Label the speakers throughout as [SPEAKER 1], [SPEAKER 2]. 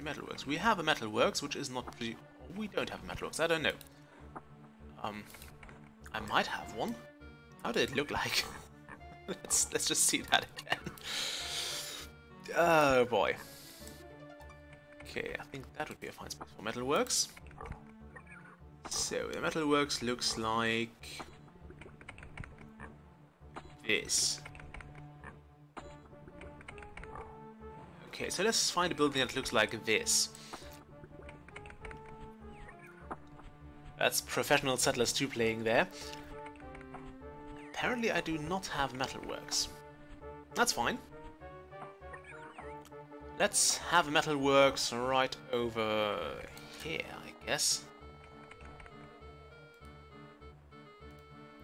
[SPEAKER 1] currently metalworks? We have a metalworks, which is not pretty... We don't have a metalworks, I don't know. I might have one. How did it look like? let's just see that again. Oh boy. Okay, I think that would be a fine space for metalworks. So the metalworks looks like this. Okay, so let's find a building that looks like this. That's Professional Settlers 2 playing there. Apparently I do not have metalworks. That's fine. Let's have metalworks right over here, I guess.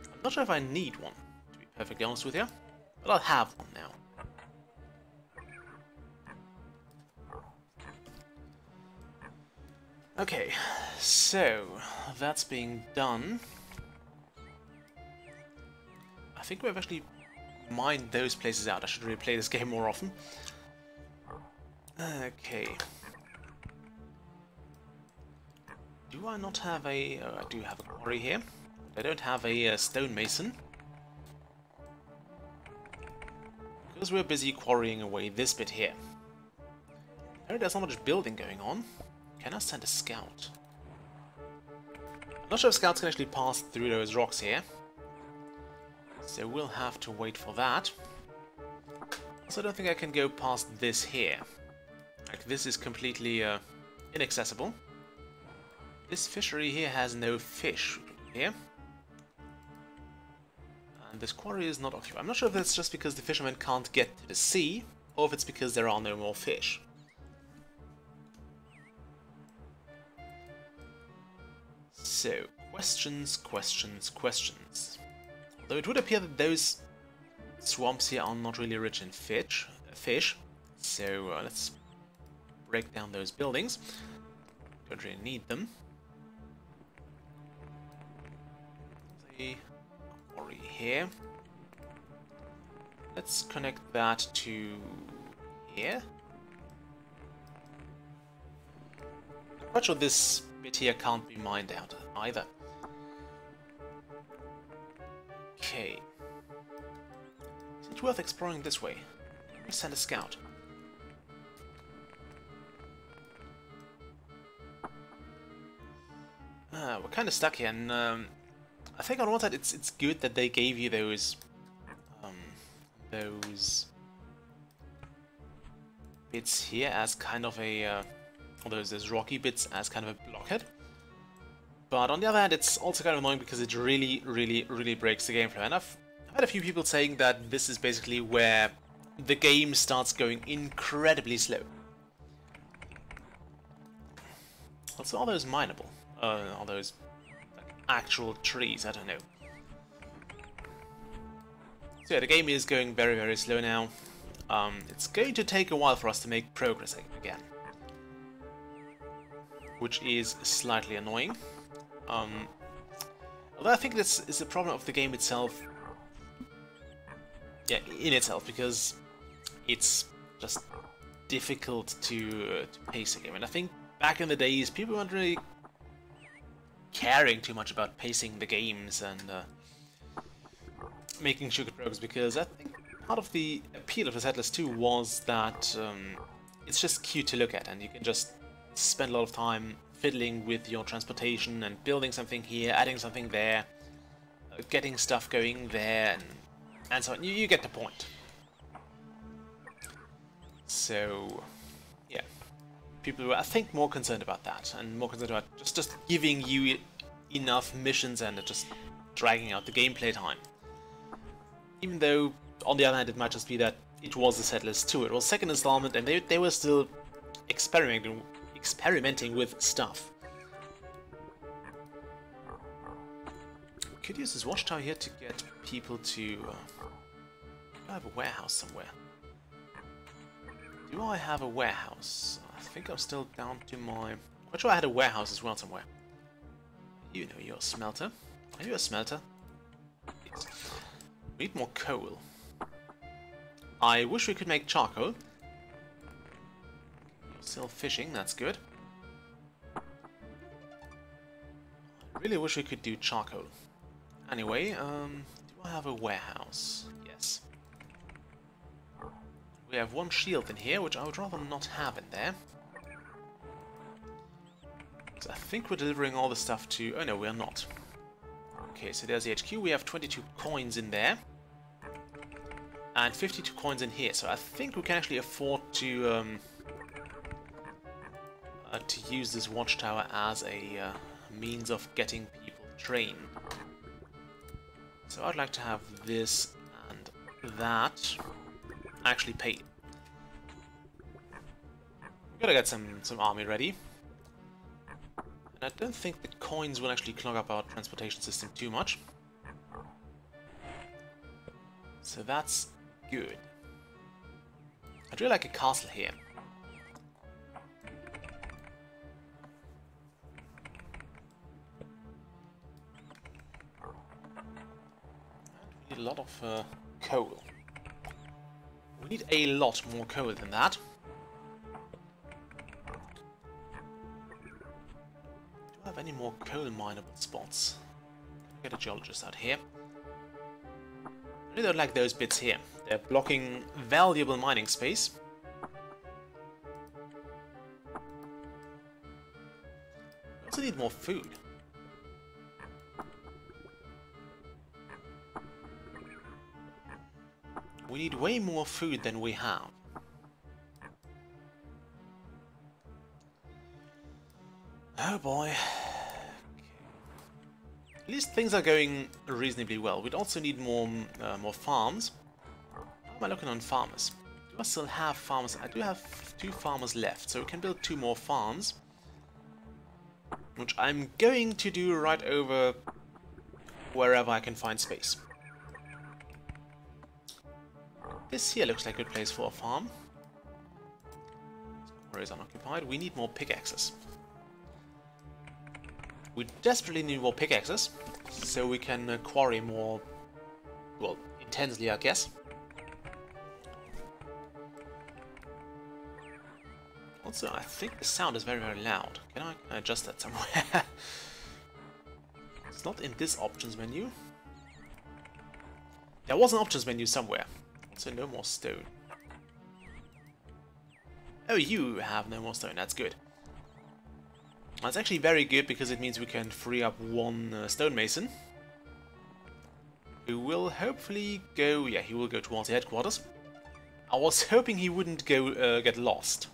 [SPEAKER 1] I'm not sure if I need one, to be perfectly honest with you, but I'll have one now. Okay, so that's being done. I think we've actually mined those places out. I should really play this game more often. Okay. Do I not have a... Oh, I do have a quarry here. I don't have a stonemason. Because we're busy quarrying away this bit here. Apparently there's not much building going on. Can I send a scout? I'm not sure if scouts can actually pass through those rocks here. So we'll have to wait for that. Also, I don't think I can go past this here. Like, this is completely inaccessible. This fishery here has no fish here. And this quarry is not occupied. I'm not sure if that's just because the fishermen can't get to the sea, or if it's because there are no more fish. So, questions, questions, questions. Though it would appear that those swamps here are not really rich in fish. So let's break down those buildings. Don't really need them. There's a quarry here. Let's connect that to here. I'm not sure this bit here can't be mined out either. Okay. Is it worth exploring this way? Let me send a scout. We're kind of stuck here, and I think on one side it's good that they gave you those bits here as kind of a or those rocky bits as kind of a blockhead. But on the other hand, it's also kind of annoying because it really breaks the game flow. And I've had a few people saying that this is basically where the game starts going incredibly slow. Also, are those mineable? Are those like, actual trees? I don't know. So yeah, the game is going very slow now. It's going to take a while for us to make progress again, which is slightly annoying. Although I think this is a problem of the game itself. Yeah, in itself, because it's just difficult to pace a game. And I think back in the days, people weren't really caring too much about pacing the games and making sure good progress, because I think part of the appeal of the Settlers 2 was that it's just cute to look at, and you can just spend a lot of time fiddling with your transportation and building something here, adding something there, getting stuff going there, and so on. You get the point. So, yeah. People were, I think, more concerned about that, and more concerned about just giving you enough missions and just dragging out the gameplay time. Even though, on the other hand, it might just be that it was the Settlers 2. It was second installment, and they were still experimenting with stuff. Could use this watchtower here to get people to... I have a warehouse somewhere. Do I have a warehouse? I think I'm still down to my... I'm quite sure I had a warehouse as well somewhere. You know, you're a smelter. Are you a smelter? Yes. We need more coal. I wish we could make charcoal. Still fishing, that's good. I really wish we could do charcoal. Anyway, do I have a warehouse? Yes. We have one shield in here, which I would rather not have in there. So I think we're delivering all the stuff to... Oh no, we are not. Okay, so there's the HQ. We have 22 coins in there. And 52 coins in here. So I think we can actually afford to use this watchtower as a means of getting people trained. So I'd like to have this and that actually paid. We've got to get some army ready. And I don't think the coins will actually clog up our transportation system too much. So that's good. I'd really like a castle here. We need a lot of coal. We need a lot more coal than that. Do I have any more coal mineable spots? Get a geologist out here. I really don't like those bits here. They're blocking valuable mining space. We also need more food. We need way more food than we have. Oh boy. Okay. At least things are going reasonably well. We'd also need more farms. How am I looking on farmers? Do I still have farmers? I do have 2 farmers left, so we can build 2 more farms. Which I'm going to do right over wherever I can find space. This here looks like a good place for a farm. Where is unoccupied? We need more pickaxes. We desperately need more pickaxes, so we can quarry more, well, intensely, I guess. Also, I think the sound is very, very loud. Can I adjust that somewhere? It's not in this options menu. There was an options menu somewhere. So no more stone. Oh, you have no more stone. That's good. That's actually very good because it means we can free up 1 stonemason. Who will hopefully go... Yeah, he will go towards the headquarters. I was hoping he wouldn't go get lost.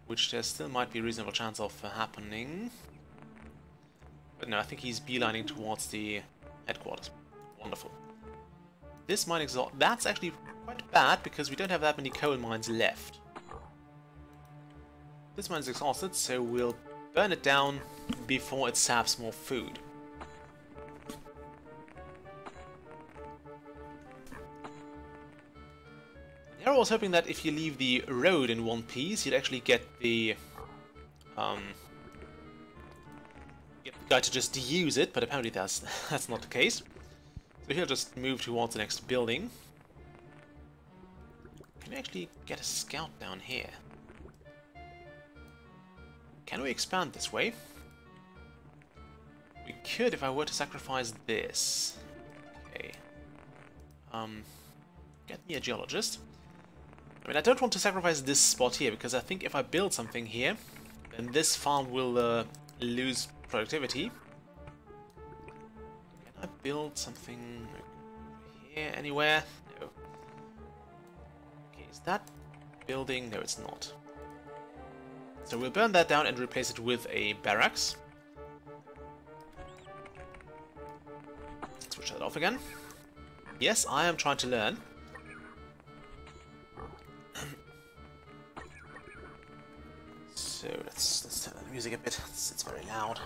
[SPEAKER 1] Which there still might be a reasonable chance of happening. But no, I think he's beelining towards the headquarters. Wonderful. This mine exhaust... That's actually quite bad because we don't have that many coal mines left. This mine is exhausted, so we'll burn it down before it saps more food. Here I was hoping that if you leave the road in one piece, you'd actually get the guy to just use it, but apparently that's not the case. So he'll just move towards the next building. Can we actually get a scout down here? Can we expand this way? We could if I were to sacrifice this. Okay. Get me a geologist. I mean, I don't want to sacrifice this spot here, because I think if I build something here, then this farm will lose productivity. Can I build something here anywhere? No. Okay, is that building? No, it's not. So we'll burn that down and replace it with a barracks. Switch that off again. Yes, I am trying to learn. So let's turn the music a bit. It's very loud.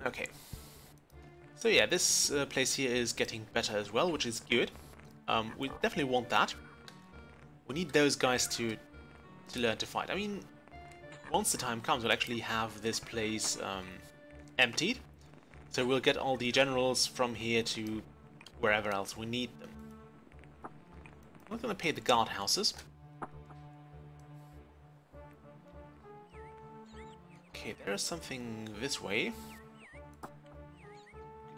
[SPEAKER 1] Okay. So yeah, this place here is getting better as well, which is good. We definitely want that. We need those guys to learn to fight. I mean, once the time comes, we'll actually have this place emptied. So we'll get all the generals from here to wherever else we need them. not going to pay the guardhouses. Okay, there's something this way.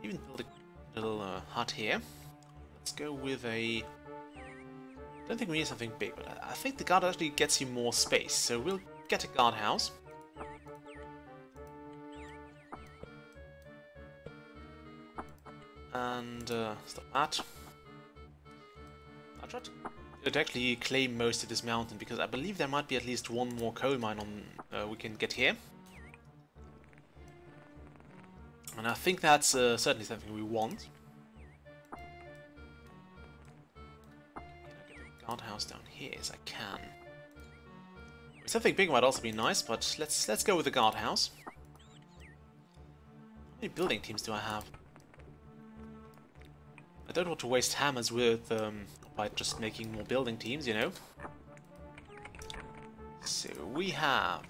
[SPEAKER 1] Even build a little hut here. Let's go with a... I don't think we need something big, but I think the guard actually gets you more space, so we'll get a guardhouse. And stop that. I'll try to actually claim most of this mountain, because I believe there might be at least one more coal mine on we can get here. And I think that's certainly something we want. Can I get a guardhouse down here? Yes, I can. Something big might also be nice, but let's go with the guardhouse. How many building teams do I have? I don't want to waste hammers with by just making more building teams, you know. So we have...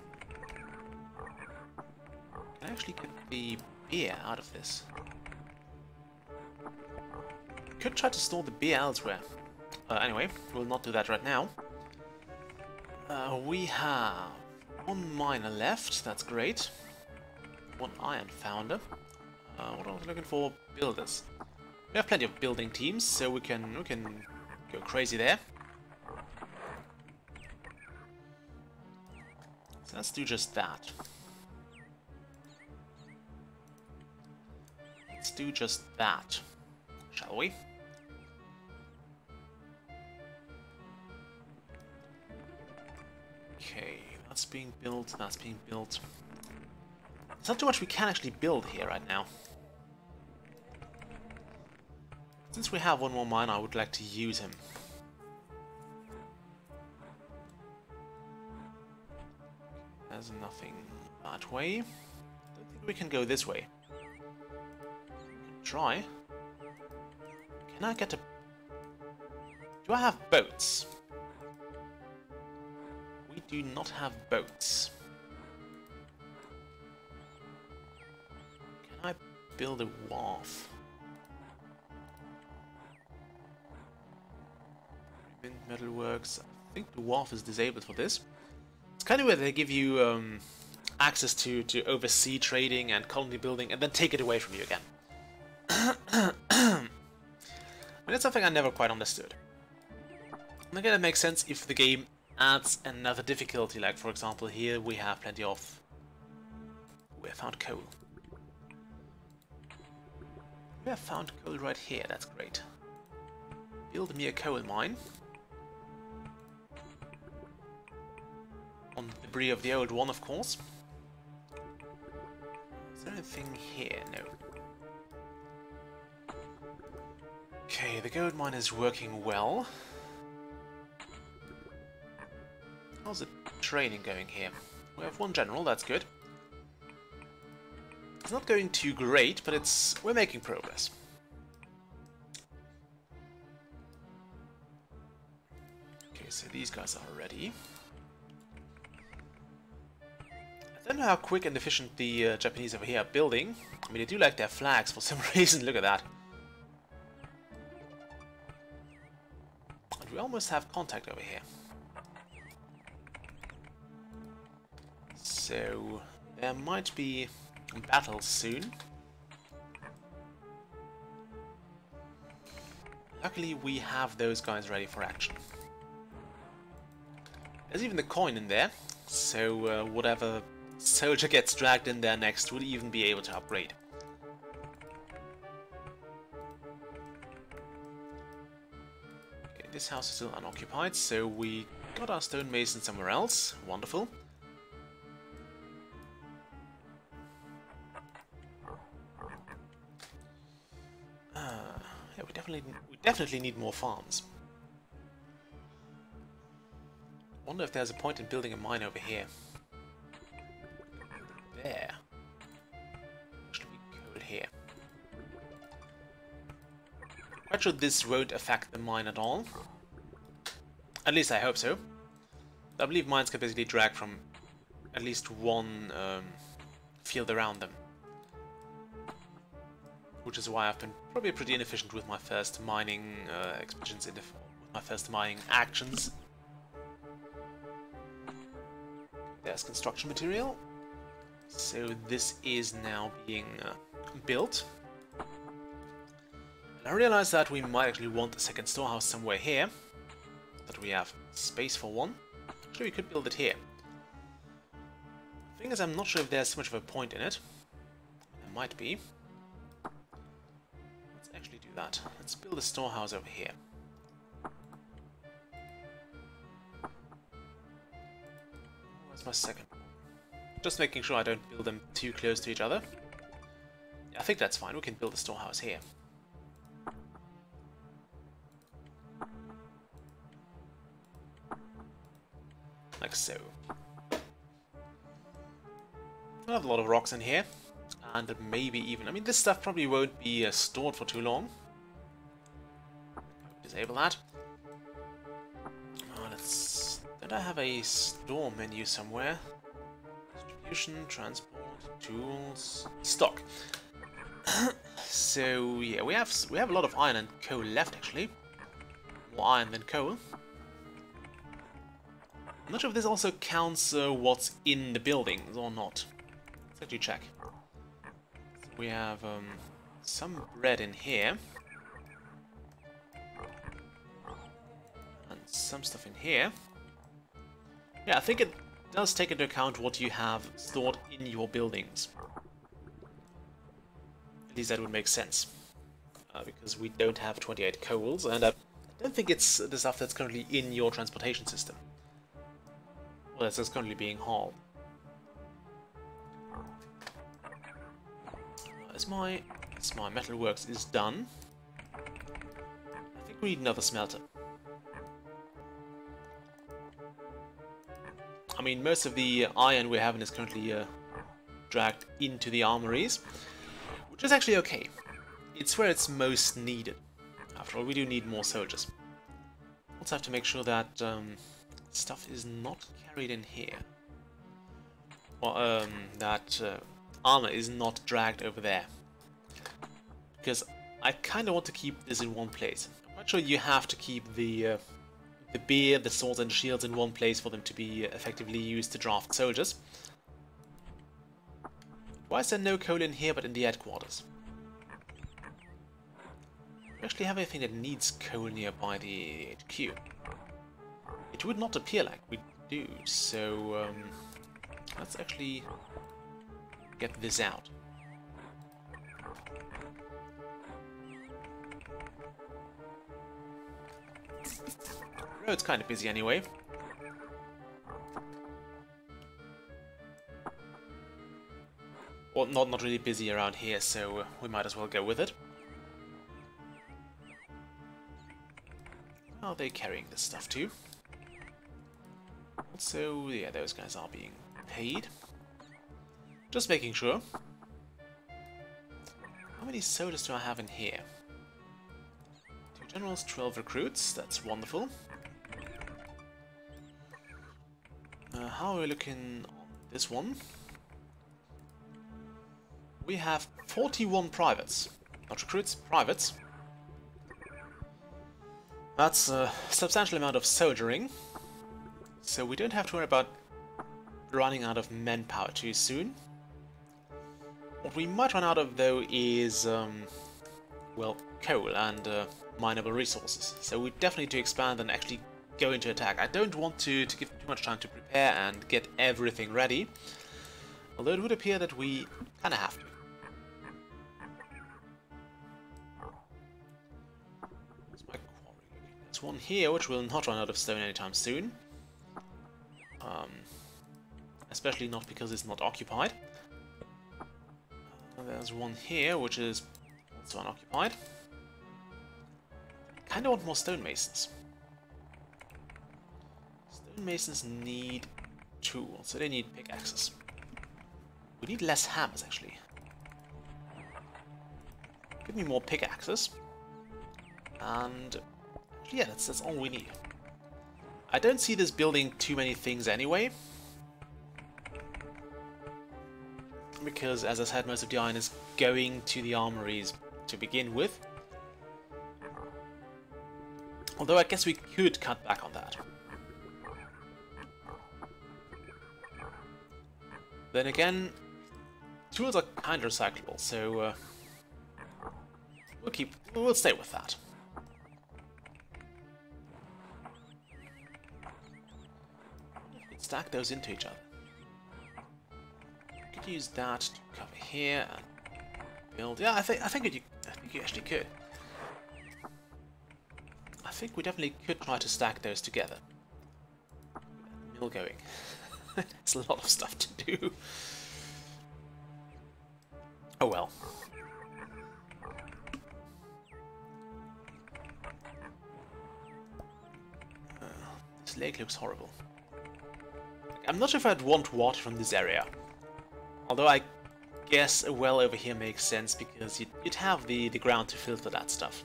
[SPEAKER 1] Can I actually get the beer out of this? Could try to store the beer elsewhere. Anyway, we'll not do that right now. We have one miner left, that's great. One iron founder. What are we looking for? Builders. We have plenty of building teams, so we can go crazy there. So let's do just that. Let's do just that, shall we? Okay, that's being built, that's being built. There's not too much we can actually build here right now. Since we have one more mine, I would like to use him. There's nothing that way. Don't think we can go this way. Try. Can I get a... Do I have boats? We do not have boats. Can I build a wharf? Metalworks. I think the wharf is disabled for this. It's kind of where they give you access to oversee trading and colony building and then take it away from you again. I mean, that's something I never quite understood. And again, it makes sense if the game adds another difficulty, like for example here we have plenty of... We have found coal. We have found coal right here, that's great. Build me a coal mine. On the debris of the old one, of course. Is there anything here? No. Okay, the gold mine is working well. How's the training going here? We have one general, that's good. It's not going too great, but we're making progress. Okay, so these guys are ready. I don't know how quick and efficient the Japanese over here are building. I mean, they do like their flags for some reason, look at that. And we almost have contact over here. So, there might be battles soon. Luckily, we have those guys ready for action. There's even the coin in there, so whatever soldier gets dragged in there next will even be able to upgrade. Okay, this house is still unoccupied, so we got our stonemason somewhere else. Wonderful. Yeah, we definitely need more farms. Wonder if there's a point in building a mine over here. There. Actually, we coal here. Quite sure this won't affect the mine at all. At least I hope so. I believe mines can basically drag from at least one field around them. Which is why I've been probably pretty inefficient with my first mining expeditions in the my first mining actions. There's construction material. So this is now being built. And I realized that we might actually want a second storehouse somewhere here. That we have space for one. Actually, we could build it here. The thing is, I'm not sure if there's much of a point in it. There might be. Let's actually do that. Let's build a storehouse over here. Where's my second one? Just making sure I don't build them too close to each other. Yeah, I think that's fine. We can build a storehouse here. Like so. I have a lot of rocks in here. And maybe even... I mean, this stuff probably won't be stored for too long. Disable that. Let's... Don't I have a store menu somewhere? Distribution, transport, tools, stock. So yeah, we have a lot of iron and coal left actually. More iron than coal. I'm not sure if this also counts what's in the buildings or not. Let's actually check. So we have some bread in here. And some stuff in here. Yeah, I think it does take into account what you have stored in your buildings. At least that would make sense. Because we don't have 28 coals, and I don't think it's the stuff that's currently in your transportation system. Well, that's just currently being hauled. As my metalworks is done, I think we need another smelter. I mean, most of the iron we're having is currently dragged into the armories, which is actually okay. It's where it's most needed. After all, we do need more soldiers. Also have to make sure that stuff is not carried in here. Or that armor is not dragged over there. Because I kind of want to keep this in one place. I'm not sure you have to keep the beer, the swords and shields in one place for them to be effectively used to draft soldiers. Why is there no coal in here but in the headquarters? We actually have anything that needs coal nearby the HQ. It would not appear like we do, so let's actually get this out. The road's kind of busy anyway. Well, not really busy around here, so we might as well go with it. How are they carrying this stuff too? Also, yeah, those guys are being paid. Just making sure. How many soldiers do I have in here? 2 generals, 12 recruits, that's wonderful. How are we looking on this one? We have 41 privates. Not recruits, privates. That's a substantial amount of soldiering. So we don't have to worry about running out of manpower too soon. What we might run out of though is, well, coal and mineable resources. So we definitely need to expand and actually go into attack. I don't want to give too much time to prepare and get everything ready. Although it would appear that we kind of have to. Where's my quarry? There's one here which will not run out of stone anytime soon. Especially not because it's not occupied. There's one here which is also unoccupied. Kind of want more stonemasons. Stonemasons need tools, so they need pickaxes. We need less hammers actually. Give me more pickaxes. And yeah, that's all we need. I don't see this building too many things anyway. Because, as I said, most of the iron is going to the armories to begin with. Although I guess we could cut back on that. Then again, tools are kind of recyclable, so we'll stay with that. Stack those into each other. Could use that to cover here and build. Yeah, I think you actually could. I think we definitely could try to stack those together. Mill going. It's a lot of stuff to do. Oh well. This lake looks horrible. I'm not sure if I'd want water from this area. Although I guess a well over here makes sense because you'd have the ground to filter that stuff.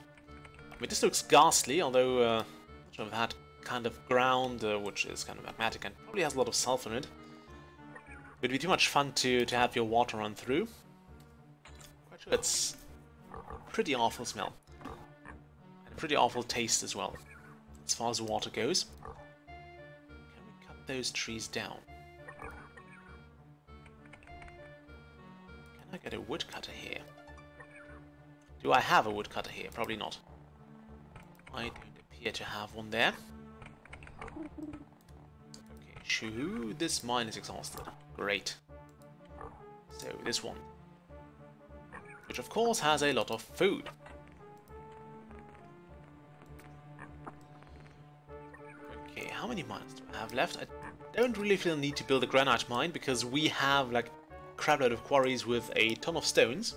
[SPEAKER 1] I mean, this looks ghastly, although not sure if that kind of ground, which is kind of magmatic and probably has a lot of sulfur in it. It'd be too much fun to have your water run through. Quite sure it's a pretty awful smell. And a pretty awful taste as well, as far as water goes. Can we cut those trees down? Can I get a woodcutter here? Do I have a woodcutter here? Probably not. I don't appear to have one there. Okay, shoo, this mine is exhausted. Great. So this one. Which of course has a lot of food. Okay, how many mines do I have left? I don't really feel the need to build a granite mine because we have like a crapload of quarries with a ton of stones.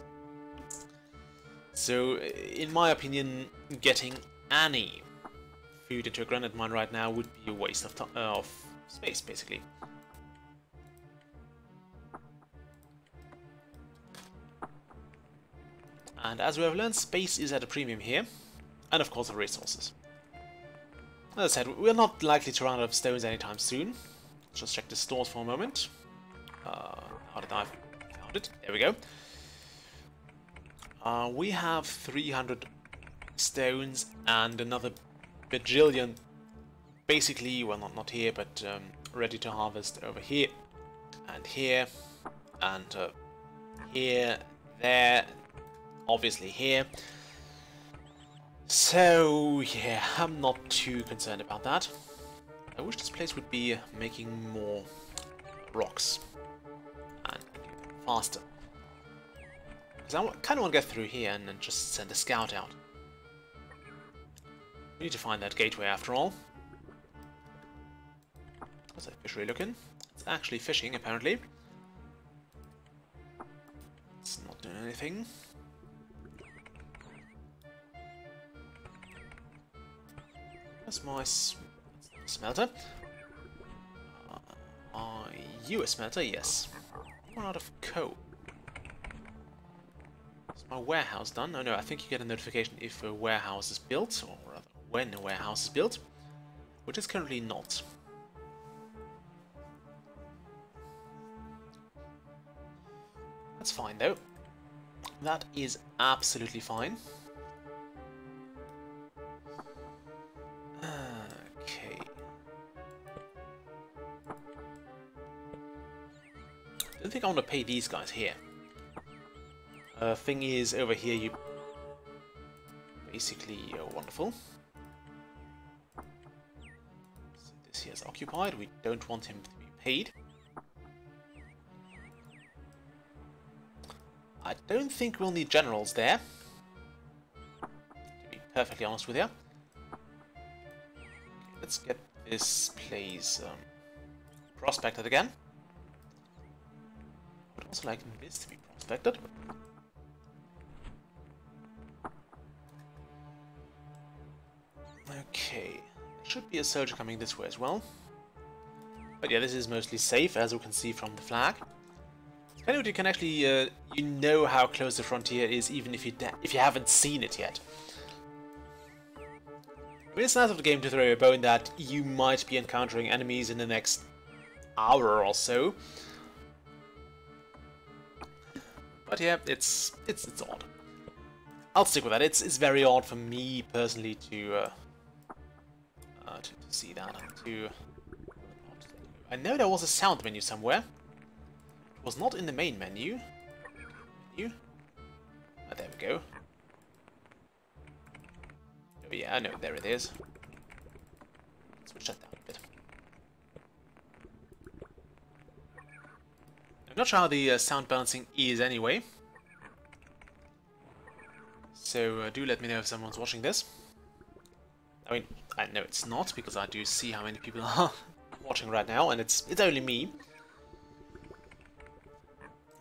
[SPEAKER 1] So in my opinion, getting any food into a granite mine right now would be a waste of space, basically. And as we have learned, space is at a premium here, and of course the resources. As I said, we're not likely to run out of stones anytime soon. Let's just check the stores for a moment. How did I found it? There we go. We have 300 stones and another bajillion, basically, well, not here, but ready to harvest over here, and here, and here, there, obviously here. So, yeah, I'm not too concerned about that. I wish this place would be making more rocks and faster. Because I kind of want to get through here and then just send a scout out. We need to find that gateway after all. How's that fishery looking? It's actually fishing, apparently. It's not doing anything. Where's my smelter? Are you a smelter? Yes. Run out of coal. Is my warehouse done? Oh no, I think you get a notification if a warehouse is built, or rather, when a warehouse is built, which is currently not. That's fine though. That is absolutely fine. Okay. I don't think I want to pay these guys here. Thing is, over here you basically wonderful. So this here is occupied. We don't want him to be paid. I don't think we'll need generals there, to be perfectly honest with you. Okay, let's get this place prospected again. I would also like this to be prospected. Okay, there should be a soldier coming this way as well. But yeah, this is mostly safe, as you can see from the flag. Kind of, you can actually, you know how close the frontier is, even if you haven't seen it yet. I mean, it's nice of the game to throw a bone that you might be encountering enemies in the next hour or so. But yeah, it's odd. I'll stick with that. It's very odd for me personally to to see that. I know there was a sound menu somewhere. It was not in the main menu. Oh, there we go. Oh yeah, I know, there it is. Switch that down a bit. I'm not sure how the sound balancing is anyway. So do let me know if someone's watching this. I mean, I know it's not, because I do see how many people are watching right now, and it's only me.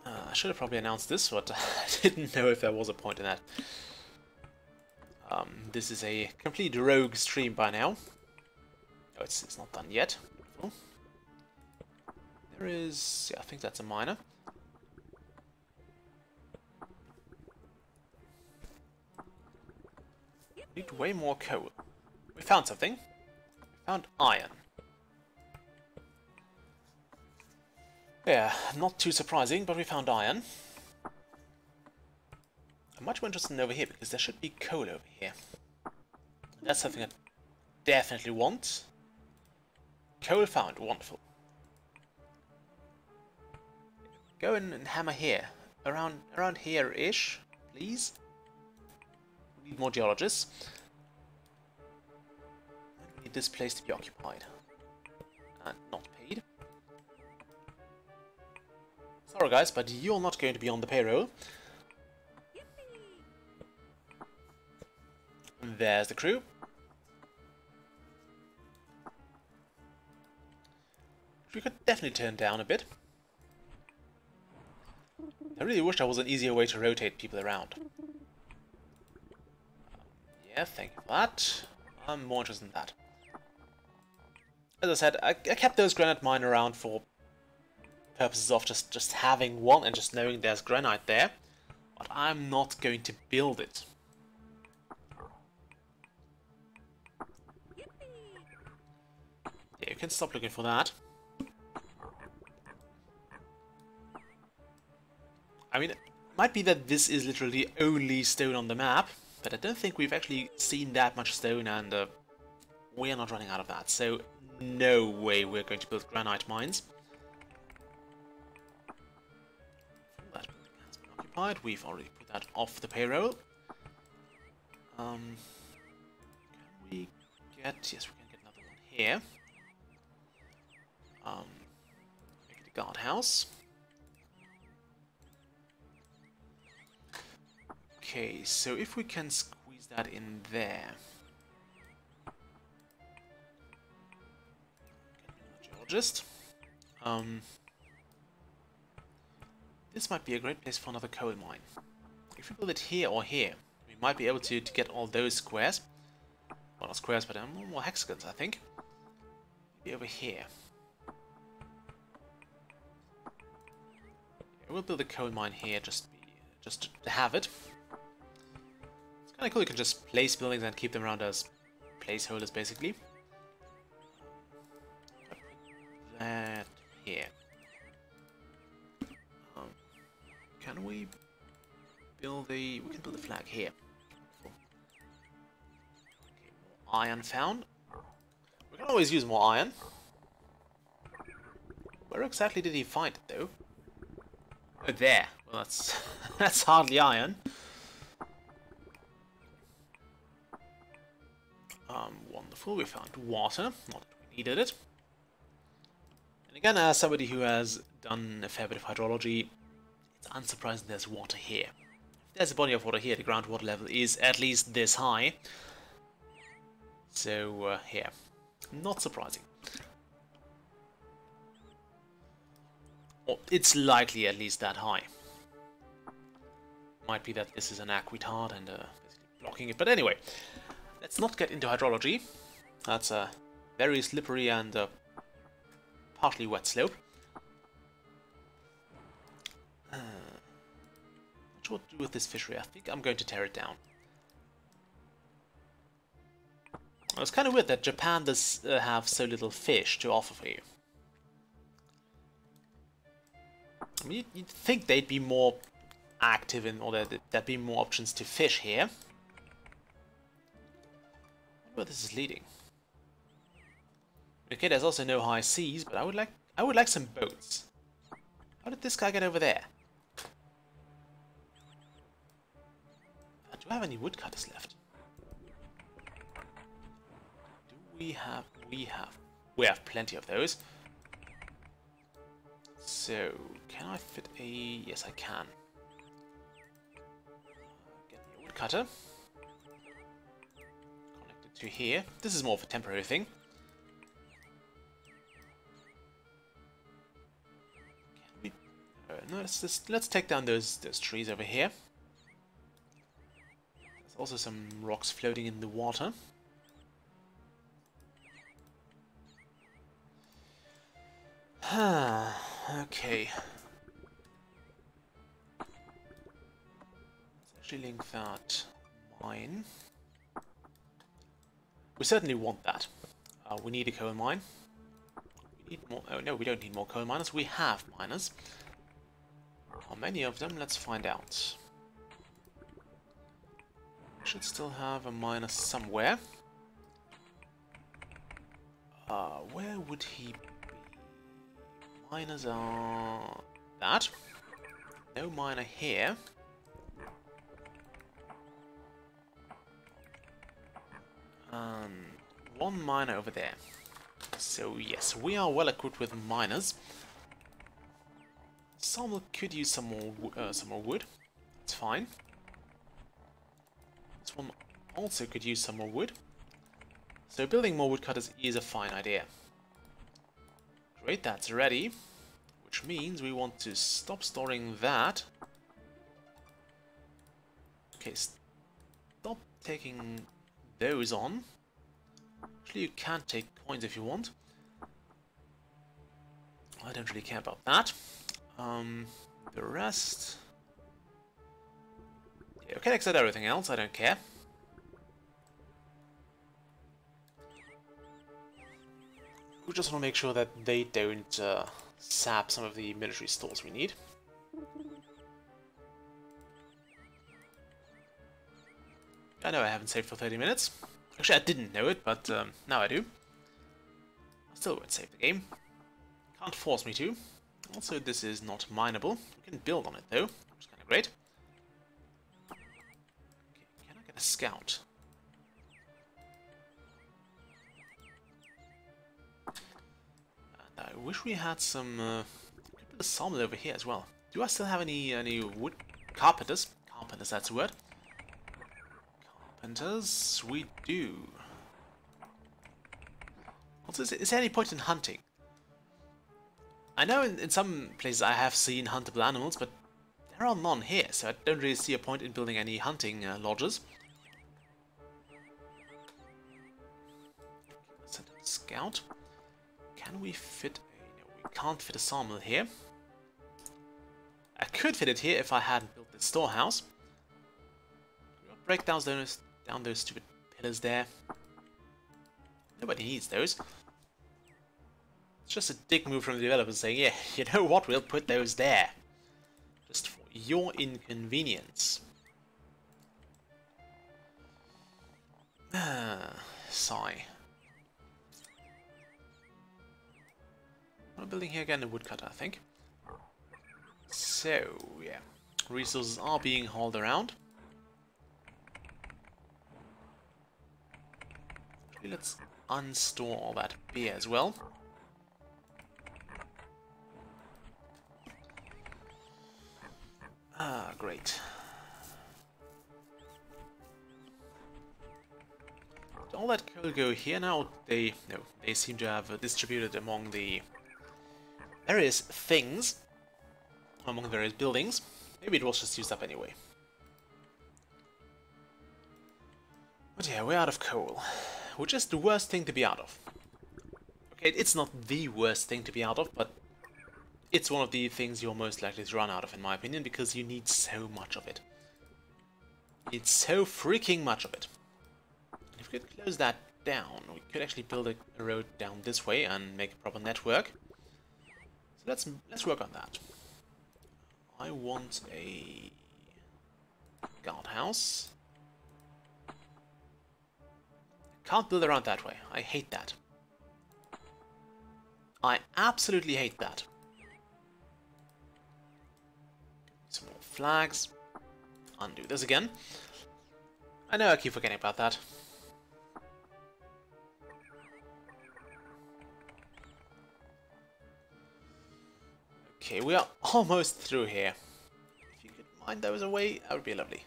[SPEAKER 1] I should have probably announced this, but I didn't know if there was a point in that. This is a complete rogue stream by now. Oh, it's not done yet. Oh. There is... yeah, I think that's a miner. Need way more coal. We found something. We found iron. Yeah, not too surprising, but we found iron. I'm much more interested in over here, because there should be coal over here. That's something I definitely want. Coal found, wonderful. Go and hammer here. Around here-ish, please. We need more geologists. We need this place to be occupied. And not paid. Sorry guys, but you're not going to be on the payroll. There's the crew. We could definitely turn down a bit. I really wish there was an easier way to rotate people around. Yeah, thank you for that. I'm more interested in that. As I said, I kept those granite mine around for purposes of just having one and just knowing there's granite there. But I'm not going to build it. Yeah, you can stop looking for that. I mean, it might be that this is literally the only stone on the map, but I don't think we've actually seen that much stone, and we're not running out of that, so no way we're going to build granite mines. That building has been occupied. We've already put that off the payroll. Can we get... yes, we can get another one here. Make it a guardhouse. Okay, so if we can squeeze that in there. Geologist. This might be a great place for another coal mine. If we build it here or here, we might be able to get all those squares. Well, not squares, but more hexagons, I think. Maybe over here. Yeah, we'll build a coal mine here just to have it. It's kind of cool, you can just place buildings and keep them around as placeholders, basically. That here. Can we build a... we can build a flag here. Okay, more iron found. We can always use more iron. Where exactly did he find it, though? Oh, there. Well, that's that's hardly iron. Wonderful. We found water. Not that we needed it. And again, as somebody who has done a fair bit of hydrology, it's unsurprising there's water here. If there's a body of water here, the groundwater level is at least this high. So, here. Not surprising. Or it's likely at least that high. Might be that this is an aquitard and basically blocking it. But anyway, let's not get into hydrology. That's a very slippery and partially wet slope. Not sure what to do with this fishery. I think I'm going to tear it down. Well, it's kind of weird that Japan does have so little fish to offer for you. I mean, you'd think they'd be more active in, or there'd be more options to fish here. I wonder where this is leading. Okay, there's also no high seas, but I would like some boats. How did this guy get over there? Do I have any woodcutters left? Do we have? We have plenty of those. So, can I fit a... Yes, I can. Get me a woodcutter. Connect it to here. This is more of a temporary thing. Can we... no, let's take down those trees over here. There's also some rocks floating in the water. Okay. Let's actually link that mine. We certainly want that. We need a coal mine. We need more. Oh no, we don't need more coal miners. We have miners. How many of them? Let's find out. We should still have a miner somewhere. Where would he be? Miners are that. No miner here. And one miner over there. So yes, we are well equipped with miners. Some could use some more wood. That's fine. This one also could use some more wood. So building more woodcutters is a fine idea. Great, that's ready. Which means we want to stop storing that. Okay, stop taking those on. Actually, you can take coins if you want. I don't really care about that. The rest... Yeah, you can accept everything else, I don't care. We just want to make sure that they don't sap some of the military stores we need. I know I haven't saved for 30 minutes. Actually, I didn't know it, but now I do. I still won't save the game. Can't force me to. Also, this is not mineable. We can build on it, though, which is kind of great. Okay, can I get a scout? I wish we had some... could put a sawmill over here as well. Do I still have any wood carpenters? Carpenters, that's the word. Carpenters, we do. Also, is there any point in hunting? I know in some places I have seen huntable animals, but there are none here, so I don't really see a point in building any hunting lodges. Send a scout. Can we fit a... No, we can't fit a sawmill here. I could fit it here if I hadn't built the storehouse. Break down those stupid pillars there. Nobody needs those. It's just a dick move from the developers saying, yeah, you know what, we'll put those there. Just for your inconvenience. Sigh. We're building here again a woodcutter, I think. So, yeah. Resources are being hauled around. Actually, let's unstore all that beer as well. Ah, great. Did all that coal go here now? They seem to have distributed among the various things, among the various buildings. Maybe it was just used up anyway. But yeah, we're out of coal, which is the worst thing to be out of. Okay, it's not the worst thing to be out of, but it's one of the things you're most likely to run out of, in my opinion, because you need so much of it. It's so freaking much of it. If we could close that down, we could actually build a road down this way and make a proper network. So let's work on that. I want a guardhouse. Can't build around that way. I hate that. I absolutely hate that. Some more flags. Undo this again. I know I keep forgetting about that. Okay, we are almost through here. If you could mind those away, that would be lovely.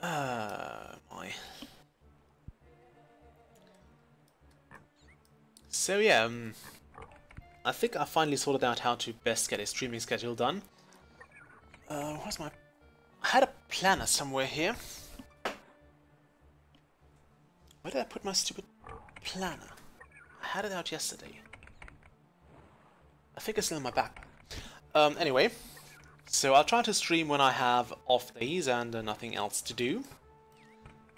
[SPEAKER 1] My. So yeah, I think I finally sorted out how to best get a streaming schedule done. Where's my... I had a planner somewhere here. Where did I put my stupid planner? I had it out yesterday. I think it's still in my backpack. Anyway, so I'll try to stream when I have off days and nothing else to do.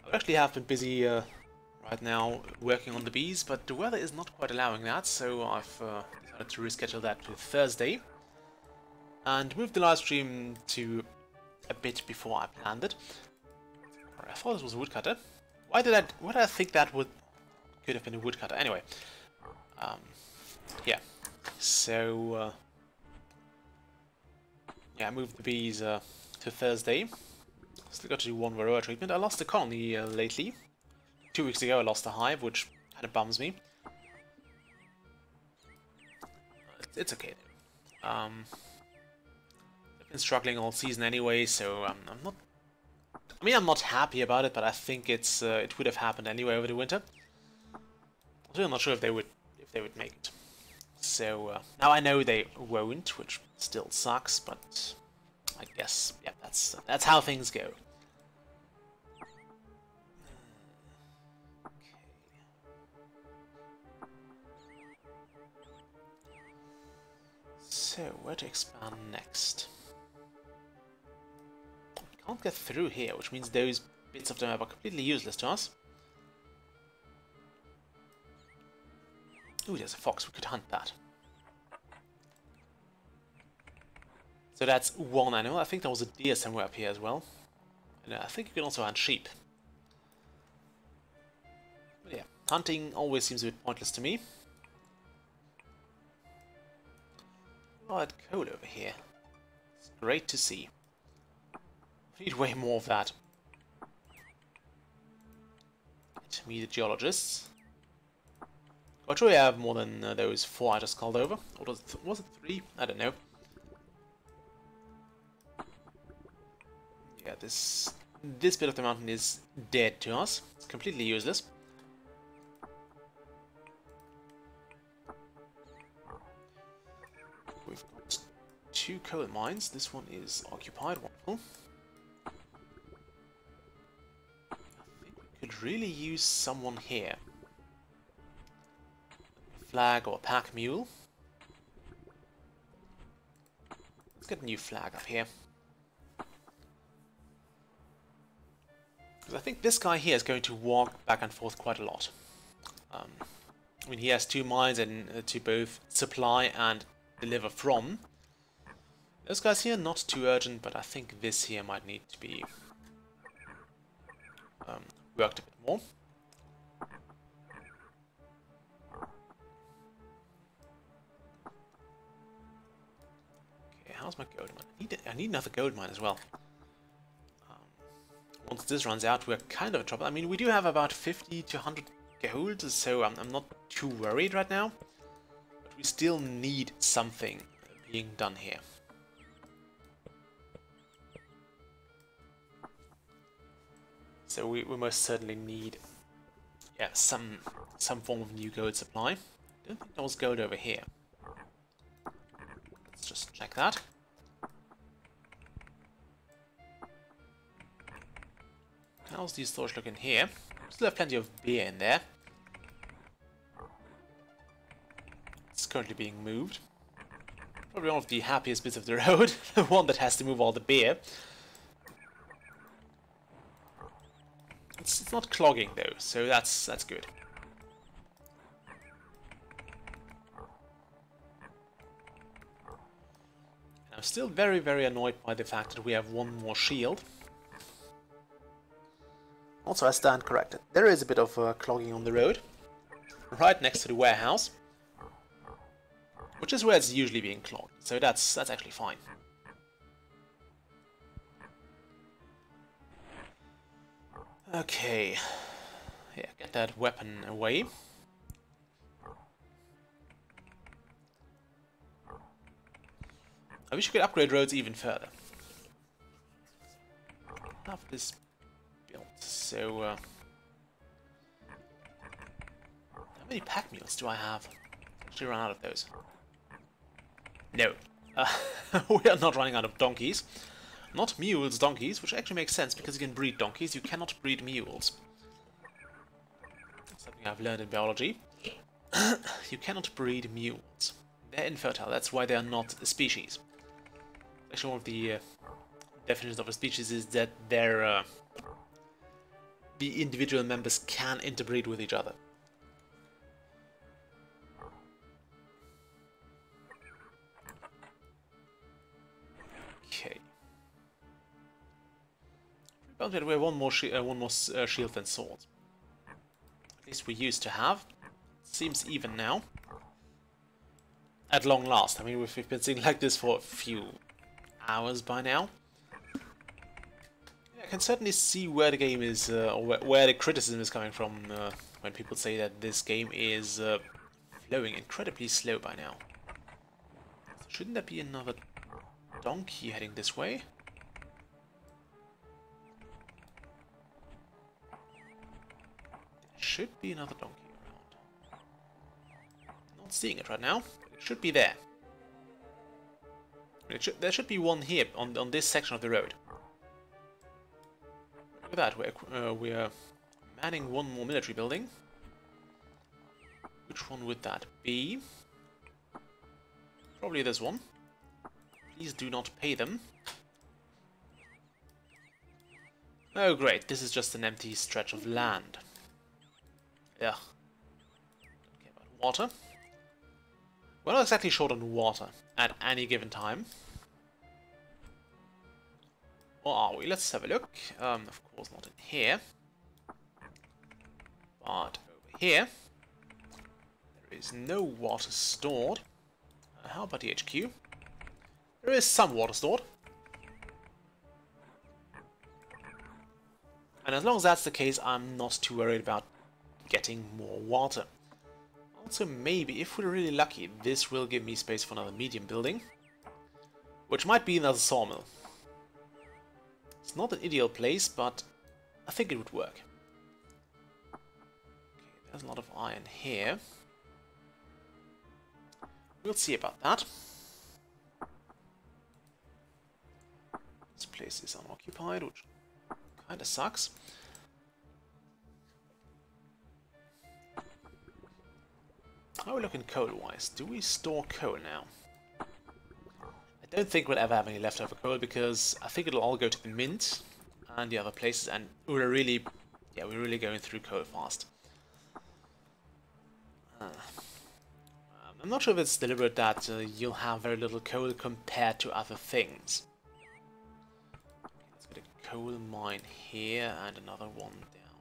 [SPEAKER 1] I actually have been busy right now working on the bees, but the weather is not quite allowing that, so I've decided to reschedule that to Thursday. And move the live stream to a bit before I planned it. I thought this was a woodcutter. Why did I think that could have been a woodcutter? Anyway, yeah. So yeah, I moved the bees to Thursday. Still got to do one varroa treatment. I lost a colony lately. 2 weeks ago I lost a hive, which kind of bums me. It's okay. I've been struggling all season anyway, so I'm not. I mean, I'm not happy about it, but I think it would have happened anyway over the winter. I'm still not sure if they would make it. So now I know they won't, which still sucks, but I guess yeah, that's how things go. So where to expand next? We can't get through here, which means those bits of the map are completely useless to us. Ooh, there's a fox. We could hunt that. So that's one animal. I think there was a deer somewhere up here as well. And I think you can also hunt sheep. But yeah, hunting always seems a bit pointless to me. Oh, that coal over here. It's great to see. I need way more of that. To me, the geologists. I'm sure we have more than those 4 I just called over. Or was it 3? I don't know. Yeah, this bit of the mountain is dead to us. It's completely useless. We've got 2 coal mines. This one is occupied. Wonderful. I think we could really use someone here. Flag or a pack mule. Let's get a new flag up here. Because I think this guy here is going to walk back and forth quite a lot. I mean, he has 2 mines and to both supply and deliver from. Those guys here, not too urgent, but I think this here might need to be worked a bit more. How's my gold mine? I need another gold mine as well. Once this runs out, we're kind of in trouble. I mean, we do have about 50 to 100 gold, so I'm not too worried right now. But we still need something being done here. So we most certainly need, yeah, some form of new gold supply. I don't think there was gold over here. Let's just check that. How's the storage looking here? Still have plenty of beer in there. It's currently being moved. Probably one of the happiest bits of the road. The one that has to move all the beer. It's not clogging though, so that's good. I'm still very, very annoyed by the fact that we have 1 more shield. Also, I stand corrected. There is a bit of clogging on the road. right next to the warehouse, which is where it's usually being clogged. So that's actually fine. Okay, yeah, get that weapon away. I wish you could upgrade roads even further. Have this built. So, how many pack mules do I have? Actually, run out of those. No, we are not running out of donkeys. Not mules, donkeys, which actually makes sense because you can breed donkeys. You cannot breed mules. Something I've learned in biology. You cannot breed mules. They're infertile. That's why they are not a species. Actually, one of the definitions of a species is that the individual members can interbreed with each other. Okay. Well, we have one more shield and sword. At least we used to have. Seems even now. At long last. I mean, we've been seeing like this for a few hours by now. Yeah, I can certainly see where the game is, or where the criticism is coming from when people say that this game is flowing incredibly slow by now. So shouldn't there be another donkey heading this way? There should be another donkey around. Not seeing it right now, but it should be there. There should be one here on this section of the road. Look at that, we're manning one more military building. Which one would that be? Probably this one. Please do not pay them. Oh great, this is just an empty stretch of land. Ugh. Don't care about water. We're not exactly short on water at any given time. Or are we? Let's have a look. Of course not in here. But over here, there is no water stored. How about the HQ? There is some water stored. And as long as that's the case, I'm not too worried about getting more water. Also, maybe, if we're really lucky, this will give me space for another medium building. Which might be another sawmill. It's not an ideal place, but I think it would work. Okay, there's a lot of iron here. We'll see about that. This place is unoccupied, which kinda sucks. How are we looking coal-wise? Do we store coal now? I don't think we'll ever have any leftover coal because I think it'll all go to the mint and the other places, and we're really going through coal fast. I'm not sure if it's deliberate that you'll have very little coal compared to other things. Let's get a coal mine here and another one down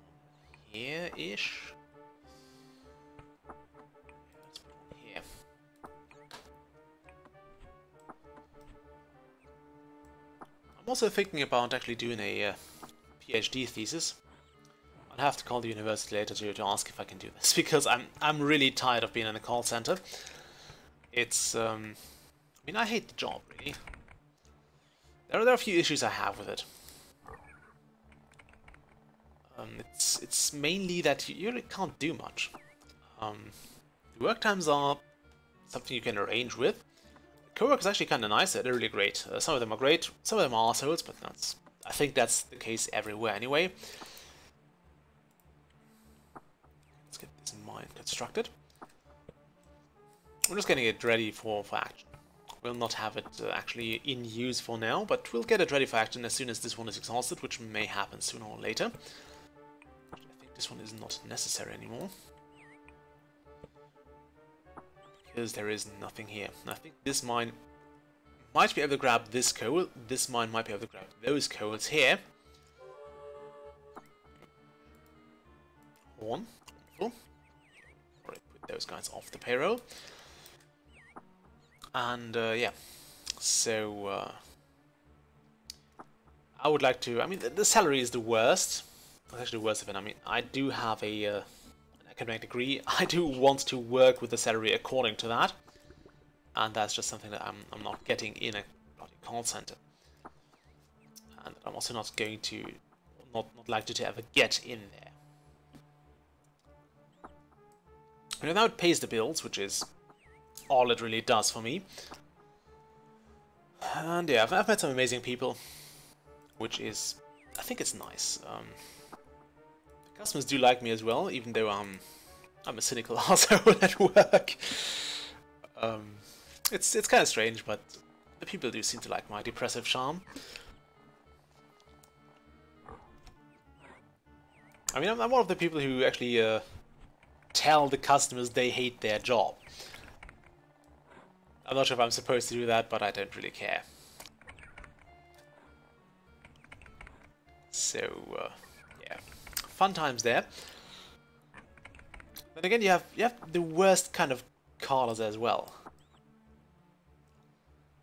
[SPEAKER 1] here-ish. I'm also thinking about actually doing a PhD thesis. I'll have to call the university later to ask if I can do this, because I'm really tired of being in a call center. It's I mean, I hate the job, really. There are a few issues I have with it. It's mainly that you really can't do much. The work times are something you can arrange with. Co-work is actually kind of nice, they're really great. Some of them are great, some of them are assholes, but I think that's the case everywhere anyway. Let's get this mine constructed. We're just getting it ready for action. We'll not have it actually in use for now, but we'll get it ready for action as soon as this one is exhausted, which may happen sooner or later. I think this one is not necessary anymore. Because there is nothing here. I think this mine might be able to grab this coal. This mine might be able to grab those coals here. Horn. Wonderful. Alright, those guys off the payroll. And yeah, so I would like to. I mean, the salary is the worst. It's actually worse than. I mean, I do have an academic degree. I do want to work with the salary according to that, and that's just something that I'm not getting in a bloody call center, and I'm also not going to, not likely to ever get in there. And now it pays the bills, which is all it really does for me. And yeah, I've met some amazing people, which is, I think it's nice. Customers do like me as well, even though I'm a cynical asshole at work. It's kind of strange, but the people do seem to like my depressive charm. I mean, I'm one of the people who actually tell the customers they hate their job. I'm not sure if I'm supposed to do that, but I don't really care. So, yeah, fun times there. Then again, you have the worst kind of callers as well.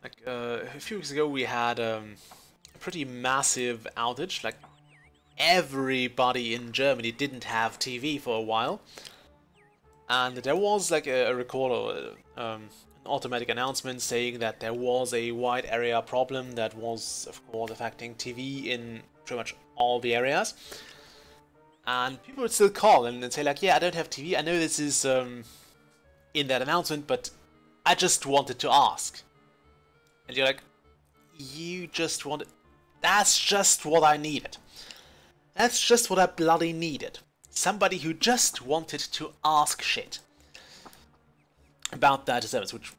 [SPEAKER 1] Like a few weeks ago, we had a pretty massive outage. Like everybody in Germany didn't have TV for a while, and there was like a recorder, an automatic announcement saying that there was a wide area problem that was, of course, affecting TV in pretty much all the areas. And people would still call and say like, yeah, I don't have TV. I know this is in that announcement, but I just wanted to ask. And you're like, you just wanted... That's just what I needed. That's just what I bloody needed. Somebody who just wanted to ask shit about that service, which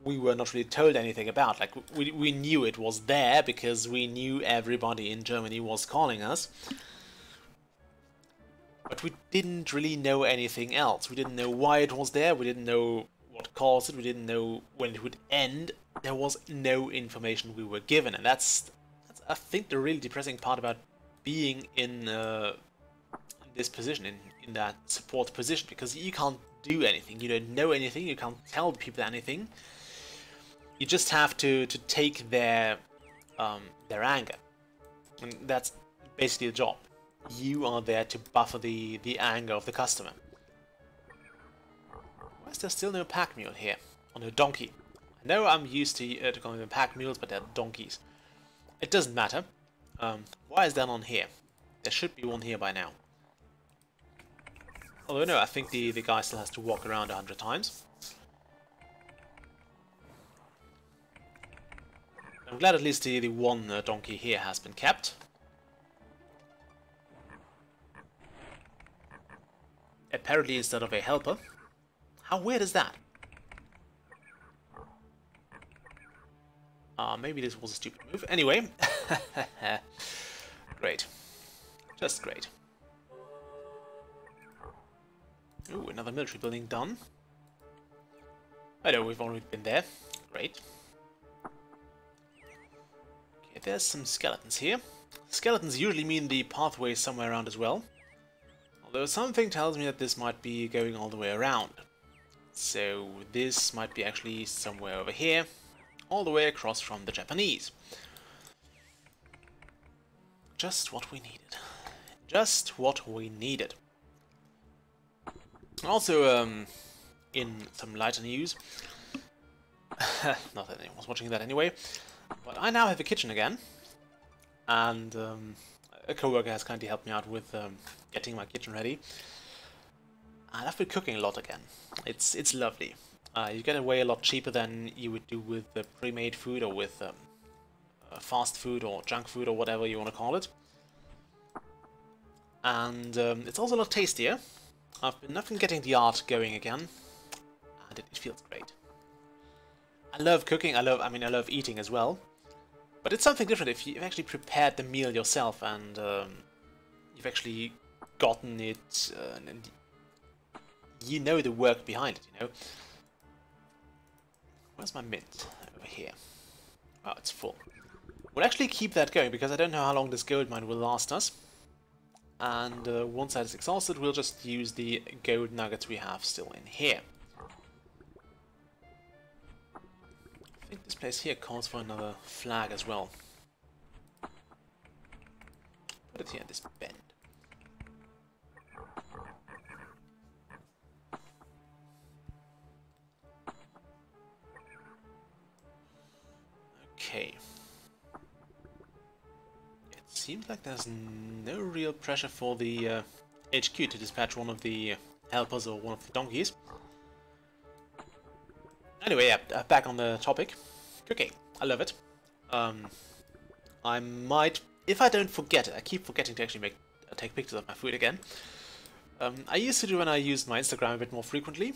[SPEAKER 1] we were not really told anything about. Like, we knew it was there because we knew everybody in Germany was calling us. But we didn't really know anything else. We didn't know why it was there, we didn't know what caused it, we didn't know when it would end. There was no information we were given, and that's I think the really depressing part about being in this position, in that support position, because you can't do anything, you don't know anything, you can't tell people anything. You just have to take their anger, and that's basically the job. You are there to buffer the anger of the customer. Why is there still no pack mule here? Or no donkey? I know I'm used to calling them pack mules, but they're donkeys. It doesn't matter. Why is there none here? There should be one here by now. Although no, I think the guy still has to walk around 100 times. I'm glad at least the one donkey here has been kept. Apparently instead of a helper. How weird is that? Maybe this was a stupid move. Anyway. Great. Just great. Ooh, another military building done. I know, we've already been there. Great. Okay, there's some skeletons here. Skeletons usually mean the pathway is somewhere around as well. Although something tells me that this might be going all the way around. So this might be actually somewhere over here, all the way across from the Japanese. Just what we needed. Just what we needed. Also, in some lighter news, not that anyone's watching that anyway, but I now have a kitchen again, and a coworker has kindly helped me out with getting my kitchen ready. And I've been cooking a lot again. It's lovely. You get away a lot cheaper than you would do with pre-made food or with fast food or junk food or whatever you want to call it. And it's also a lot tastier. I've been getting the art going again, and it feels great. I love cooking. I love eating as well. But it's something different if you've actually prepared the meal yourself and you've actually gotten it, and you know the work behind it, you know. Where's my mint? Over here. Oh, it's full. We'll actually keep that going because I don't know how long this gold mine will last us. And once that is exhausted, we'll just use the gold nuggets we have still in here. think this place here calls for another flag as well. Put it here in this bend. Okay. It seems like there's no real pressure for the HQ to dispatch one of the helpers or one of the donkeys. Anyway, yeah, back on the topic. Cooking. I love it. I might, if I don't forget it, I keep forgetting to actually take pictures of my food again. I used to do when I used my Instagram a bit more frequently.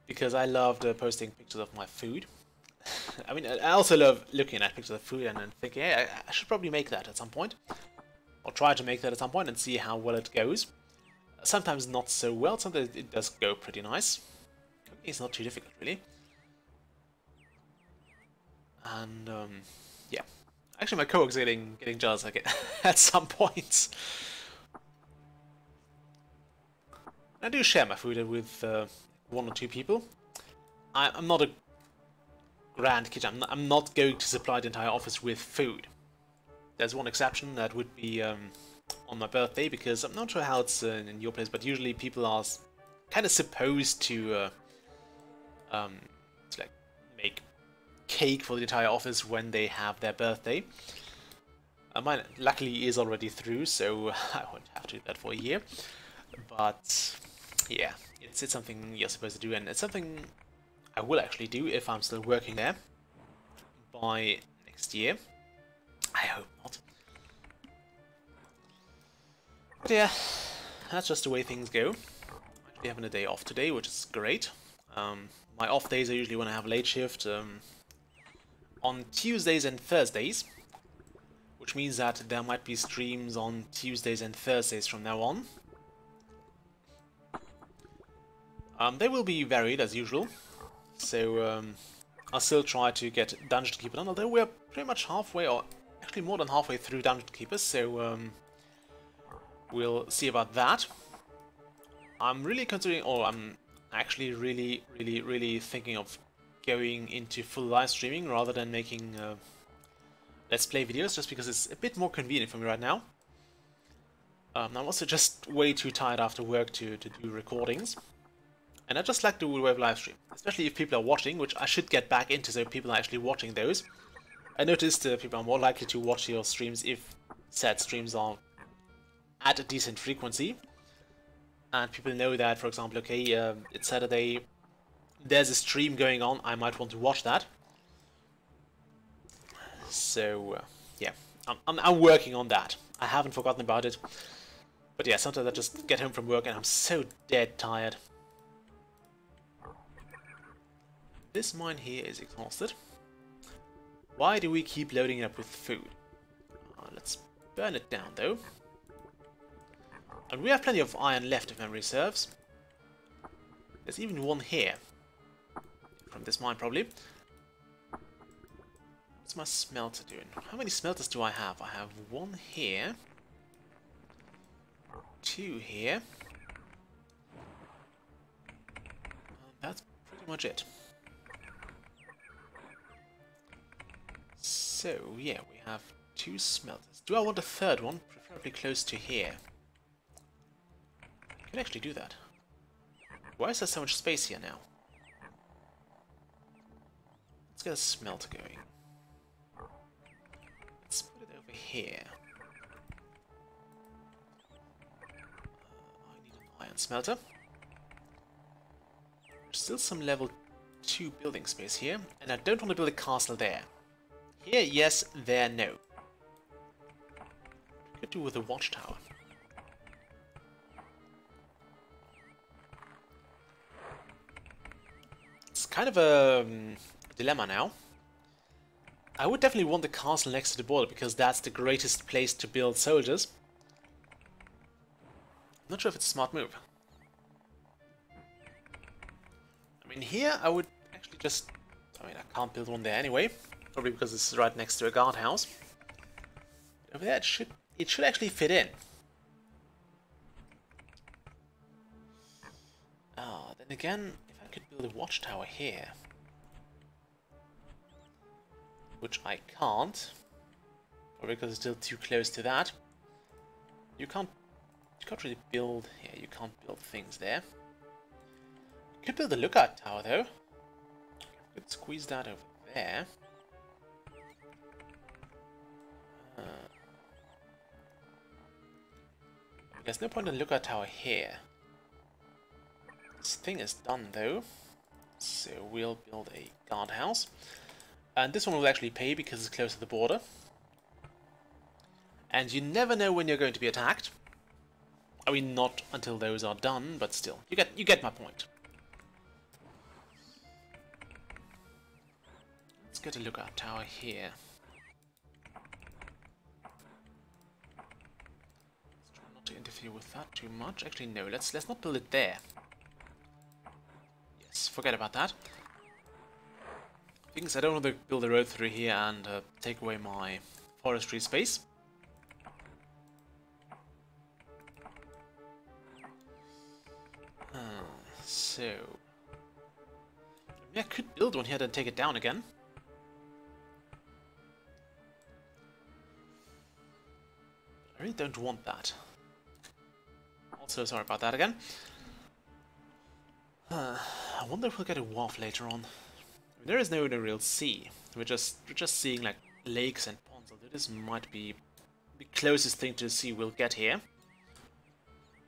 [SPEAKER 1] Because I loved posting pictures of my food. I mean, I also love looking at pictures of food and then thinking, hey, I should probably make that at some point. Or try to make that at some point and see how well it goes. Sometimes not so well, sometimes it does go pretty nice. Cooking is not too difficult, really. And, yeah. Actually, my coworkers are getting jealous at some points. I do share my food with one or two people. I'm not a grand kitchen. I'm not going to supply the entire office with food. There's one exception, that would be on my birthday, because I'm not sure how it's in your place, but usually people are kind of supposed to like make cake for the entire office when they have their birthday. Mine luckily is already through, so I won't have to do that for a year. But yeah, it's something you're supposed to do, and it's something I will actually do if I'm still working there by next year. I hope not. But yeah, that's just the way things go. I'm actually having a day off today, which is great. My off days are usually when I have a late shift on Tuesdays and Thursdays, which means that there might be streams on Tuesdays and Thursdays from now on. They will be varied as usual, so I'll still try to get Dungeon Keeper done, although we're pretty much halfway, or actually more than halfway through Dungeon Keeper, so we'll see about that. I'm really considering, or I'm actually really thinking of going into full live streaming rather than making Let's Play videos, just because it's a bit more convenient for me right now. I'm also just way too tired after work to do recordings. And I just like to do a web live stream, especially if people are watching, which I should get back into, so people are actually watching those. I noticed people are more likely to watch your streams if said streams are at a decent frequency. And people know that, for example, okay, it's Saturday, there's a stream going on, I might want to watch that. So, yeah, I'm working on that. I haven't forgotten about it. But yeah, sometimes I just get home from work and I'm so dead tired. This mine here is exhausted. Why do we keep loading it up with food? Let's burn it down, though. And we have plenty of iron left, if memory serves. There's even one here. From this mine, probably. What's my smelter doing? How many smelters do I have? I have one here. Two here. And that's pretty much it. So, yeah, we have two smelters. Do I want a third one? Preferably close to here. I can actually do that. Why is there so much space here now? Let's get a smelter going. Let's put it over here. I need an iron smelter. There's still some level 2 building space here, and I don't want to build a castle there. Here, yes, there, no. Could do with a watchtower. It's kind of a dilemma now. I would definitely want the castle next to the border, because that's the greatest place to build soldiers. I'm not sure if it's a smart move. I mean, here I would actually just... I mean, I can't build one there anyway. Probably because it's right next to a guardhouse. Over there, it should actually fit in. Then again, if I could build a watchtower here, which I can't, probably because it's still too close to that. You can't really build. Yeah, you can't build things there. You could build a lookout tower though. You could squeeze that over there. There's no point in lookout tower here. This thing is done though, so we'll build a guardhouse. And this one will actually pay because it's close to the border. And you never know when you're going to be attacked. I mean, not until those are done, but still, you get my point. Let's get a lookout tower here. Let's try not to interfere with that too much. Actually, no. Let's not build it there. Yes, forget about that. Things I don't want to build a road through here and take away my forestry space. So, yeah, I could build one here then take it down again. I really don't want that. Also, sorry about that again. I wonder if we'll get a wharf later on. There is no real sea. We're just seeing like lakes and ponds. Although this might be the closest thing to the sea we'll get here.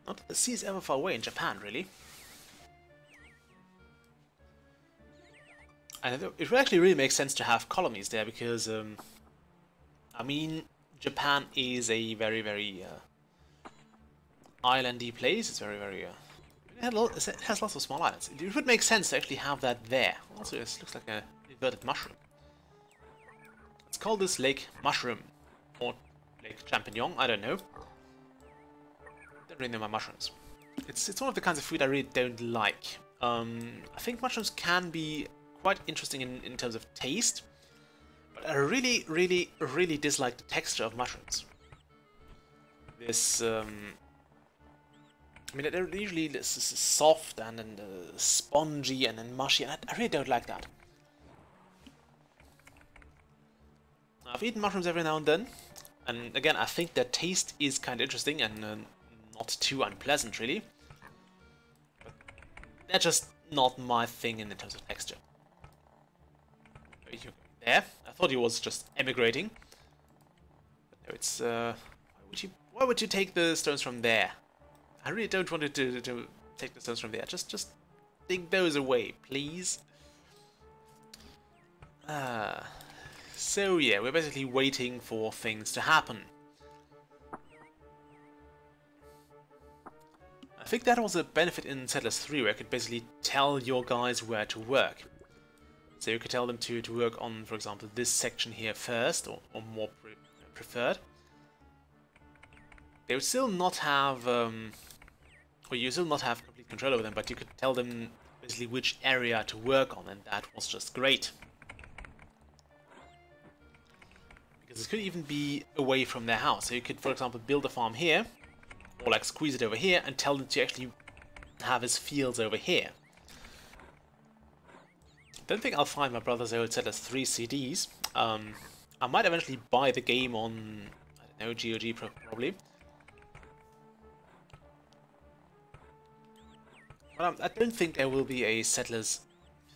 [SPEAKER 1] Not that the sea is ever far away in Japan, really. And it actually really makes sense to have colonies there because, I mean, Japan is a very, very islandy place. It's very, very... it has lots of small islands. It would make sense to actually have that there. Also, it looks like an inverted mushroom. Let's call this Lake Mushroom. Or Lake Champignon, I don't know. Don't really know my mushrooms. It's one of the kinds of food I really don't like. I think mushrooms can be quite interesting in terms of taste, but I really, really, really dislike the texture of mushrooms. This, I mean, they're usually soft and spongy and mushy, and I really don't like that. I've eaten mushrooms every now and then, and again, I think their taste is kind of interesting and not too unpleasant, really. But they're just not my thing in terms of texture. There. I thought he was just emigrating. But no, it's why would you take the stones from there? I really don't want to take the stones from there. Just dig those away, please. So yeah, we're basically waiting for things to happen. I think that was a benefit in Settlers 3, where I could basically tell your guys where to work. So you could tell them to work on, for example, this section here first, or more preferred. They would still not have, or you still not have complete control over them, but you could tell them basically which area to work on, and that was just great. Because it could even be away from their house. So you could, for example, build a farm here, or like squeeze it over here, and tell them to actually have his fields over here. Don't think I'll find my brother's old Settlers 3 CDs. I might eventually buy the game on, I don't know, GOG probably. But I don't think there will be a Settlers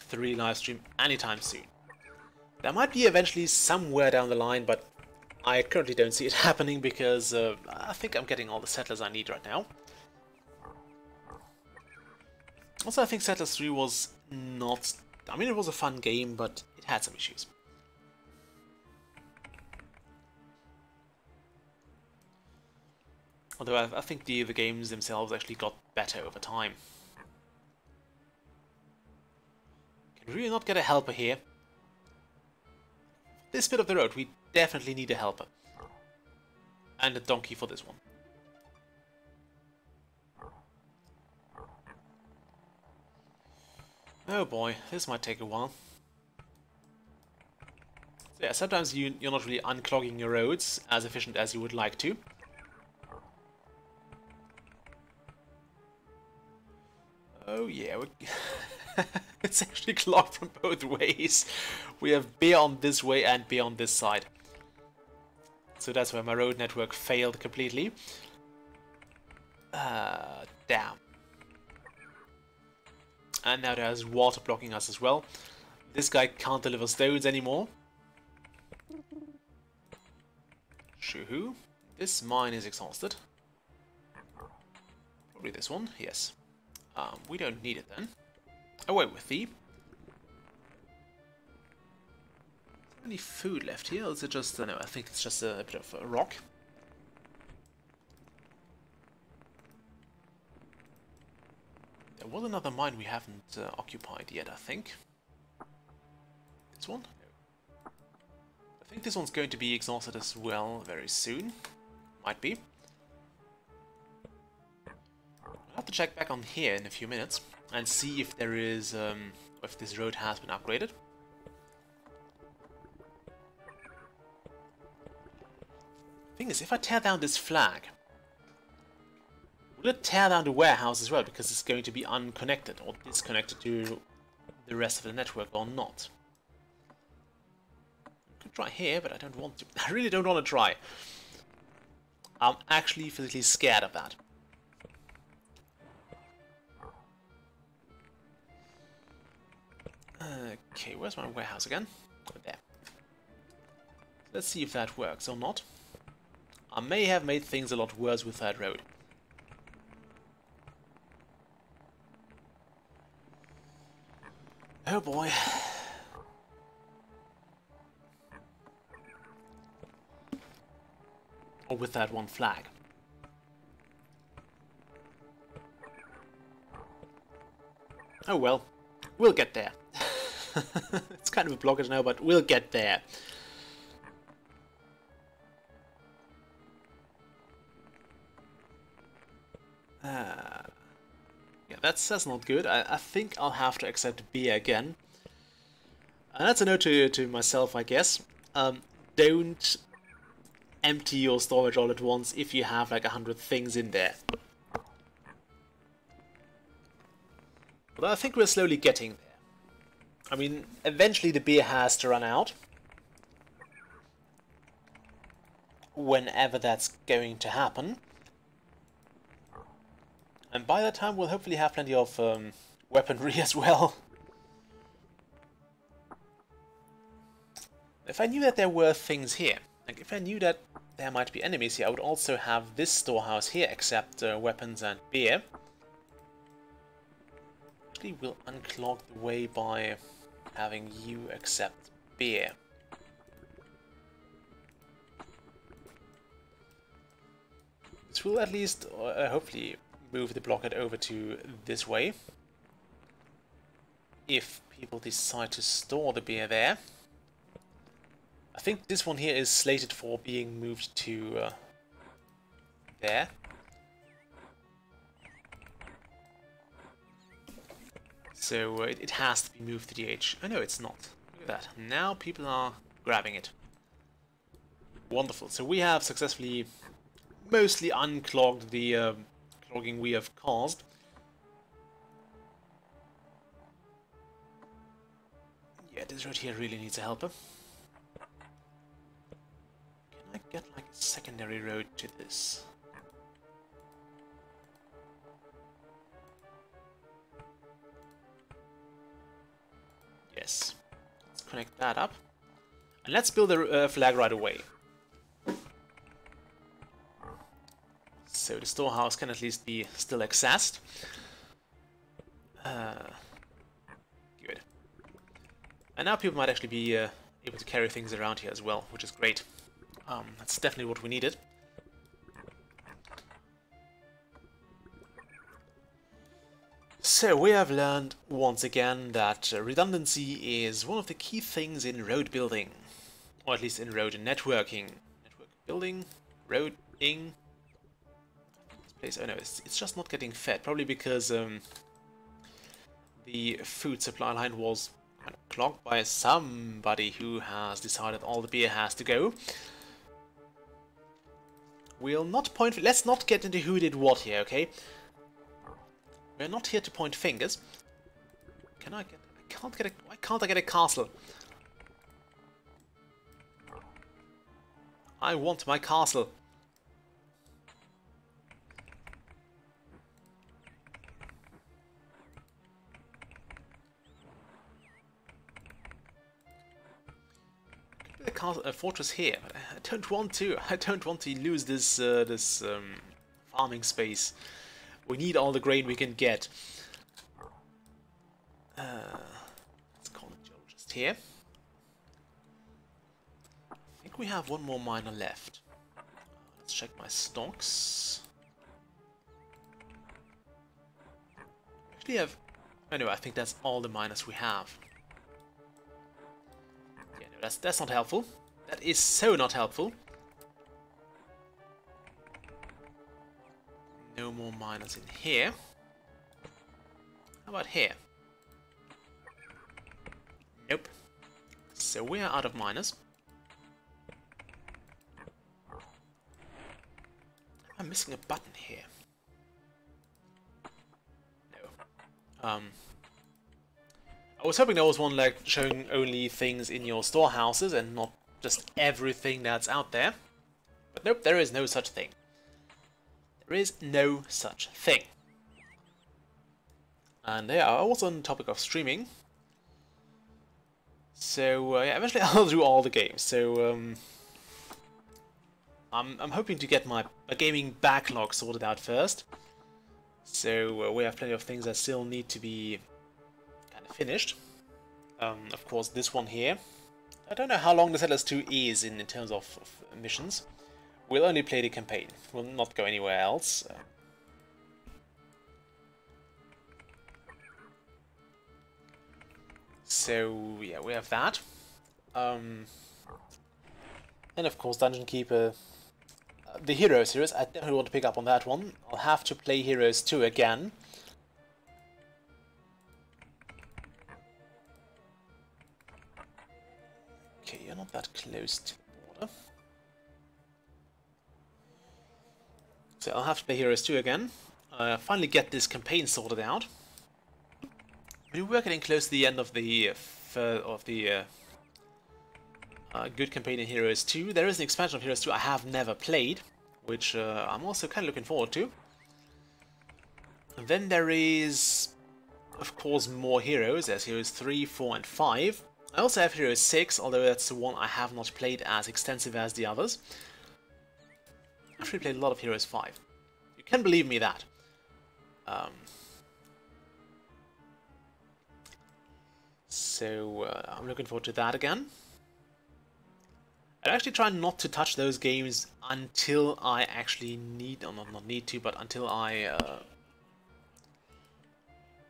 [SPEAKER 1] 3 livestream anytime soon. There might be eventually somewhere down the line, but I currently don't see it happening because I think I'm getting all the Settlers I need right now. Also, I think Settlers 3 was not... I mean, it was a fun game, but it had some issues. Although I think the games themselves actually got better over time. Can really not get a helper here. This bit of the road, we definitely need a helper. And a donkey for this one. Oh boy, this might take a while. So yeah, sometimes you're not really unclogging your roads as efficient as you would like to. Oh yeah, It's actually clogged from both ways. We have beer on this way and beer on this side. So that's why my road network failed completely. Damn. And now there's water blocking us as well. This guy can't deliver stones anymore. Shoo-hoo. This mine is exhausted. Probably this one, yes. We don't need it then. Away with thee. Is there any food left here? Or is it just... no, I think it's just a bit of a rock. There was another mine we haven't occupied yet, I think. This one? No. I think this one's going to be exhausted as well very soon. Might be. I'll have to check back on here in a few minutes and see if there is, if this road has been upgraded. Thing is, if I tear down this flag, will it tear down the warehouse as well, because it's going to be unconnected or disconnected to the rest of the network or not? I could try here, but I don't want to. I really don't want to try. I'm actually physically scared of that. Okay, where's my warehouse again? Oh, there. Let's see if that works or not. I may have made things a lot worse with that road. Oh boy. Or with that one flag. Oh well, we'll get there. It's kind of a blockage now, but we'll get there. Yeah, that's not good. I think I'll have to accept beer again. And that's a note to myself, I guess. Don't empty your storage all at once if you have like 100 things in there. But I think we're slowly getting there. I mean, eventually the beer has to run out. Whenever that's going to happen. And by that time we'll hopefully have plenty of weaponry as well. If I knew that there were things here, like if I knew that there might be enemies here, I would also have this storehouse here accept weapons and beer. Actually, we'll unclog the way by having you accept beer. This will at least, hopefully, move the blockade over to this way. If people decide to store the beer there. I think this one here is slated for being moved to there. So it has to be moved to the edge. Oh no, it's not. Look at that. Now people are grabbing it. Wonderful. So we have successfully mostly unclogged the clogging we have caused. Yeah, this road here really needs a helper. Can I get like a secondary road to this? Yes. Let's connect that up. And let's build a flag right away. So the storehouse can at least be still accessed. Good. And now people might actually be able to carry things around here as well, which is great. That's definitely what we needed. So we have learned once again that redundancy is one of the key things in road building, or at least in road networking. Network building, roading. This place, oh no, it's just not getting fed, probably because the food supply line was kind of clogged by somebody who has decided all the beer has to go. We'll not point. Let's not get into who did what here, okay? We're not here to point fingers. Can I get Why can't I get a castle? I want my castle. A fortress here, but I don't want to. I don't want to lose this farming space. We need all the grain we can get. Let's call it just here. I think we have one more miner left. Let's check my stocks. Actually, have. Anyway, I think that's all the miners we have. That's not helpful. That is so not helpful. No more miners in here. How about here? Nope. So we are out of miners. I'm missing a button here. No. I was hoping there was one like showing only things in your storehouses and not just everything that's out there. But nope, there is no such thing. There is no such thing. And yeah, I was on the topic of streaming. So yeah, eventually I'll do all the games. So I'm hoping to get my gaming backlog sorted out first. So we have plenty of things that still need to be finished. Of course, this one here. I don't know how long the Settlers 2 is in terms of missions. We'll only play the campaign. We'll not go anywhere else. So yeah, we have that. And of course, Dungeon Keeper. The Hero series. I definitely want to pick up on that one. I'll have to play Heroes 2 again. Okay, you're not that close to the border. So I'll have to play Heroes 2 again. Finally get this campaign sorted out. We're getting close to the end of the good campaign in Heroes 2. There is an expansion of Heroes 2 I have never played, which I'm also kind of looking forward to. And then there is, of course, more Heroes. There's Heroes 3, 4 and 5. I also have Heroes 6, although that's the one I have not played as extensive as the others. I've actually played a lot of Heroes 5. You can believe me that. So I'm looking forward to that again. I actually try not to touch those games until I actually need, or not need to, but until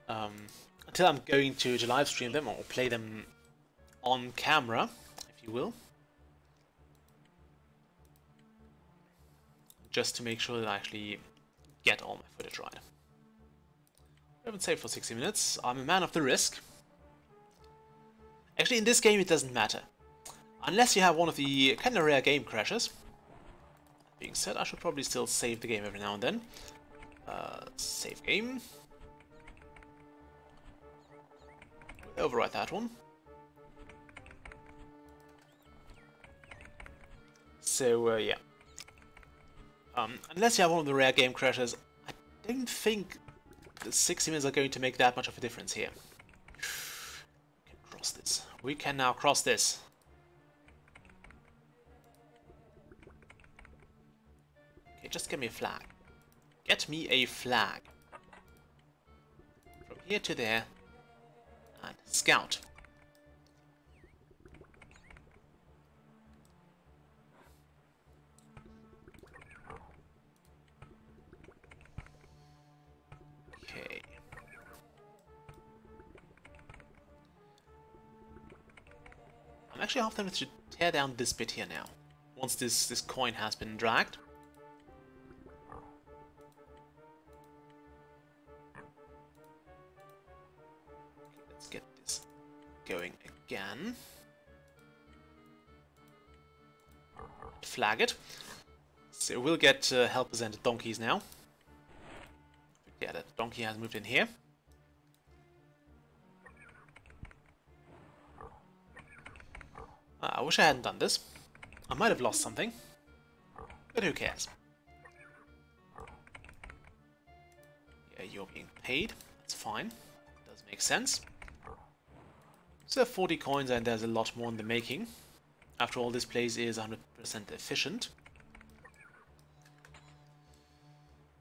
[SPEAKER 1] until I'm going to live stream them or play them on camera, if you will, just to make sure that I actually get all my footage right. I haven't saved for 60 minutes. I'm a man of the risk. Actually, in this game, it doesn't matter. Unless you have one of the kind of rare game crashes. That being said, I should probably still save the game every now and then. Save game. We'll overwrite that one. So, yeah. Unless you have one of the rare game crashes, I don't think the 60 minutes are going to make that much of a difference here. We can cross this. We can now cross this. Okay, just get me a flag. Get me a flag. From here to there. And scout. Okay. I'm actually half tempted to tear down this bit here now. Once this coin has been dragged. Okay, let's get this going again. Flag it. So we'll get helpers and donkeys now. Yeah, that donkey has moved in here. I wish I hadn't done this. I might have lost something, but who cares? Yeah, you're being paid. That's fine. Does make sense. So 40 coins, and there's a lot more in the making. After all, this place is 100% efficient.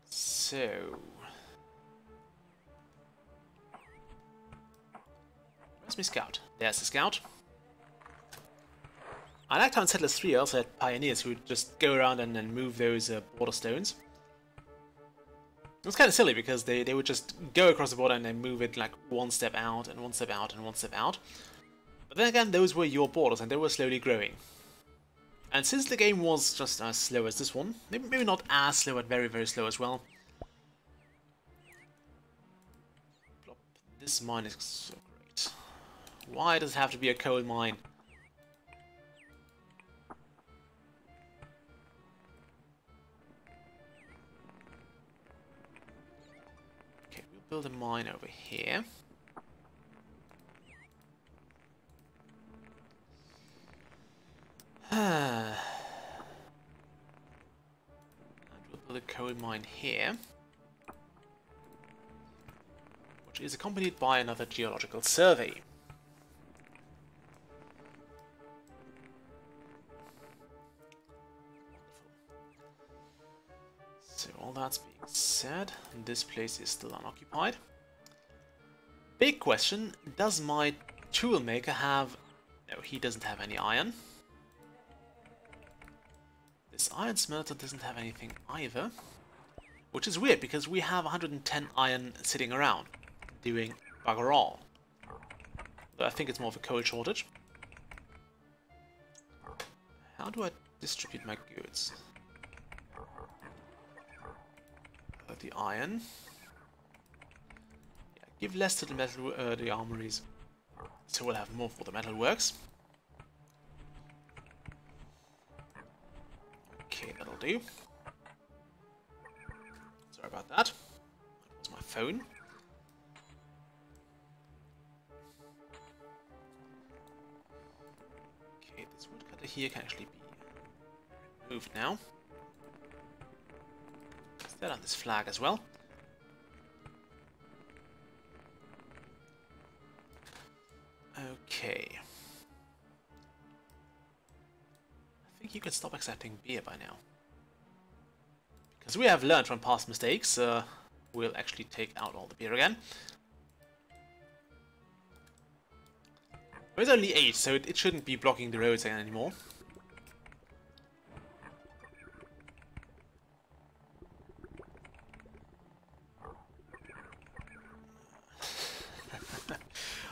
[SPEAKER 1] So... where's my scout? There's the scout. I liked how in Settlers 3 I also had pioneers who would just go around and then move those border stones. It was kind of silly because they would just go across the border and then move it like one step out and one step out and one step out. But then again, those were your borders and they were slowly growing. And since the game was just as slow as this one, maybe not as slow, but very, very slow as well. Plop. This mine is so great. Why does it have to be a coal mine? Okay, we'll build a mine over here. And we'll build a coal mine here, which is accompanied by another geological survey. So all that's being said, this place is still unoccupied. Big question, does my tool maker have... No, he doesn't have any iron. This iron smelter doesn't have anything either, which is weird because we have 110 iron sitting around, doing bugger all. But I think it's more of a coal shortage. How do I distribute my goods? The iron. Yeah, give less to the metal, the armories, so we'll have more for the metalworks. Okay, that'll do. Sorry about that. That was my phone. Okay, this woodcutter here can actually be moved now. Is that on this flag as well? Okay. I think you can stop accepting beer by now. Because we have learned from past mistakes, we'll actually take out all the beer again. It's only 8, so it shouldn't be blocking the roads anymore.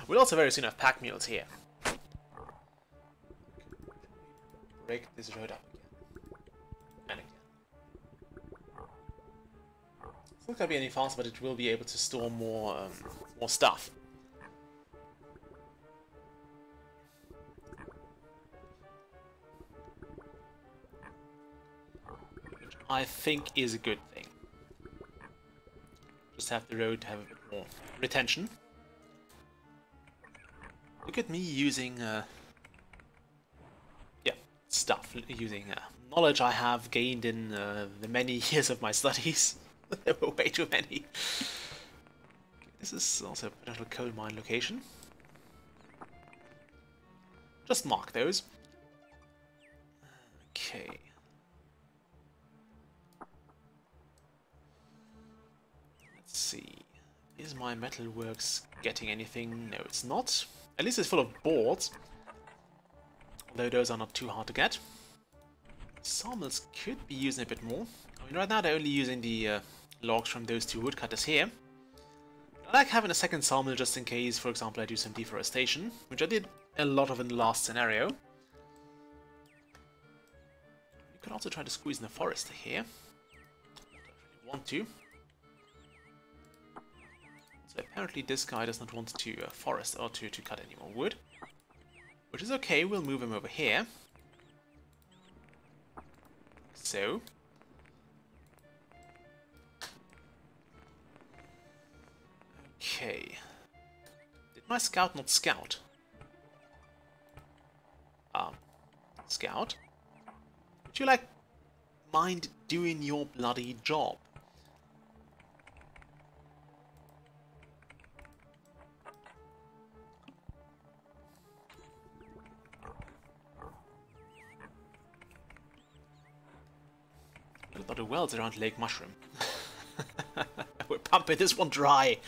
[SPEAKER 1] We'll also very soon have pack mules here. Break this road up again. And again. It's not gonna be any faster, but it will be able to store more stuff. Which I think is a good thing. Just have the road have a bit more retention. Look at me using, stuff, using knowledge I have gained in the many years of my studies. There were way too many. This is also a potential coal mine location. Just mark those. Okay. Let's see. Is my metalworks getting anything? No, it's not. At least it's full of boards, although those are not too hard to get. Sawmills could be using a bit more. I mean, right now they're only using the logs from those 2 woodcutters here. I like having a second sawmill just in case, for example, I do some deforestation, which I did a lot of in the last scenario. You could also try to squeeze in the forest here. I don't really want to. So apparently this guy does not want to forest or to cut any more wood. Which is okay, we'll move him over here. So. Okay. Did my scout not scout? Scout. Would you, like, mind doing your bloody job? A lot of wells around Lake Mushroom. We're pumping this one dry.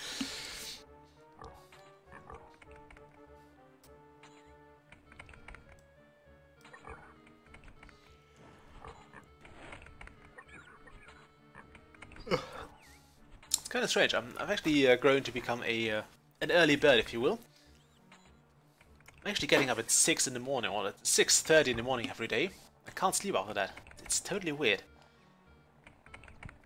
[SPEAKER 1] It's kind of strange. I've actually grown to become an early bird, if you will. I'm actually getting up at 6 in the morning, or at 6:30 in the morning every day. I can't sleep after that. It's totally weird.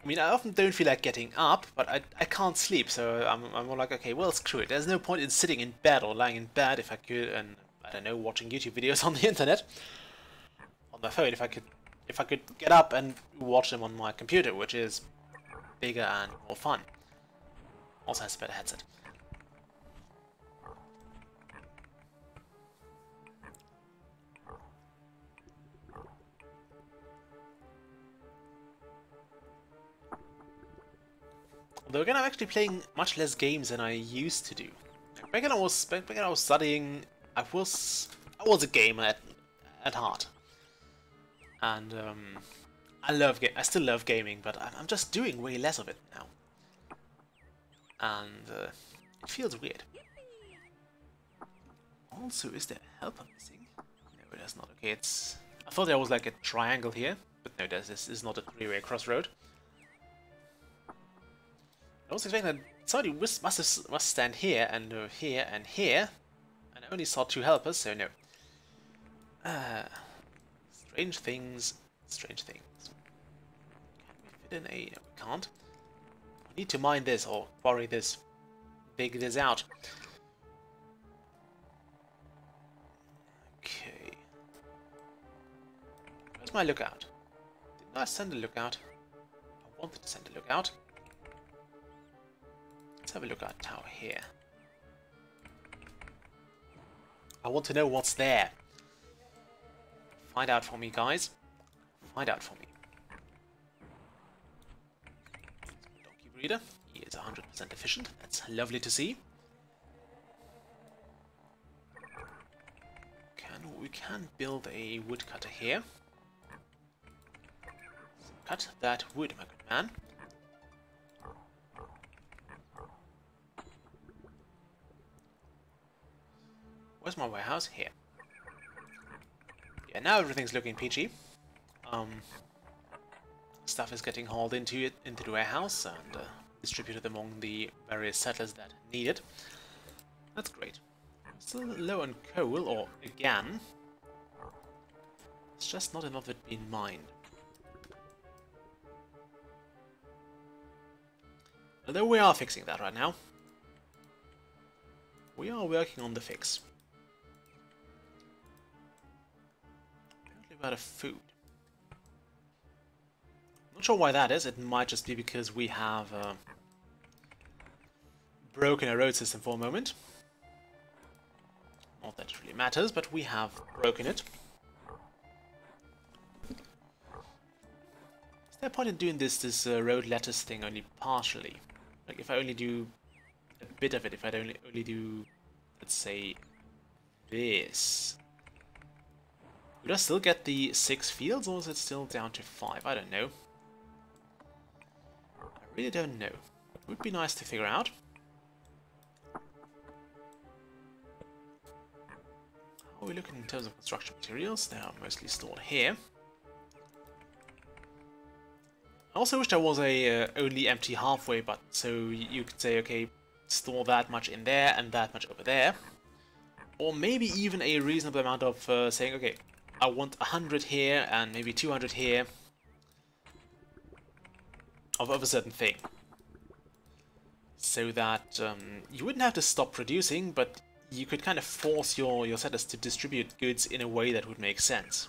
[SPEAKER 1] I mean, I often don't feel like getting up, but I can't sleep, so I'm more like, okay, well, screw it. There's no point in sitting in bed or lying in bed if I could, and I don't know, watching YouTube videos on the internet, on my phone. If I could get up and watch them on my computer, which is bigger and more fun. Also has a better headset. Although again, I'm actually playing much less games than I used to do. Back when I was studying, I was a gamer at heart, and I still love gaming, but I'm just doing way less of it now, and it feels weird. Also, is there a helper missing? No, there's not. Okay, I thought there was like a triangle here, but no, this is not a three-way crossroad. I was expecting that somebody must stand here and here and here, and I only saw 2 helpers, so no. Strange things, strange things. Can we fit in a... No, we can't. We need to mine this, or quarry this, dig this out. Okay. Where's my lookout? Didn't I send a lookout? I wanted to send a lookout. Let's have a look at tower here. I want to know what's there. Find out for me, guys. Find out for me. Donkey breeder. He is 100% efficient. That's lovely to see. We can build a woodcutter here. So cut that wood, my good man. Where's my warehouse? Here. Yeah, now everything's looking peachy. Stuff is getting hauled into the warehouse and distributed among the various settlers that need it. That's great. Still low on coal, or again. It's just not enough of it being mined. Although we are fixing that right now. We are working on the fix. Out of food. Not sure why that is. It might just be because we have broken a road system for a moment. Not that it really matters, but we have broken it. Is there a point in doing this road lettuce thing only partially? Like if I only do a bit of it, if I only do, let's say, this. Would I still get the 6 fields, or is it still down to 5? I don't know. I really don't know. It would be nice to figure out. How are we looking in terms of construction materials? They are mostly stored here. I also wish there was a only empty halfway, but so you could say, okay, store that much in there and that much over there. Or maybe even a reasonable amount of saying, okay, I want 100 here and maybe 200 here of a certain thing. So that you wouldn't have to stop producing, but you could kind of force your settlers to distribute goods in a way that would make sense.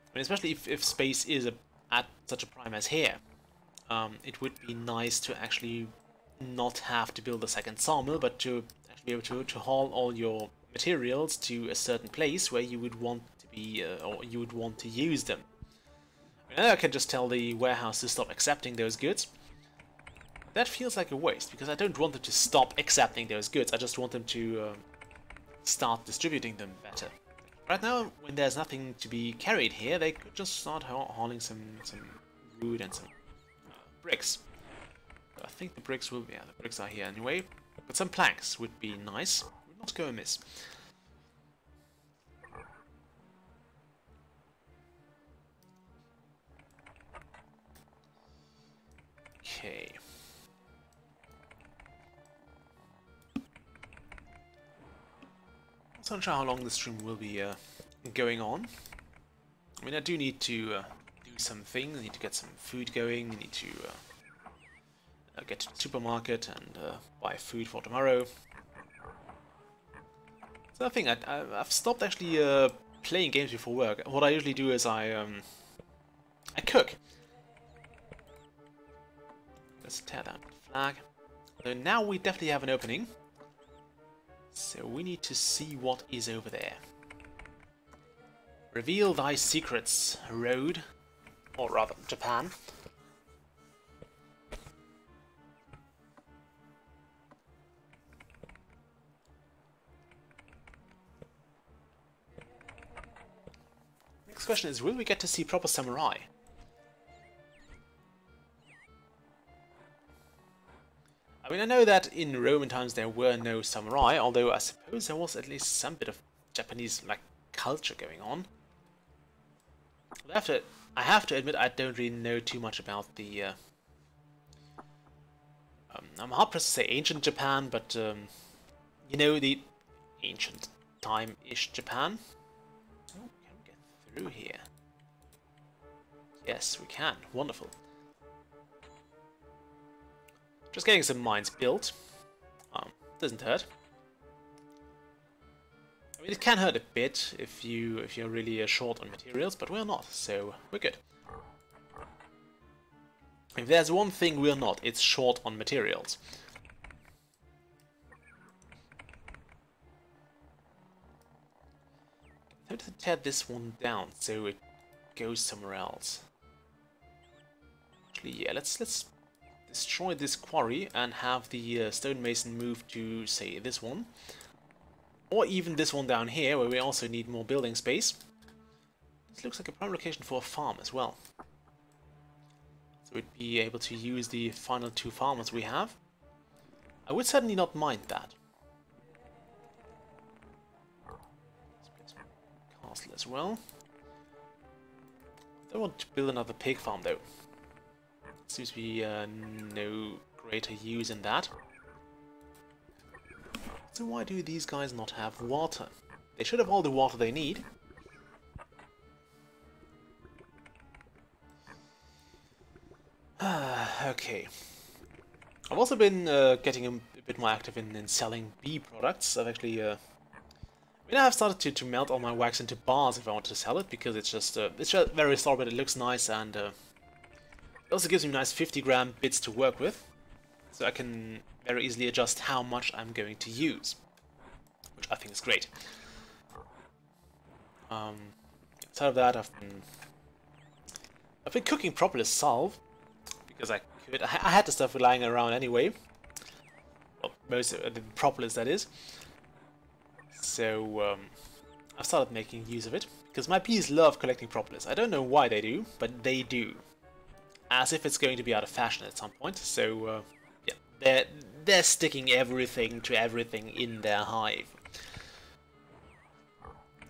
[SPEAKER 1] I mean, especially if space is at such a prime as here. It would be nice to actually not have to build a second sawmill, but to actually be able to haul all your materials to a certain place where you would want to be, or you would want to use them. I can just tell the warehouse to stop accepting those goods. That feels like a waste, because I don't want them to stop accepting those goods, I just want them to start distributing them better. Right now, when there's nothing to be carried here, they could just start hauling some wood and some bricks. I think the bricks will be, yeah, the bricks are here anyway, but some planks would be nice, would not go amiss. Okay. I'm not sure how long this stream will be going on. I mean, I do need to do some things. I need to get some food going. I need to get to the supermarket and buy food for tomorrow. So I think I've stopped actually playing games before work. What I usually do is I cook. Let's tear down the flag. So now we definitely have an opening. So we need to see what is over there. Reveal thy secrets, Road. Or rather, Japan. Next question is, will we get to see proper samurai? I mean, I know that in Roman times there were no samurai, although I suppose there was at least some bit of Japanese like culture going on. I have to admit I don't really know too much about the. I'm hard pressed to say ancient Japan, but you know, the ancient time-ish Japan. Oh, can we get through here? Yes, we can. Wonderful. Just getting some mines built. Doesn't hurt. I mean, it can hurt a bit if you're really short on materials, but we're not, so we're good. If there's one thing we're not, it's short on materials. I'm going to tear this one down so it goes somewhere else. Actually, yeah, let's destroy this quarry and have the stonemason move to, say, this one. Or even this one down here, where we also need more building space. This looks like a prime location for a farm as well. So we'd be able to use the final 2 farmers we have. I would certainly not mind that. Let's place a castle as well. I don't want to build another pig farm though. Seems to be no greater use in that. So why do these guys not have water? They should have all the water they need. Okay. I've also been getting a bit more active in selling bee products. I've actually... I mean, I've started to melt all my wax into bars if I want to sell it, because it's just very slow, but it looks nice, and it also gives me nice 50-gram bits to work with. So I can very easily adjust how much I'm going to use, which I think is great. Outside of that, I've been cooking propolis salve because I could. I had the stuff lying around anyway. Well, most of the propolis, that is. So I've started making use of it because my bees love collecting propolis. I don't know why they do, but they do. As if it's going to be out of fashion at some point. So yeah, they're sticking everything to everything in their hive,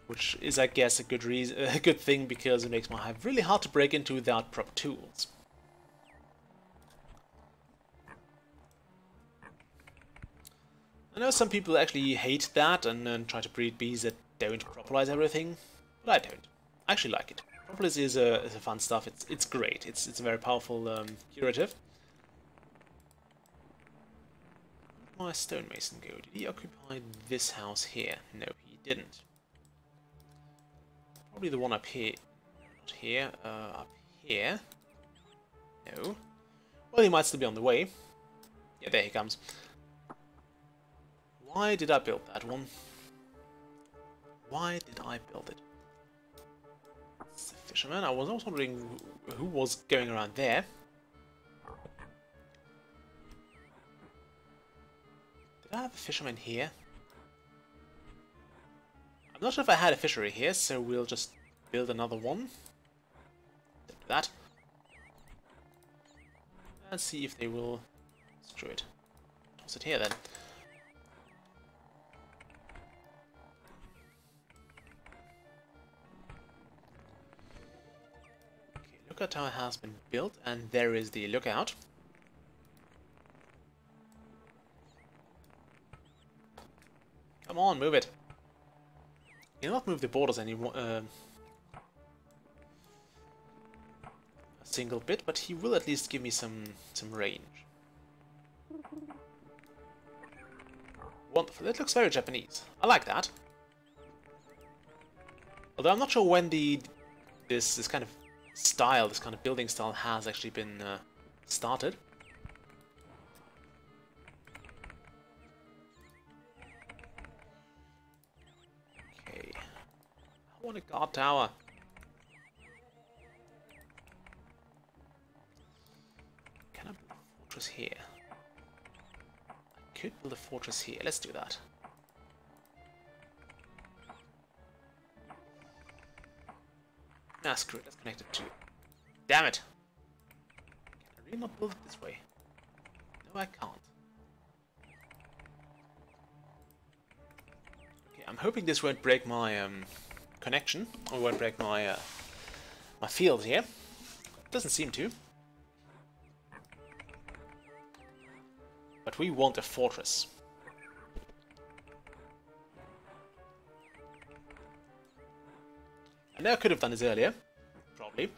[SPEAKER 1] which is, I guess, a good thing, because it makes my hive really hard to break into without proper tools. I know some people actually hate that and try to breed bees that don't propolize everything, but I don't. I actually like it. Propolis is a fun stuff. It's great. It's a very powerful curative. Where did my stonemason go? Did he occupy this house here? No, he didn't. Probably the one up here. Not here. Up here. No. Well, he might still be on the way. Yeah, there he comes. Why did I build that one? Why did I build it? fisherman. I was also wondering who was going around there. Did I have a fisherman here? I'm not sure if I had a fishery here, so we'll just build another one. Do that. And see if they will destroy it. What's it here then? Okay, lookout tower has been built, and there is the lookout. Come on, move it. He'll not move the borders anymore. A single bit, but he will at least give me some range. Wonderful. It looks very Japanese. I like that. Although I'm not sure when this kind of style, this kind of building style, has actually been started. Okay. I want a guard tower. Can I build a fortress here? I could build a fortress here. Let's do that. Nah, screw it. Let's connect it to... Damn it! Can I really not build it this way? No, I can't. Okay, I'm hoping this won't break my connection, or won't break my my field here. Doesn't seem to. But we want a fortress. I know I could have done this earlier, probably.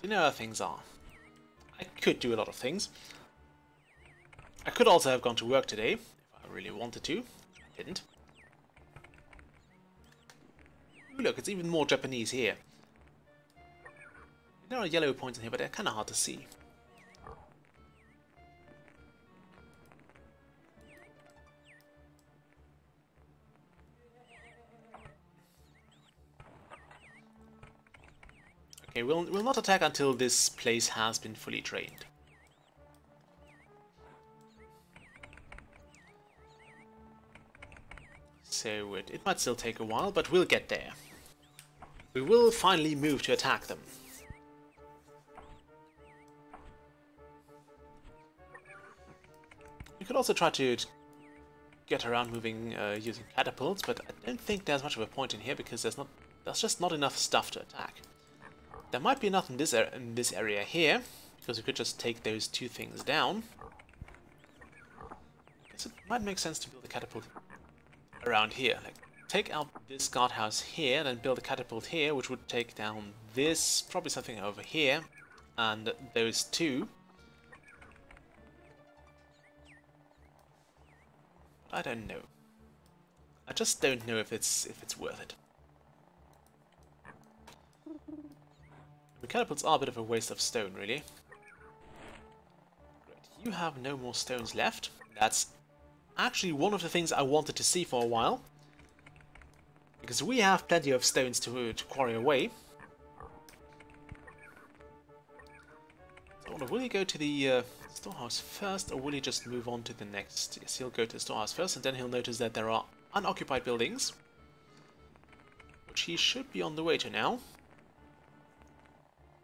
[SPEAKER 1] You know how things are. I could do a lot of things. I could also have gone to work today, if I really wanted to. I didn't. Ooh, look, it's even more Japanese here. There are yellow points in here, but they're kind of hard to see. Okay, we'll not attack until this place has been fully trained. So it might still take a while, but we'll get there. We will finally move to attack them. We could also try to get around moving using catapults, but I don't think there's much of a point in here because there's just not enough stuff to attack. There might be enough in this area here, because we could just take those two things down. I guess it might make sense to build a catapult around here. Like, take out this guardhouse here, then build a catapult here, which would take down this, probably something over here, and those two. I don't know. I just don't know if it's worth it. The catapults are a bit of a waste of stone, really. Great. You have no more stones left. That's actually one of the things I wanted to see for a while. Because we have plenty of stones to quarry away. So I wonder, will he go to the storehouse first, or will he just move on to the next? Yes, he'll go to the storehouse first, and then he'll notice that there are unoccupied buildings. Which he should be on the way to now.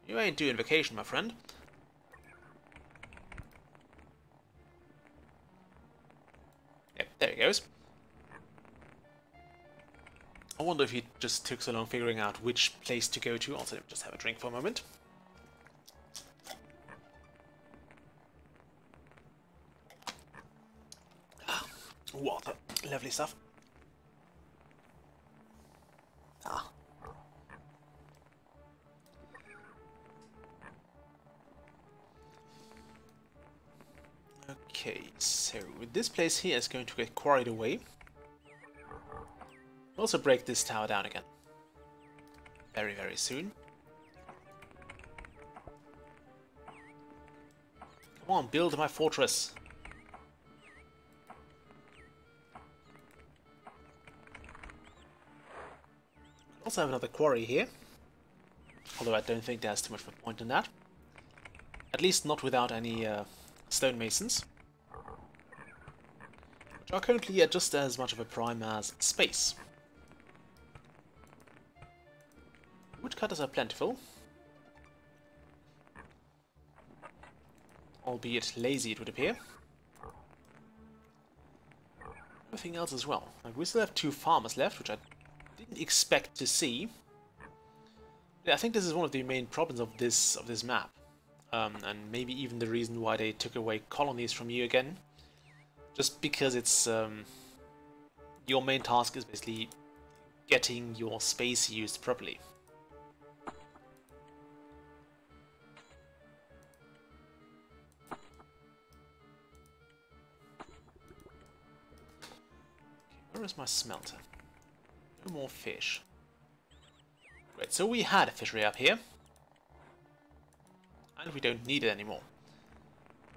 [SPEAKER 1] You ain't doing vacation, my friend. Yep, there he goes. I wonder if he just took so long figuring out which place to go to. Also, let me just have a drink for a moment. Ah, water. Lovely stuff. Ah. Okay, so this place here is going to get quarried away. Also break this tower down again. Very, very soon. Come on, build my fortress. Also have another quarry here, although I don't think there's too much of a point in that. At least not without any stonemasons, which are currently at just as much of a prime as space. Woodcutters are plentiful, albeit lazy it would appear. Everything else as well. Like, we still have 2 farmers left, which I didn't expect to see. Yeah, I think this is one of the main problems of this map, and maybe even the reason why they took away colonies from you again. Just because it's your main task is basically getting your space used properly. Where is my smelter? No more fish. Great, so we had a fishery up here. And we don't need it anymore.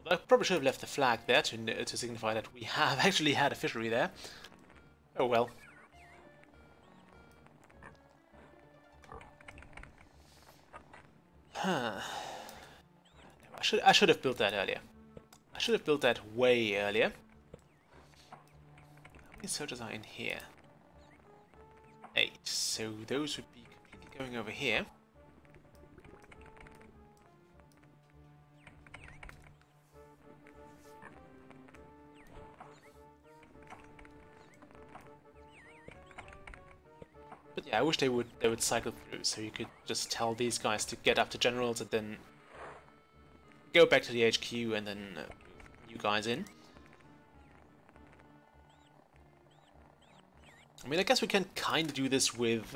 [SPEAKER 1] I probably should have left the flag there to signify that we have actually had a fishery there. Oh well. Huh. I should have built that earlier. I should have built that way earlier. How many soldiers are in here? 8. So those would be completely going over here. But yeah, I wish they would cycle through, so you could just tell these guys to get up to generals and then go back to the HQ and then you guys in. I mean, I guess we can kind of do this with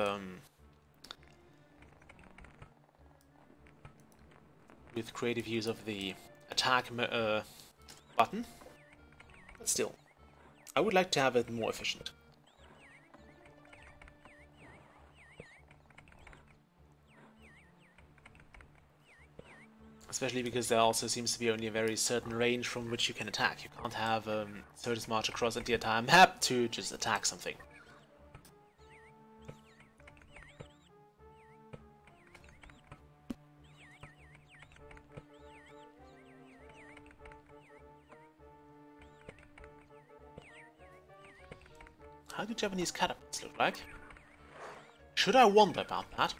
[SPEAKER 1] creative use of the attack button, but still, I would like to have it more efficient. Especially because there also seems to be only a very certain range from which you can attack. You can't have soldiers march across the entire map to just attack something. How do Japanese catapults look like? Should I wonder about that?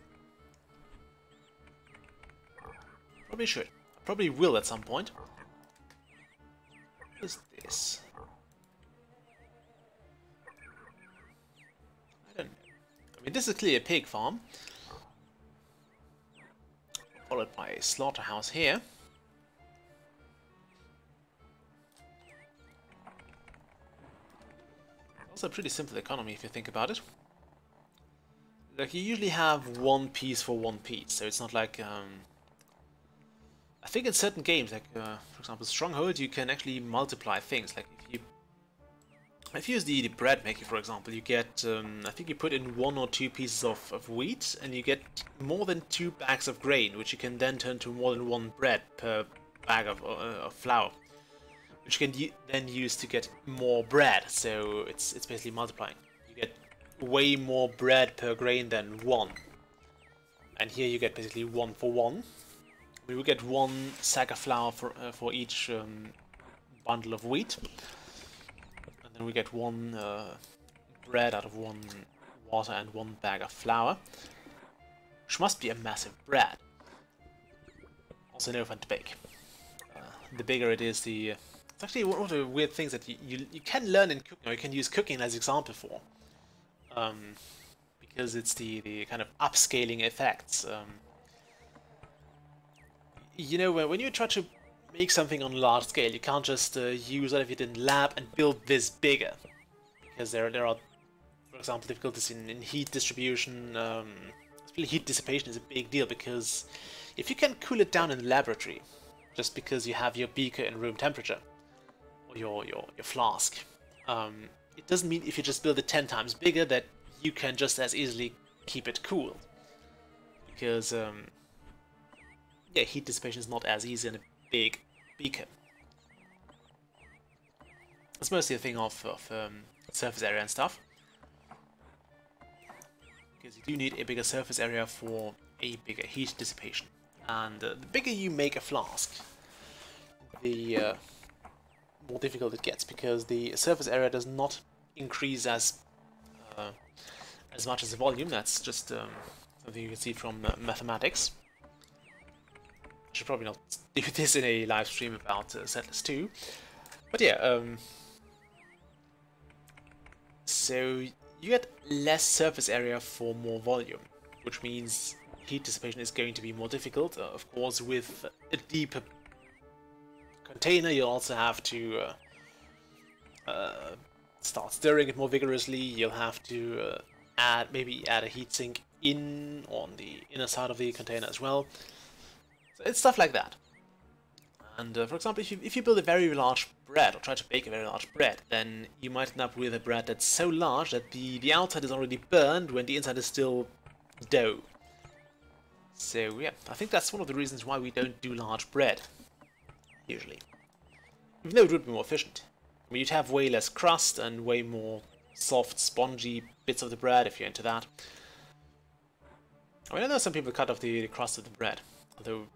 [SPEAKER 1] Probably should. I probably will at some point. What is this? I don't know. I mean, this is clearly a pig farm. Followed by a slaughterhouse here. Also a pretty simple economy if you think about it. Like, you usually have 1 piece for 1 piece, so it's not like I think in certain games, like for example Stronghold, you can actually multiply things. Like if you use the bread maker, for example, you get I think you put in 1 or 2 pieces of wheat, and you get more than 2 bags of grain, which you can then turn to more than 1 bread per bag of flour, which you can then use to get more bread. So it's basically multiplying. You get way more bread per grain than 1, and here you get basically 1 for 1. We will get 1 sack of flour for each bundle of wheat, and then we get 1 bread out of 1 water and 1 bag of flour, which must be a massive bread. Also no fun to bake. The bigger it is, it's actually one of the weird things that you can learn in cooking, or you can use cooking as example for, because it's the kind of upscaling effects. You know, when you try to make something on a large scale, you can't just use what you did in lab and build this bigger, because there are, for example, difficulties in heat distribution. Especially heat dissipation is a big deal, because if you can cool it down in the laboratory, just because you have your beaker in room temperature, or your flask, it doesn't mean if you just build it 10 times bigger that you can just as easily keep it cool, because yeah, heat dissipation is not as easy in a big beaker. It's mostly a thing of surface area and stuff. because you do need a bigger surface area for a bigger heat dissipation. And the bigger you make a flask, the more difficult it gets, because the surface area does not increase as much as the volume. That's just something you can see from mathematics. I should probably not do this in a live stream about Settlers 2. But yeah, so you get less surface area for more volume, which means heat dissipation is going to be more difficult. Of course, with a deeper container, you'll also have to start stirring it more vigorously. You'll have to maybe add a heatsink in on the inner side of the container as well. So it's stuff like that. And for example, if you build a very large bread, or try to bake a very large bread, then you might end up with a bread that's so large that the outside is already burned when the inside is still dough. So yeah, I think that's one of the reasons why we don't do large bread, usually. Even though it would be more efficient. I mean, you'd have way less crust and way more soft, spongy bits of the bread if you're into that. I mean, I know some people cut off the crust of the bread, although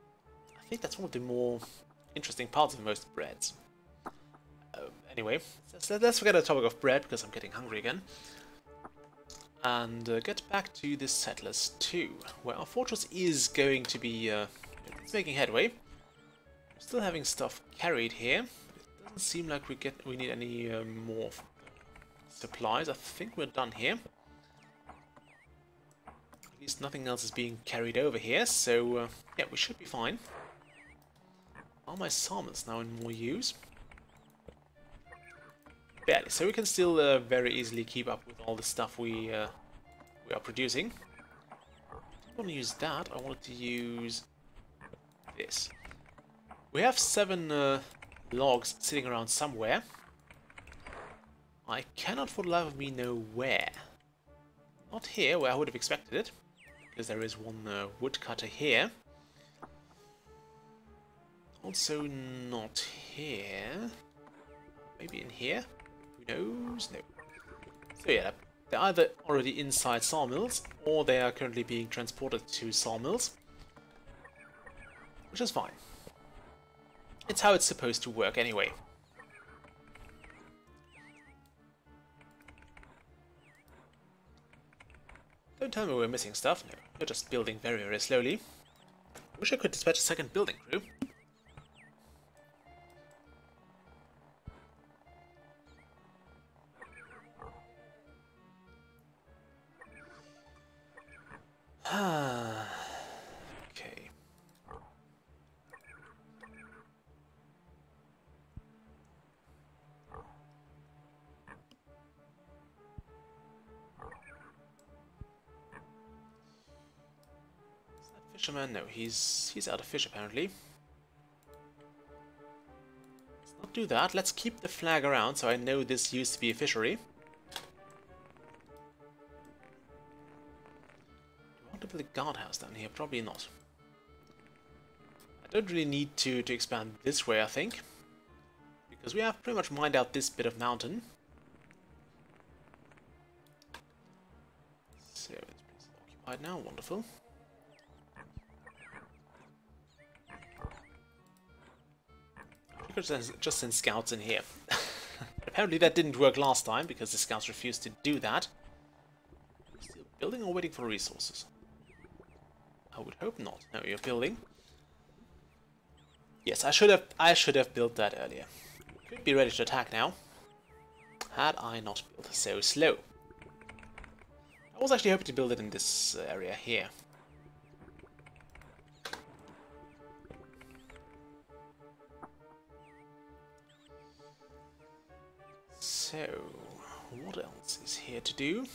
[SPEAKER 1] I think that's one of the more interesting parts of most breads. Anyway, let's forget the topic of bread, because I'm getting hungry again. And get back to the Settlers 2, where our fortress is going to be it's making headway. We're still having stuff carried here. It doesn't seem like we need any more supplies. I think we're done here. At least nothing else is being carried over here, so yeah, we should be fine. Are my sawmills now in more use? Barely, so we can still very easily keep up with all the stuff we are producing. I didn't want to use that, I wanted to use this. We have 7 logs sitting around somewhere. I cannot for the life of me know where. Not here, where I would have expected it, because there is one woodcutter here. Also not here. Maybe in here? Who knows? No. So yeah, they're either already inside sawmills, or they are currently being transported to sawmills. Which is fine. It's how it's supposed to work anyway. Don't tell me we're missing stuff. No, we're just building very, very slowly. Wish I could dispatch a second building crew. Okay. Is that fisherman? No, he's out of fish apparently. Let's not do that. Let's keep the flag around so I know this used to be a fishery. To build a guardhouse down here? Probably not. I don't really need to expand this way, I think, because we have pretty much mined out this bit of mountain. So this place is occupied now. Wonderful. We could just send scouts in here. Apparently that didn't work last time because the scouts refused to do that. Still building or waiting for resources? I would hope not. No, you're building. Yes, I should have built that earlier. Could be ready to attack now, had I not built so slow. I was actually hoping to build it in this area here. So, what else is here to do?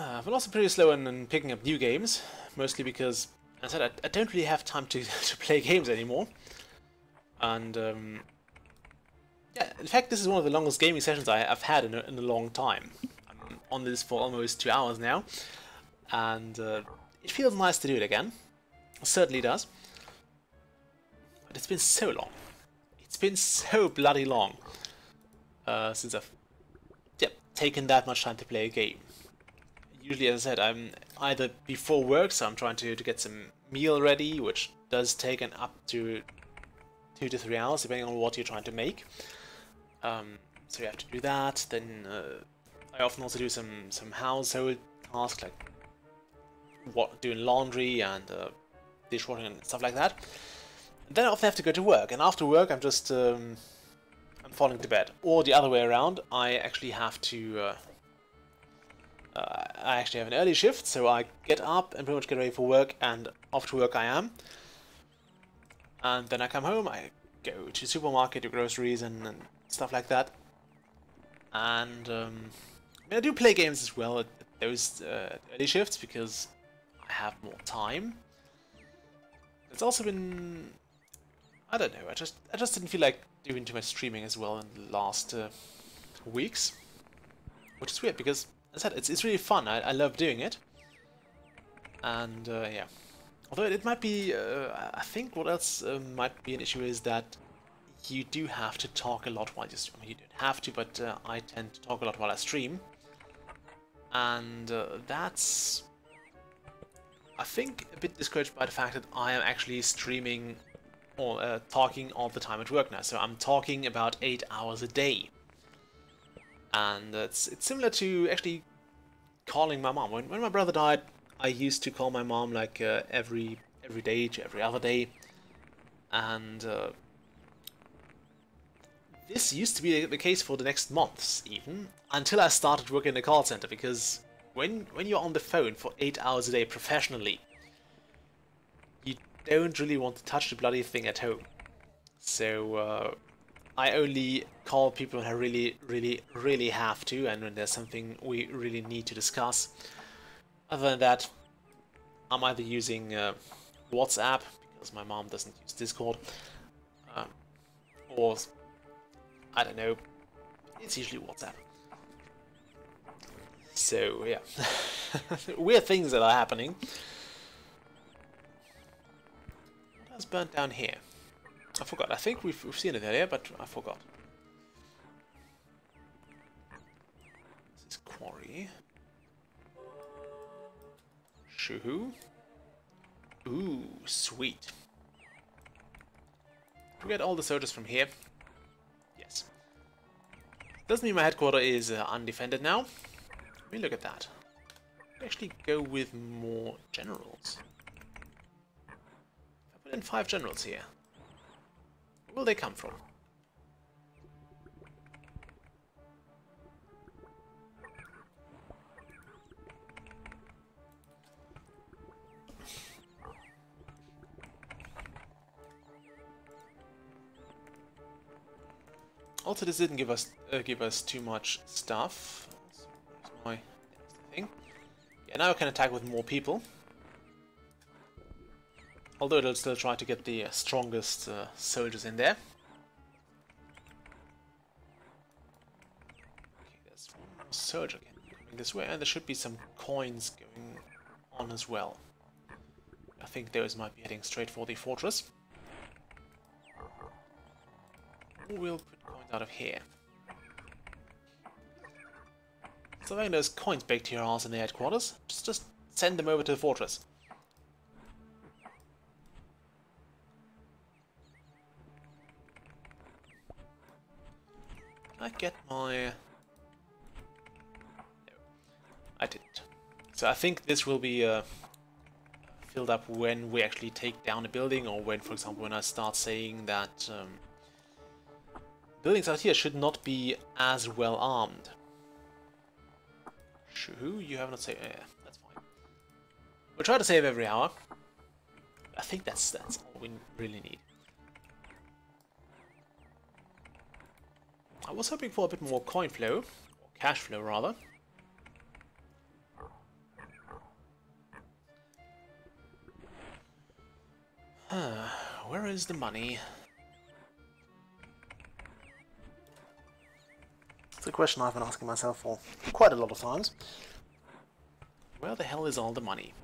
[SPEAKER 1] I've been also pretty slow in picking up new games, mostly because, as I said, I don't really have time to play games anymore. And, yeah, in fact, this is one of the longest gaming sessions I've had in a long time. I'm on this for almost 2 hours now, and it feels nice to do it again. It certainly does. But it's been so long. It's been so bloody long since I've taken that much time to play a game. Usually, as I said, I'm either before work, so I'm trying to get some meal ready, which does take up to 2 to 3 hours, depending on what you're trying to make. So you have to do that. Then I often also do some household tasks, like doing laundry and dishwashing and stuff like that. And then I often have to go to work, and after work I'm just I'm falling to bed. Or the other way around, I actually have to I actually have an early shift, so I get up and pretty much get ready for work, and off to work I am. And then I come home, I go to the supermarket, do groceries and stuff like that. And I do play games as well at those early shifts because I have more time. It's also been, I don't know, I just didn't feel like doing too much streaming as well in the last weeks, which is weird because, as I said, it's really fun. I love doing it, and yeah. Although it might be, I think what else might be an issue is that you do have to talk a lot while you stream. I mean, you don't have to, but I tend to talk a lot while I stream, and that's, I think, a bit discouraged by the fact that I am actually streaming or talking all the time at work now. So I'm talking about 8 hours a day, and it's similar to actually calling my mom. When my brother died, I used to call my mom like every day to every other day, and this used to be the case for the next months even, until I started working in a call center, because when you're on the phone for 8 hours a day professionally, you don't really want to touch the bloody thing at home. So I only call people when I really have to, and when there's something we really need to discuss. Other than that, I'm either using WhatsApp, because my mom doesn't use Discord, or, I don't know, it's usually WhatsApp. So, yeah. Weird things that are happening. What has burnt down here? I forgot. I think we've seen it earlier, but I forgot. This is quarry. Shoo-hoo. Ooh, sweet. We get all the soldiers from here. Yes. Doesn't mean my headquarters is undefended now. Let me look at that. We actually go with more generals. If I put in 5 generals here, where will they come from? Also, this didn't give us too much stuff. My thing. Yeah, now I can attack with more people. Although it'll still try to get the strongest soldiers in there. Okay, there's one more soldier coming this way, and there should be some coins going on as well. I think those might be heading straight for the fortress. We'll put coins out of here. So having those coins baked to your arse in the headquarters, just send them over to the fortress. Can I get my... No, I didn't. So I think this will be filled up when we actually take down a building, or when, for example, when I start saying that buildings out here should not be as well armed. Shoo, you have not saved. Yeah, that's fine. We'll try to save every hour. I think that's all we really need. I was hoping for a bit more coin flow, or cash flow rather. Where is the money? It's a question I've been asking myself for quite a lot of times. Where the hell is all the money?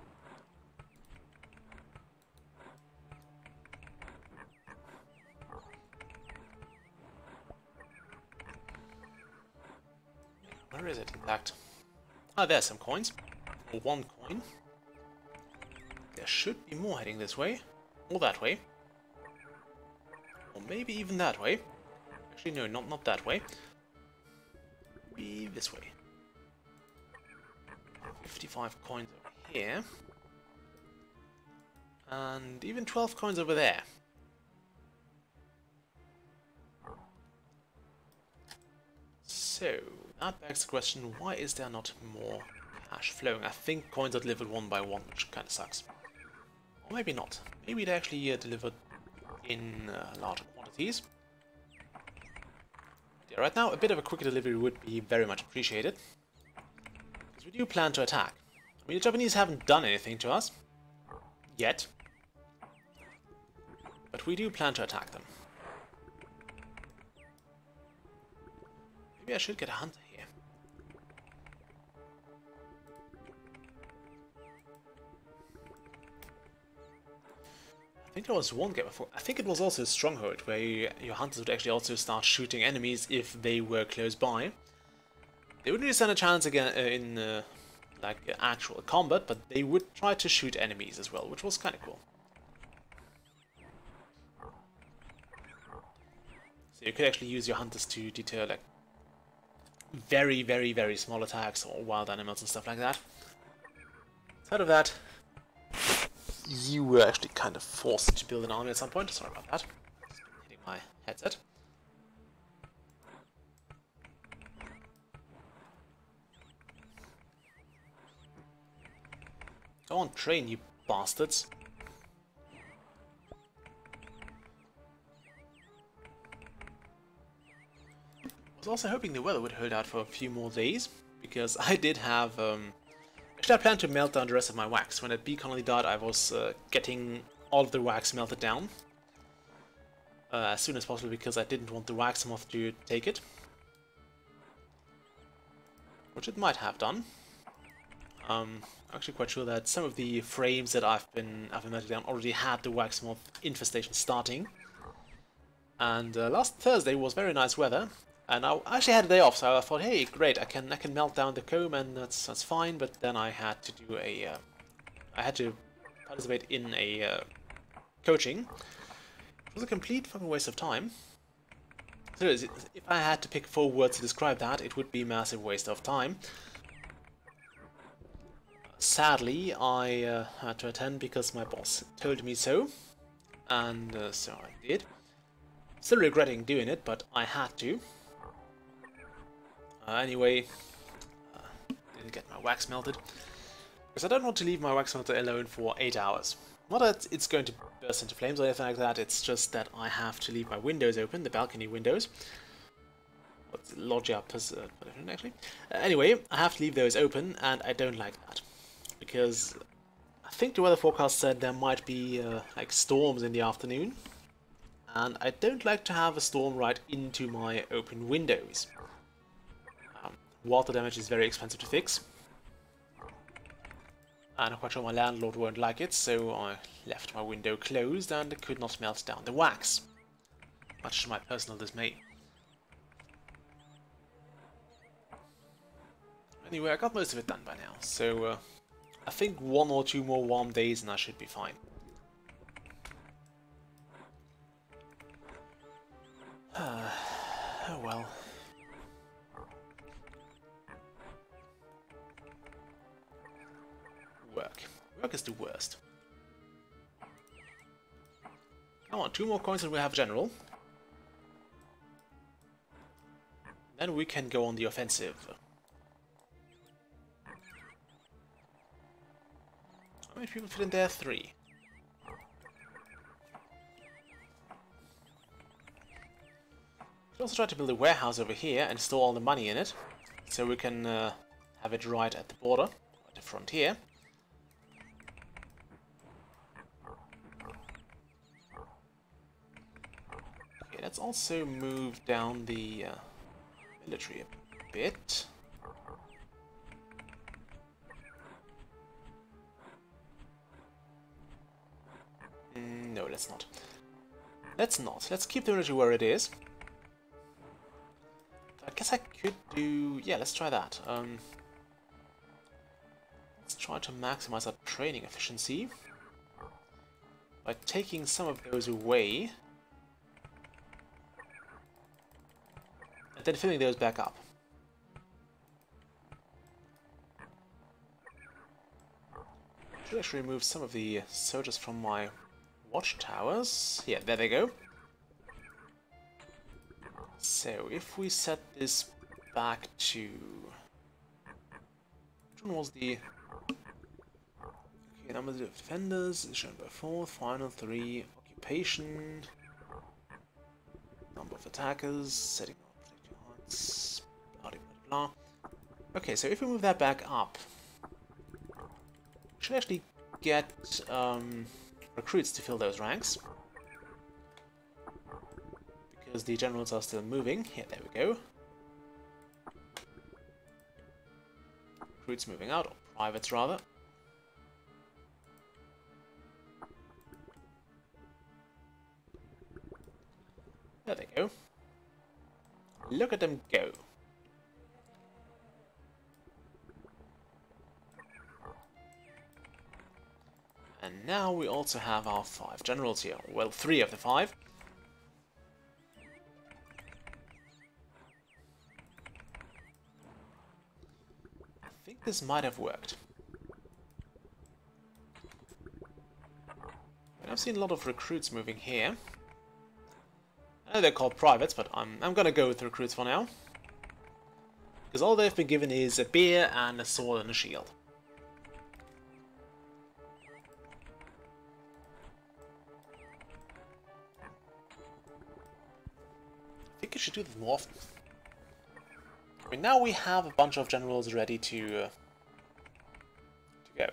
[SPEAKER 1] Where is it, in fact? Ah, there's some coins. Or 1 coin. There should be more heading this way. Or that way. Or maybe even that way. Actually, no, not that way. Maybe this way. 55 coins over here. And even 12 coins over there. So, that begs the question, why is there not more cash flowing? I think coins are delivered one by one, which kind of sucks. Or maybe not. Maybe they actually delivered in larger quantities. Yeah, right now, a bit of a quicker delivery would be very much appreciated. Because we do plan to attack. I mean, the Japanese haven't done anything to us. Yet. But we do plan to attack them. Maybe I should get a hunter here. I think there was one game before. I think it was also a stronghold where your hunters would actually also start shooting enemies if they were close by. They wouldn't really stand a chance again in like actual combat, but they would try to shoot enemies as well, which was kind of cool. So you could actually use your hunters to deter like very, very, very small attacks or wild animals and stuff like that. Instead of that, you were actually kind of forced to build an army at some point. Sorry about that. Just been hitting my headset. Go on, train, you bastards. I was also hoping the weather would hold out for a few more days, because I did have, actually I planned to melt down the rest of my wax. When that bee colony died, I was getting all of the wax melted down as soon as possible, because I didn't want the wax moth to take it. Which it might have done. I'm actually quite sure that some of the frames that I've been melting down already had the wax moth infestation starting. And last Thursday was very nice weather. And I actually had a day off, so I thought, hey, great, I can melt down the comb, and that's fine. But then I had to do a, I had to participate in a coaching. It was a complete fucking waste of time. So if I had to pick 4 words to describe that, it would be a massive waste of time. Sadly, I had to attend because my boss told me so, and so I did. Still regretting doing it, but I had to. Anyway, didn't get my wax melted, because I don't want to leave my wax melter alone for 8 hours. Not that it's going to burst into flames or anything like that, it's just that I have to leave my windows open, the balcony windows. What's lodge up as actually. Anyway, I have to leave those open, and I don't like that. Because I think the weather forecast said there might be like storms in the afternoon. And I don't like to have a storm right into my open windows. Water damage is very expensive to fix. And I'm quite sure my landlord won't like it, so I left my window closed and could not melt down the wax. Much to my personal dismay. Anyway, I got most of it done by now, so I think 1 or 2 more warm days and I should be fine. Oh well. Work is the worst. Come on, 2 more coins and we have general. Then we can go on the offensive. How many people fit in there? 3. We also try to build a warehouse over here and store all the money in it, so we can have it right at the border, at the frontier. Okay, let's also move down the military a bit. No, let's not. Let's not. Let's keep the military where it is. guess I could do... Yeah, let's try that. Let's try to maximize our training efficiency by taking some of those away and then filling those back up. Should actually remove some of the soldiers from my watchtowers. Yeah, there they go. So, if we set this back to... Which one was the... Okay, number of defenders is shown by 4, final 3, occupation, number of attackers, setting up protective hearts, blah blah blah. Okay, so if we move that back up, we should actually get recruits to fill those ranks. Because the generals are still moving. Yeah, there we go. Recruits moving out, or privates rather. There they go. Look at them go. And now we also have our 5 generals here. Well, 3 of the 5. I think this might have worked. And I've seen a lot of recruits moving here. I know they're called privates, but I'm gonna go with recruits for now. Because all they've been given is a beer and a sword and a shield. I think I should do this more often. I mean, now we have a bunch of generals ready to go.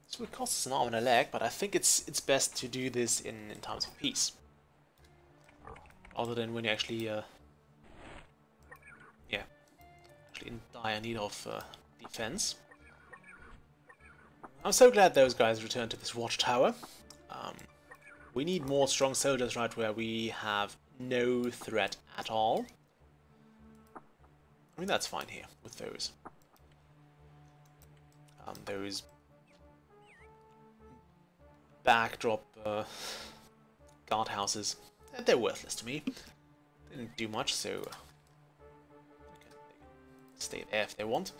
[SPEAKER 1] This would cost us an arm and a leg, but I think it's best to do this in times of peace, rather than when you're actually actually in dire need of defense. I'm so glad those guys returned to this watchtower. We need more strong soldiers right where we have no threat at all. I mean, that's fine here with those. Those backdrop guardhouses, they're worthless to me. They didn't do much, so they can stay there if they want.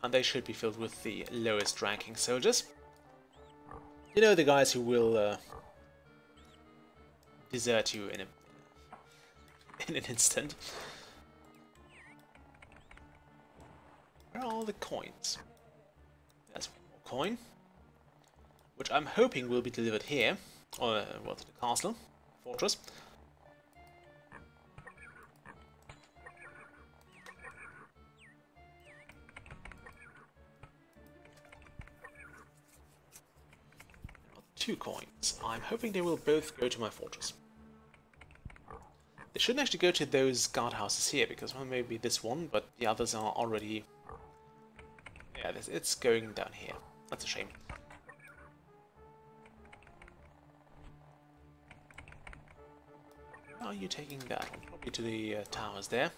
[SPEAKER 1] And they should be filled with the lowest ranking soldiers. You know, the guys who will desert you in an instant. Where are all the coins? There's one more coin, which I'm hoping will be delivered here, or well, to the castle, fortress. Two coins. I'm hoping they will both go to my fortress. They shouldn't actually go to those guardhouses here, because one may be this one, but the others are already... Yeah, it's going down here. That's a shame. How are you taking that one? Probably to the towers there.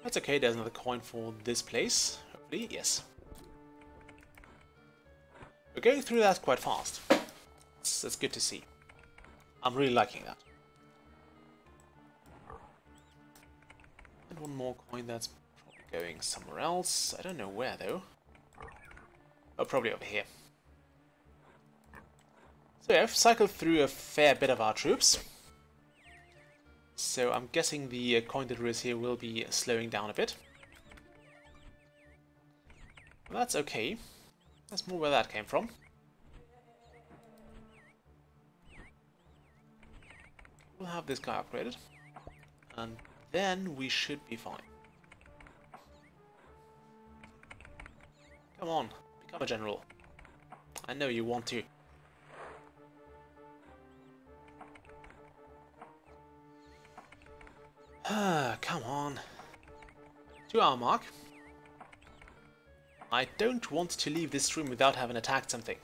[SPEAKER 1] That's okay, there's another coin for this place. Hopefully, yes. We're going through that quite fast. That's good to see. I'm really liking that. And one more coin that's probably going somewhere else. I don't know where though. Oh, probably over here. So yeah, I've cycled through a fair bit of our troops. So I'm guessing the coin deliveries here will be slowing down a bit. Well, that's okay. That's more where that came from. We'll have this guy upgraded. And then we should be fine. Come on, become a general. I know you want to. Come on. 2-hour mark. I don't want to leave this room without having attacked something.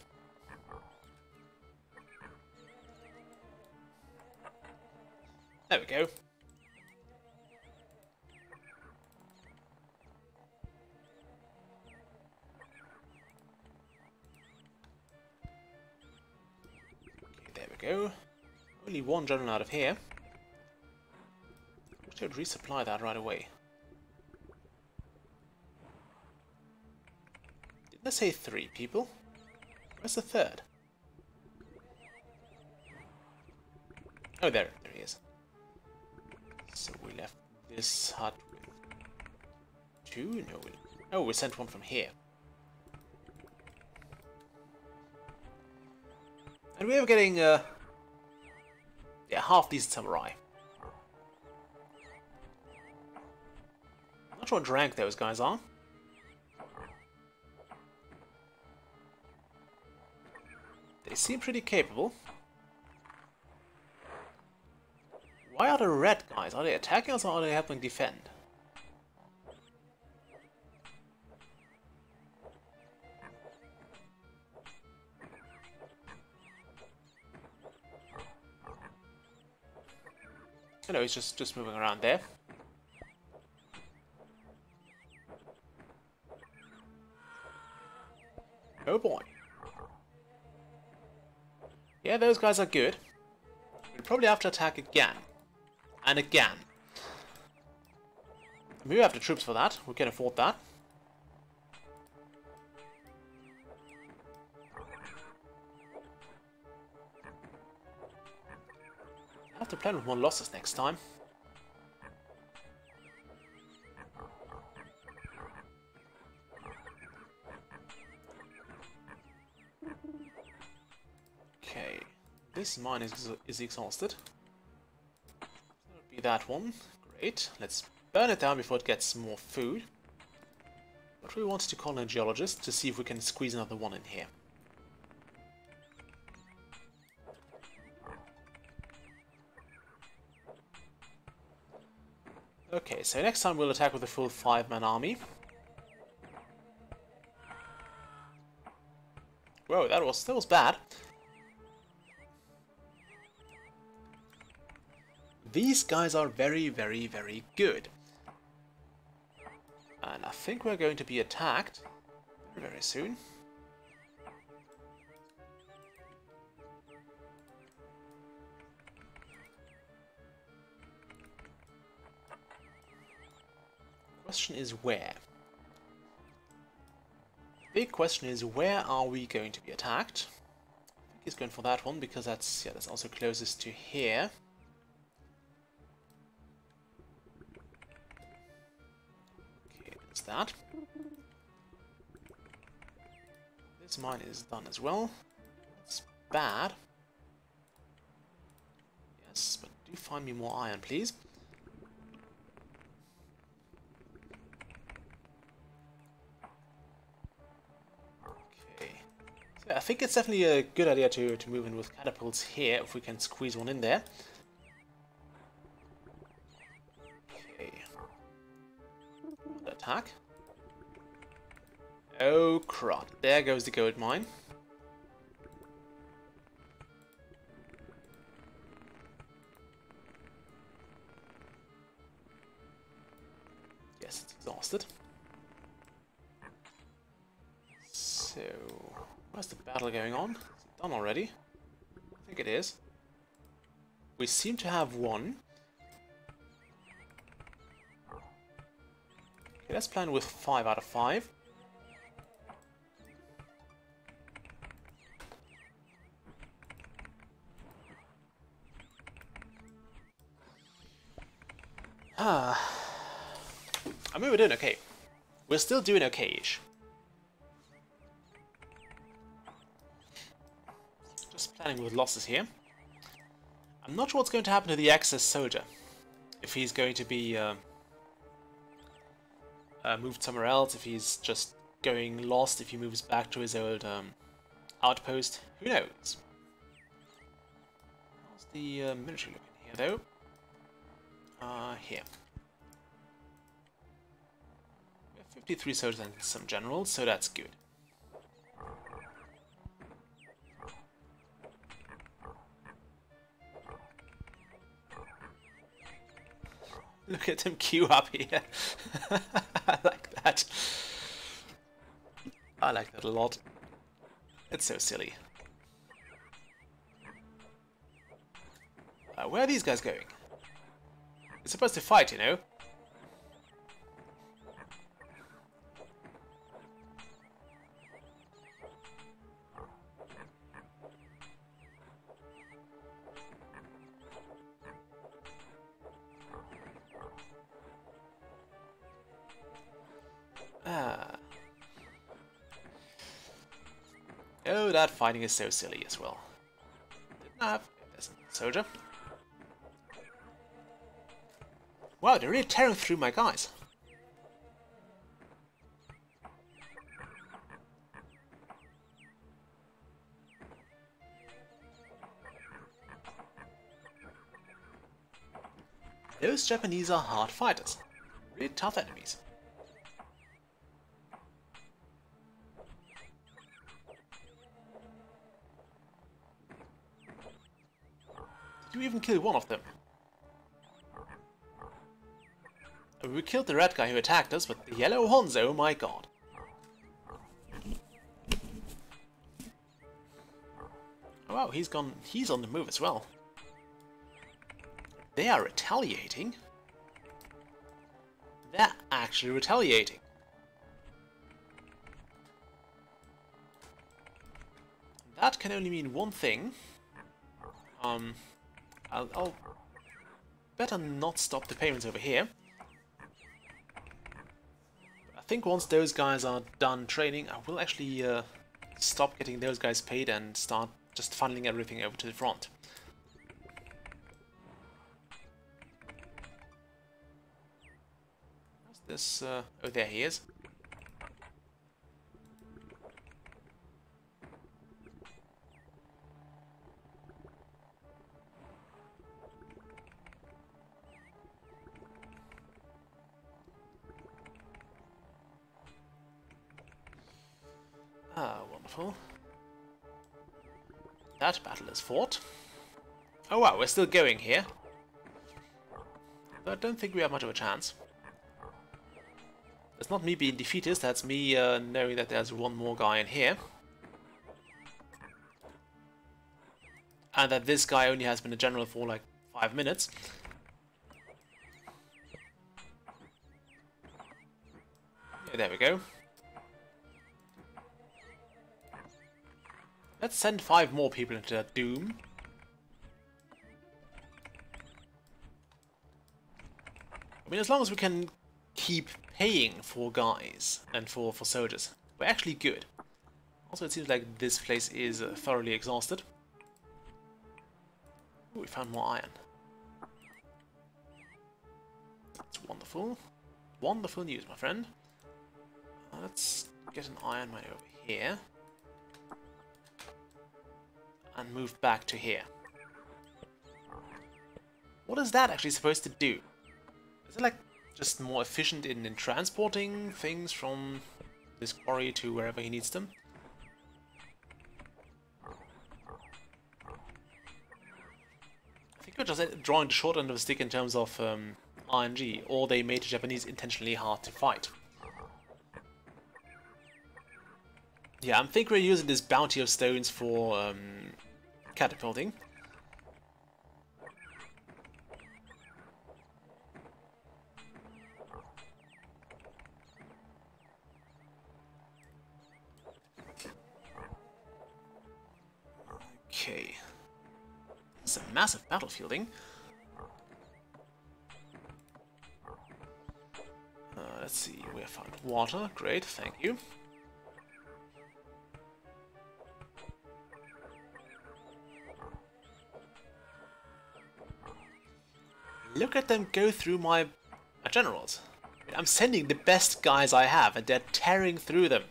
[SPEAKER 1] There we go. There we go. Only one general out of here. We should resupply that right away. Didn't I say 3 people? Where's the third? Oh, there he is. So we left this hut with 2? No, we sent one from here. And we were getting, yeah, half decent samurai. I'm not sure what rank those guys are. They seem pretty capable. Why are the red guys? Are they attacking us or are they helping defend? No, he's just moving around there. Oh boy. Yeah, those guys are good. We'll probably have to attack again. And again. We have the troops for that. We can afford that. I have to plan with more losses next time. Okay, this mine is exhausted. That would be that one. Great. Let's burn it down before it gets more food. But we wanted to call in a geologist to see if we can squeeze another one in here. Okay, so next time we'll attack with a full 5-man army. Whoa, that was bad. These guys are very, very, very good. And I think we're going to be attacked very, very soon. Question is where? Big question is where are we going to be attacked? I think he's going for that one because that's also closest to here. Okay, that's that. This mine is done as well. It's bad. Yes, but do find me more iron, please. I think it's definitely a good idea to move in with catapults here, if we can squeeze one in there. Okay. Attack. Oh crap, there goes the gold mine. Yes, it's exhausted. So... where's the battle going on? Is it done already? I think it is. We seem to have won. Okay, let's plan with 5 out of 5. I mean, we're doing okay. We're still doing okay-ish. Just planning with losses here. I'm not sure what's going to happen to the Axis soldier. If he's going to be moved somewhere else, if he's just going lost, if he moves back to his old outpost, who knows? How's the military looking here, though? Here. We have 53 soldiers and some generals, so that's good. Look at them queue up here. I like that. I like that a lot. It's so silly. Where are these guys going? They're supposed to fight, you know? Oh, that fighting is so silly as well. Didn't I have... There's a soldier. Wow, they're really tearing through my guys. Those Japanese are hard fighters. Really tough enemies. Did you even kill one of them? We killed the red guy who attacked us, but the yellow ones, oh my god. Oh, wow, he's on the move as well. They are retaliating. They're actually retaliating. That can only mean one thing. I'll better not stop the payments over here. I think once those guys are done training, I will actually stop getting those guys paid and start just funneling everything over to the front. Where's this? Oh, there he is. Ah, wonderful. That battle is fought. Oh wow, we're still going here. But I don't think we have much of a chance. That's not me being defeatist, that's me knowing that there's one more guy in here. And that this guy only has been a general for like 5 minutes. Yeah, there we go. Let's send 5 more people into that doom. I mean, as long as we can keep paying for guys and for soldiers, we're actually good. Also, it seems like this place is thoroughly exhausted. Ooh, we found more iron. That's wonderful. Wonderful news, my friend. Let's get an iron mine over here. And move back to here. What is that actually supposed to do? Is it like just more efficient in transporting things from this quarry to wherever he needs them? I think we're just drawing the short end of the stick in terms of RNG, or they made the Japanese intentionally hard to fight. Yeah, I think we're using this bounty of stones for catapulting. Okay. It's a massive battlefielding. Let's see, we have found water. Great, thank you. Look at them go through my generals. I'm sending the best guys I have, and they're tearing through them.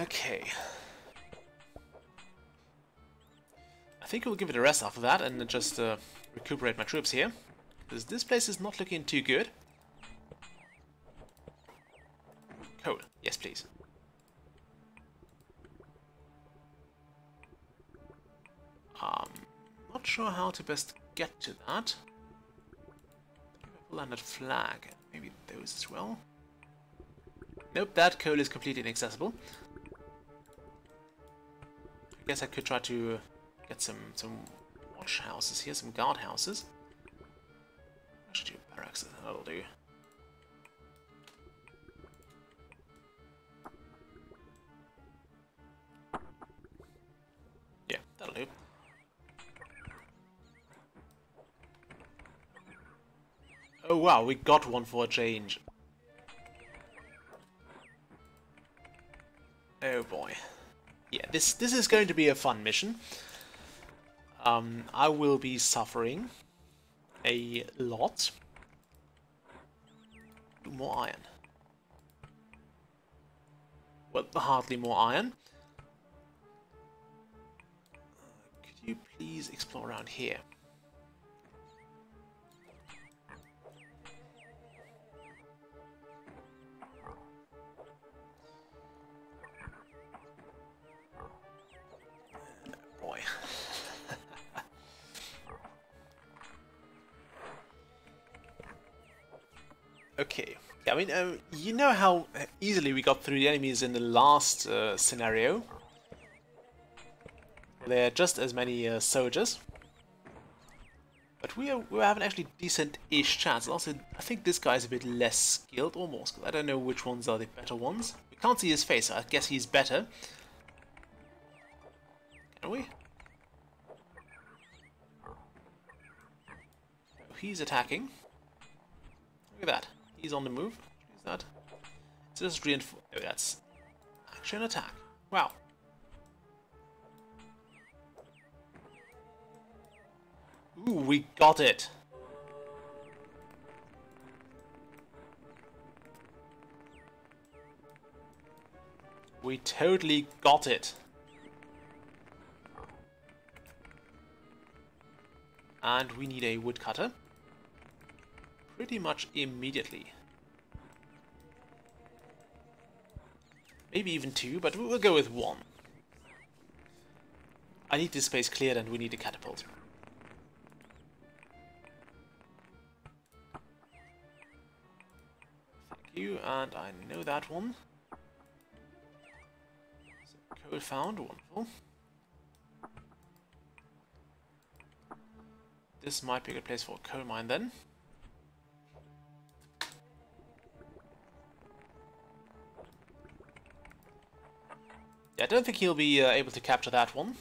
[SPEAKER 1] Okay. I think we'll give it a rest after that and just recuperate my troops here, because this place is not looking too good. Coal, yes please. sure how to best get to that. Landed flag. Maybe those as well. Nope, that coal is completely inaccessible. I guess I could try to get some watch houses here, some guard houses. I should do barracks, that'll do. Yeah, that'll do. Oh wow, we got one for a change. Oh boy. Yeah, this is going to be a fun mission. I will be suffering a lot. More iron. Well, hardly more iron. Could you please explore around here? Boy. Okay. Yeah, I mean, you know how easily we got through the enemies in the last scenario. There are just as many soldiers. But we have an actually decent-ish chance. Also, I think this guy's a bit less skilled, or more skilled. I don't know which ones are the better ones. We can't see his face, so I guess he's better. Can we? Oh, he's attacking. Look at that. He's on the move. Is that? So just reinforce. Oh, that's actually an attack. Wow. Ooh, we got it. We totally got it. And we need a woodcutter. Pretty much immediately. Maybe even two, but we'll go with one. I need this space cleared and we need a catapult. Thank you, and I know that one. So, coal found, wonderful. This might be a good place for a coal mine then. Yeah, I don't think he'll be able to capture that one.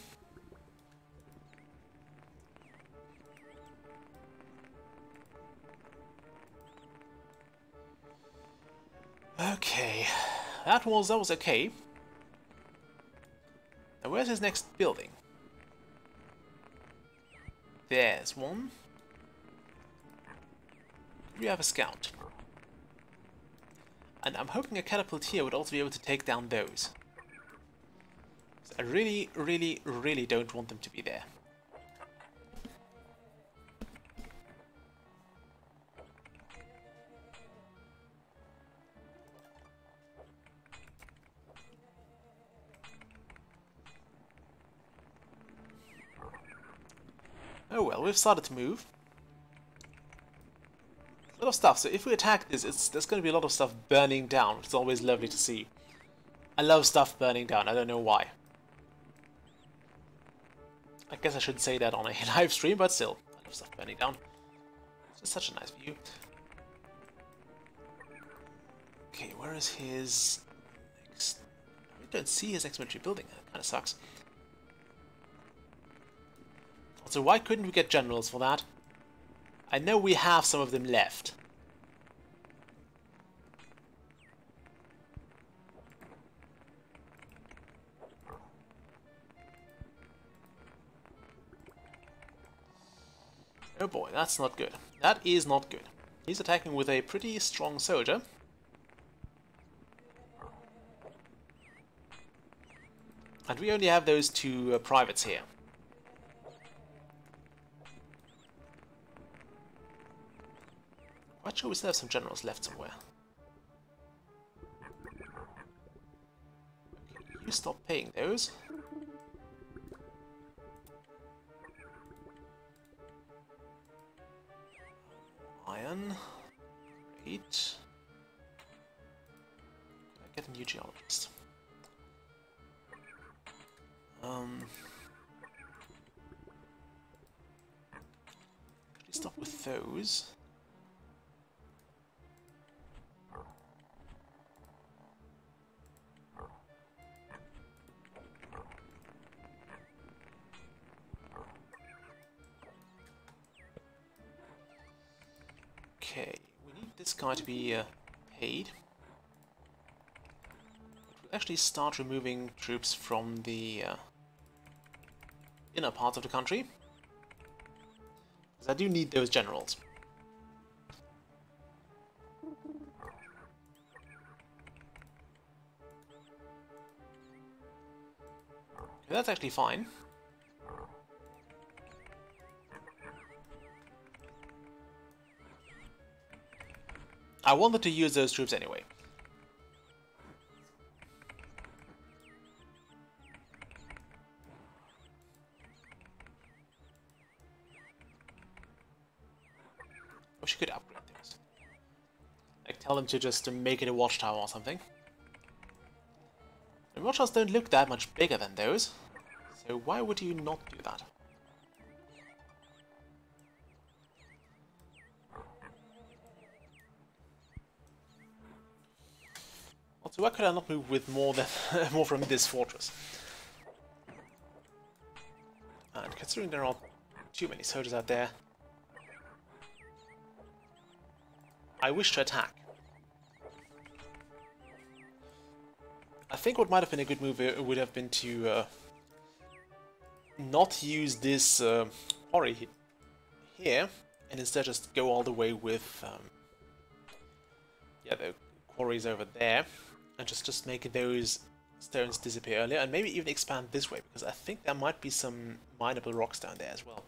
[SPEAKER 1] Okay, that was okay. Now where's his next building? There's one. We have a scout. And I'm hoping a catapult here would also be able to take down those. So I really, really, really don't want them to be there. Oh well, we've started to move. A lot of stuff, so if we attack this, there's going to be a lot of stuff burning down, which is always lovely to see. I love stuff burning down, I don't know why. I guess I shouldn't say that on a live stream, but still, I love stuff burning down. It's just such a nice view. Okay, where is his next... I don't see his next military building, that kind of sucks. Also, why couldn't we get generals for that? I know we have some of them left. Oh boy, that's not good. That is not good. He's attacking with a pretty strong soldier. And we only have those two privates here. Quite sure we still have some generals left somewhere. Okay, you stop paying those. iron. Great. Can I get a new geologist? Actually stop with those. Okay, we need this guy to be paid. We'll actually start removing troops from the inner parts of the country, because I do need those generals. Okay, that's actually fine. I wanted to use those troops anyway. Wish you could upgrade those. Like, tell them to just make it a watchtower or something. The watchtowers don't look that much bigger than those, so why would you not do that? Also, why could I not move with more than more from this fortress? And considering there are too many soldiers out there, I wish to attack. I think what might have been a good move would have been to not use this quarry here, and instead just go all the way with yeah, the quarries over there, and just make those stones disappear earlier, and maybe even expand this way, because I think there might be some mineable rocks down there as well.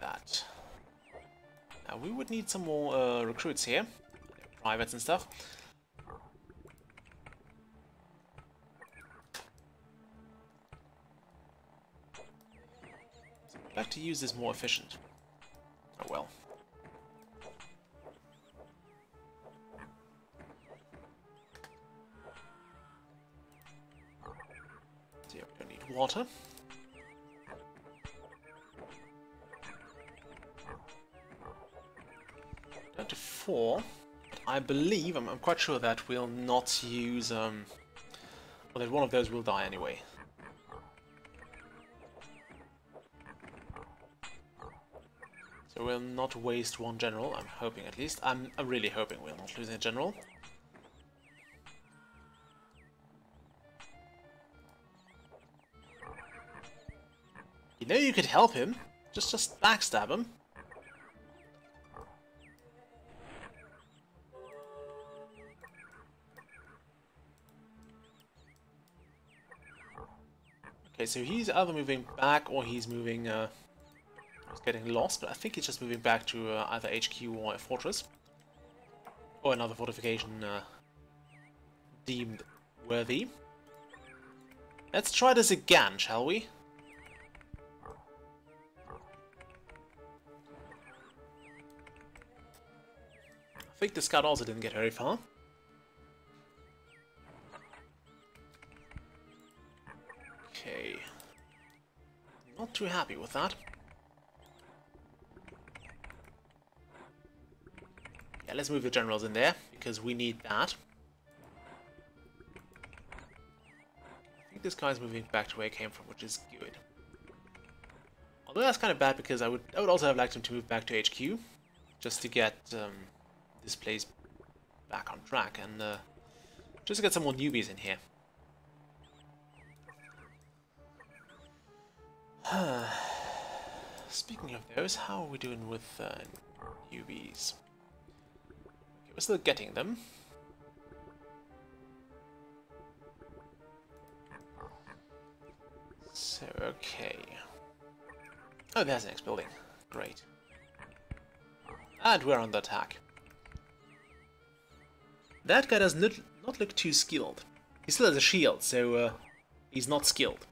[SPEAKER 1] That. Now we would need some more recruits here, privates and stuff. So I'd like to use this more efficient. Oh well. So yeah, we don't need water. Down to 4. I believe, I'm quite sure that we'll not use, well, that one of those will die anyway. So we'll not waste one general, I'm hoping at least. I'm really hoping we'll not lose a general. You know you could help him, just backstab him. Okay, so he's either moving back or he's moving, he's getting lost, but I think he's just moving back to either HQ or a fortress. Or another fortification deemed worthy. Let's try this again, shall we? I think the scout also didn't get very far. Okay. Not too happy with that. Yeah, let's move the generals in there, because we need that. I think this guy's moving back to where he came from, which is good. Although that's kind of bad, because I would also have liked him to move back to HQ, just to get this place back on track, and just to get some more newbies in here. Speaking of those, how are we doing with newbies? Okay, we're still getting them. So, okay. Oh, there's the next building. Great. And we're under attack. That guy does not look too skilled. He still has a shield, so He's not skilled.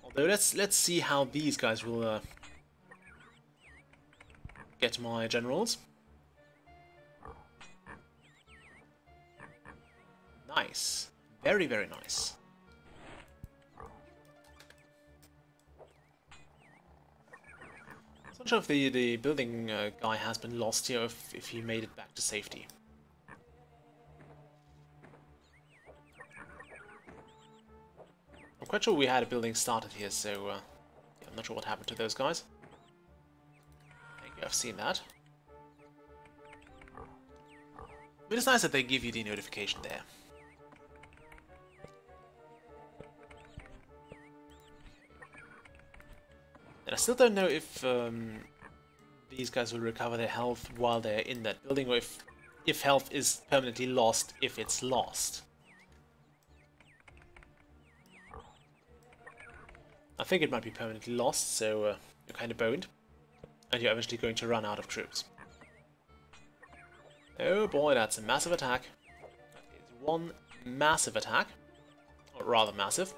[SPEAKER 1] Although let's see how these guys will get my generals. Nice. Very, very nice. I'm not sure if the building guy has been lost here, if he made it back to safety. I'm quite sure we had a building started here, so yeah, I'm not sure what happened to those guys. Thank you, I've seen that. But it's nice that they give you the notification there. And I still don't know if these guys will recover their health while they're in that building, or if health is permanently lost if it's lost. I think it might be permanently lost, so you're kind of boned, and you're eventually going to run out of troops. Oh boy, that's a massive attack. That is one massive attack, or rather massive.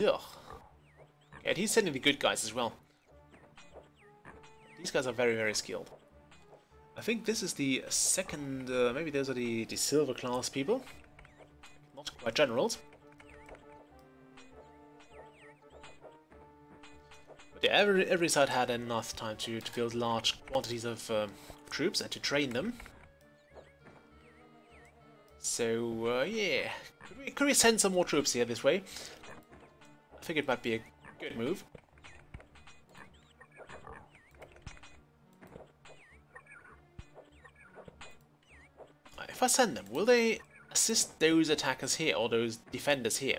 [SPEAKER 1] Ugh. And he's sending the good guys as well. These guys are very, very skilled. I think this is the second, maybe those are the silver class people. Not quite generals. But yeah, every side had enough time to build large quantities of troops and to train them. So, yeah. Could we send some more troops here this way? I think it might be a good move. If I send them, will they assist those attackers here or those defenders here?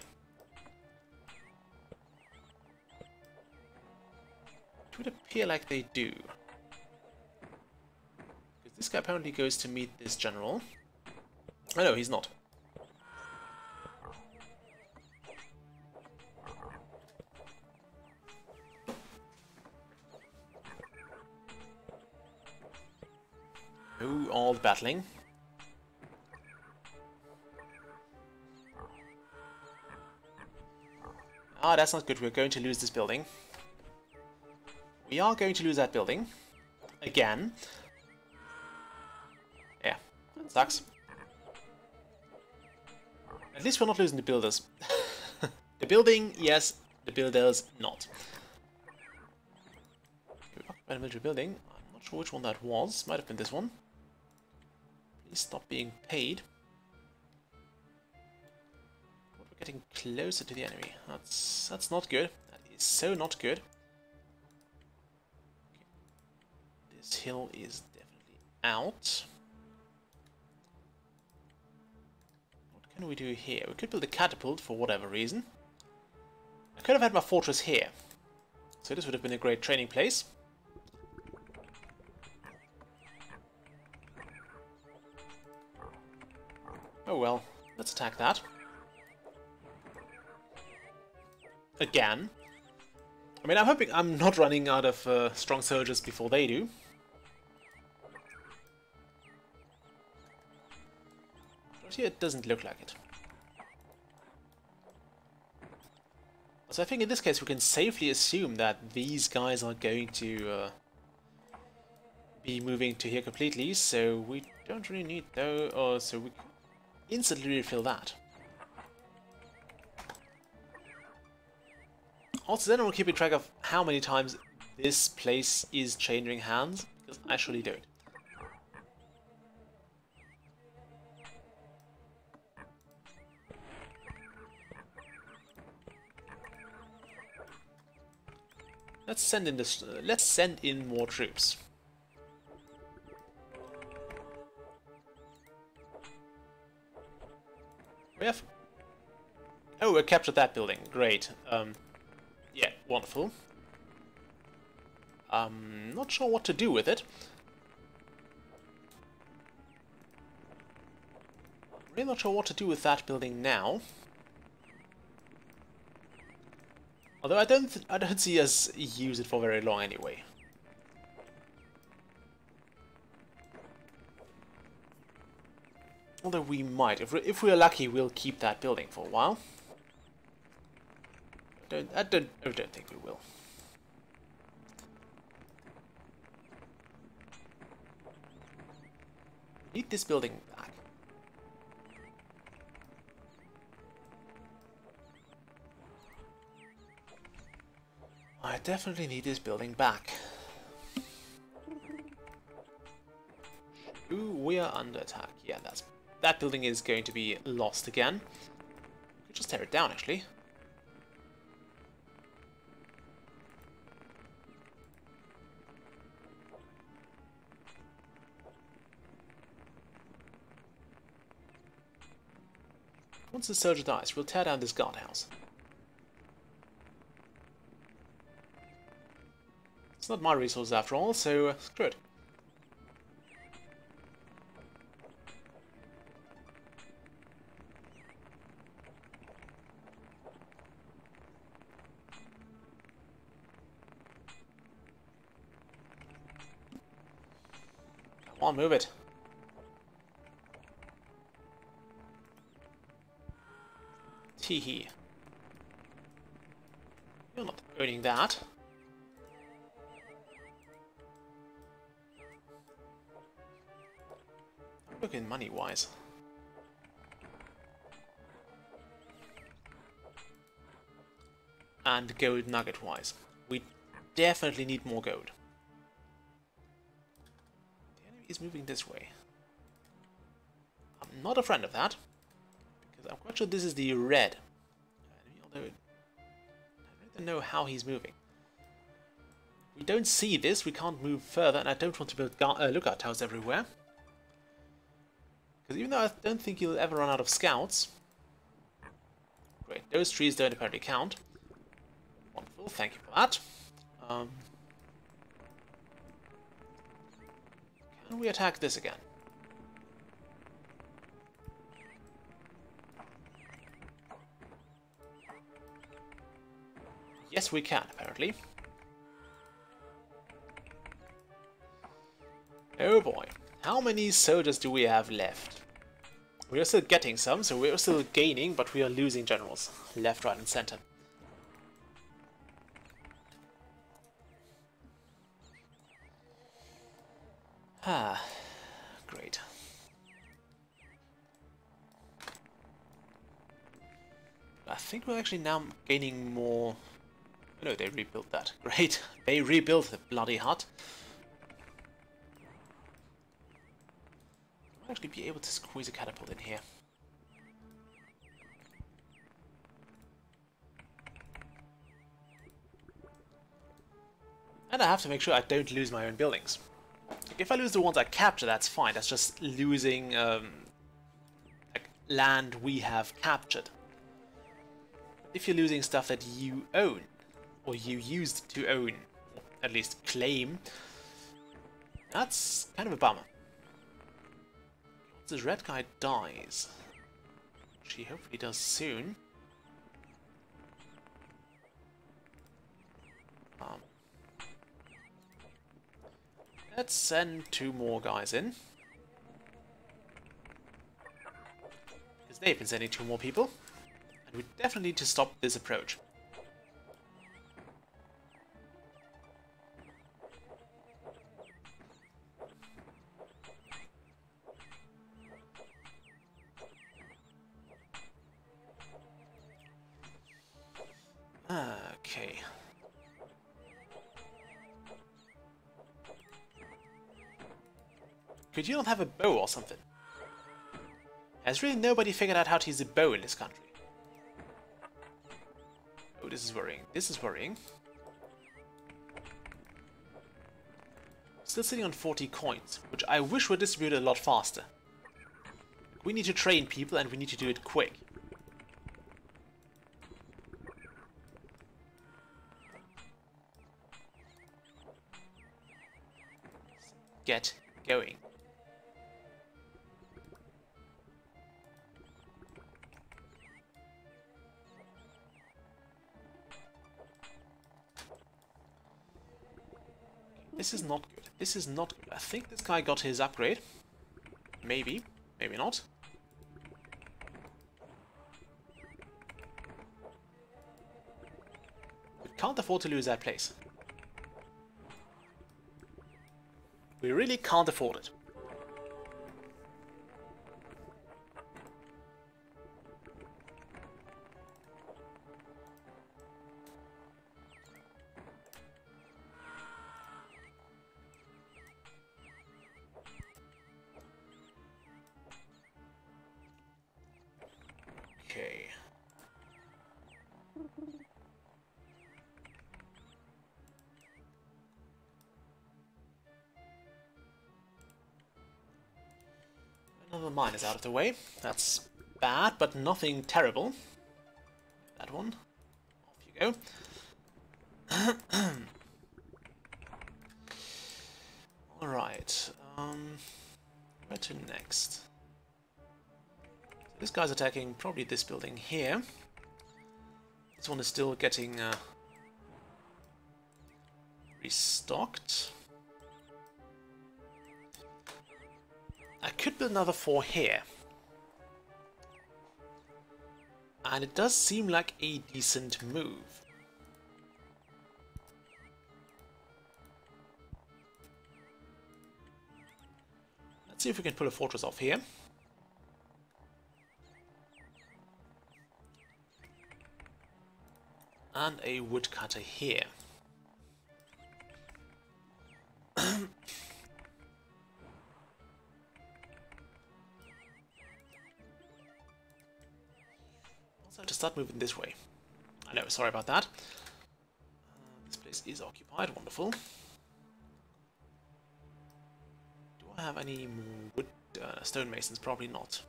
[SPEAKER 1] It would appear like they do. Because this guy apparently goes to meet this general. Oh no, he's not. Oh, all the battling. Ah, that's not good. We're going to lose this building. We are going to lose that building. Again. Yeah, that sucks. At least we're not losing the builders. The building, yes. The builders, not. We occupied a military building. I'm not sure which one that was. Might have been this one. Please stop being paid. We're getting closer to the enemy. That's not good. That is so not good. Okay. This hill is definitely out. What can we do here? We could build a catapult for whatever reason. I could have had my fortress here. So this would have been a great training place. Oh well, let's attack that. Again. I mean, I'm hoping I'm not running out of strong soldiers before they do. But here it doesn't look like it. So I think in this case we can safely assume that these guys are going to be moving to here completely, so we don't really need those, so we can instantly refill that. Also, then I'm keeping track of how many times this place is changing hands, because I actually don't. Let's send in this. Let's send in more troops. We have. Oh, we captured that building. Great. Yeah, wonderful. Not sure what to do with it. Really not sure what to do with that building now. Although I don't see us use it for very long anyway. Although we might. If we're lucky, we'll keep that building for a while. I don't think we will. Need this building back. I definitely need this building back. Ooh, we are under attack. Yeah, that building is going to be lost again. Could just tear it down, actually. Once the soldier dies, we'll tear down this guardhouse. It's not my resource after all, so screw it. Come on, move it. Teehee. You're not owning that. Looking money-wise. And gold nugget-wise. We definitely need more gold. The enemy is moving this way. I'm not a friend of that. Because I'm quite sure this is the red. Although I don't even know how he's moving. We don't see this, we can't move further, and I don't want to build lookout towers everywhere. Because even though I don't think you'll ever run out of scouts... Great, those trees don't apparently count. Wonderful, thank you for that. Can we attack this again? Yes, we can, apparently. Oh boy. How many soldiers do we have left? We are still getting some, so we are still gaining, but we are losing generals. Left, right, and center. Ah, great. I think we're actually now gaining more... No, they rebuilt that. Great. They rebuilt the bloody hut. I'll actually be able to squeeze a catapult in here. And I have to make sure I don't lose my own buildings. If I lose the ones I capture, that's fine. That's just losing like land we have captured. If you're losing stuff that you own, or you used to own, or at least claim, that's kind of a bummer. Once this red guy dies, which he hopefully does soon, let's send 2 more guys in. Because they've been sending 2 more people. And we definitely need to stop this approach. Okay. Could you not have a bow or something? Has really nobody figured out how to use a bow in this country? Oh, this is worrying. This is worrying. Still sitting on 40 coins, which I wish were distributed a lot faster. We need to train people and we need to do it quick. Get going. This is not good. This is not good. I think this guy got his upgrade. Maybe. Maybe not. can't afford to lose that place. We really can't afford it. Okay. Another mine is out of the way. That's bad, but nothing terrible. That one. Off you go. Alright. Where to next? So this guy's attacking probably this building here. This one is still getting restocked. I could build another 4 here. And it does seem like a decent move. Let's see if we can pull a fortress off here. And a woodcutter here. Also to start moving this way. I know, sorry about that. This place is occupied, wonderful. Do I have any more wood stonemasons? Probably not.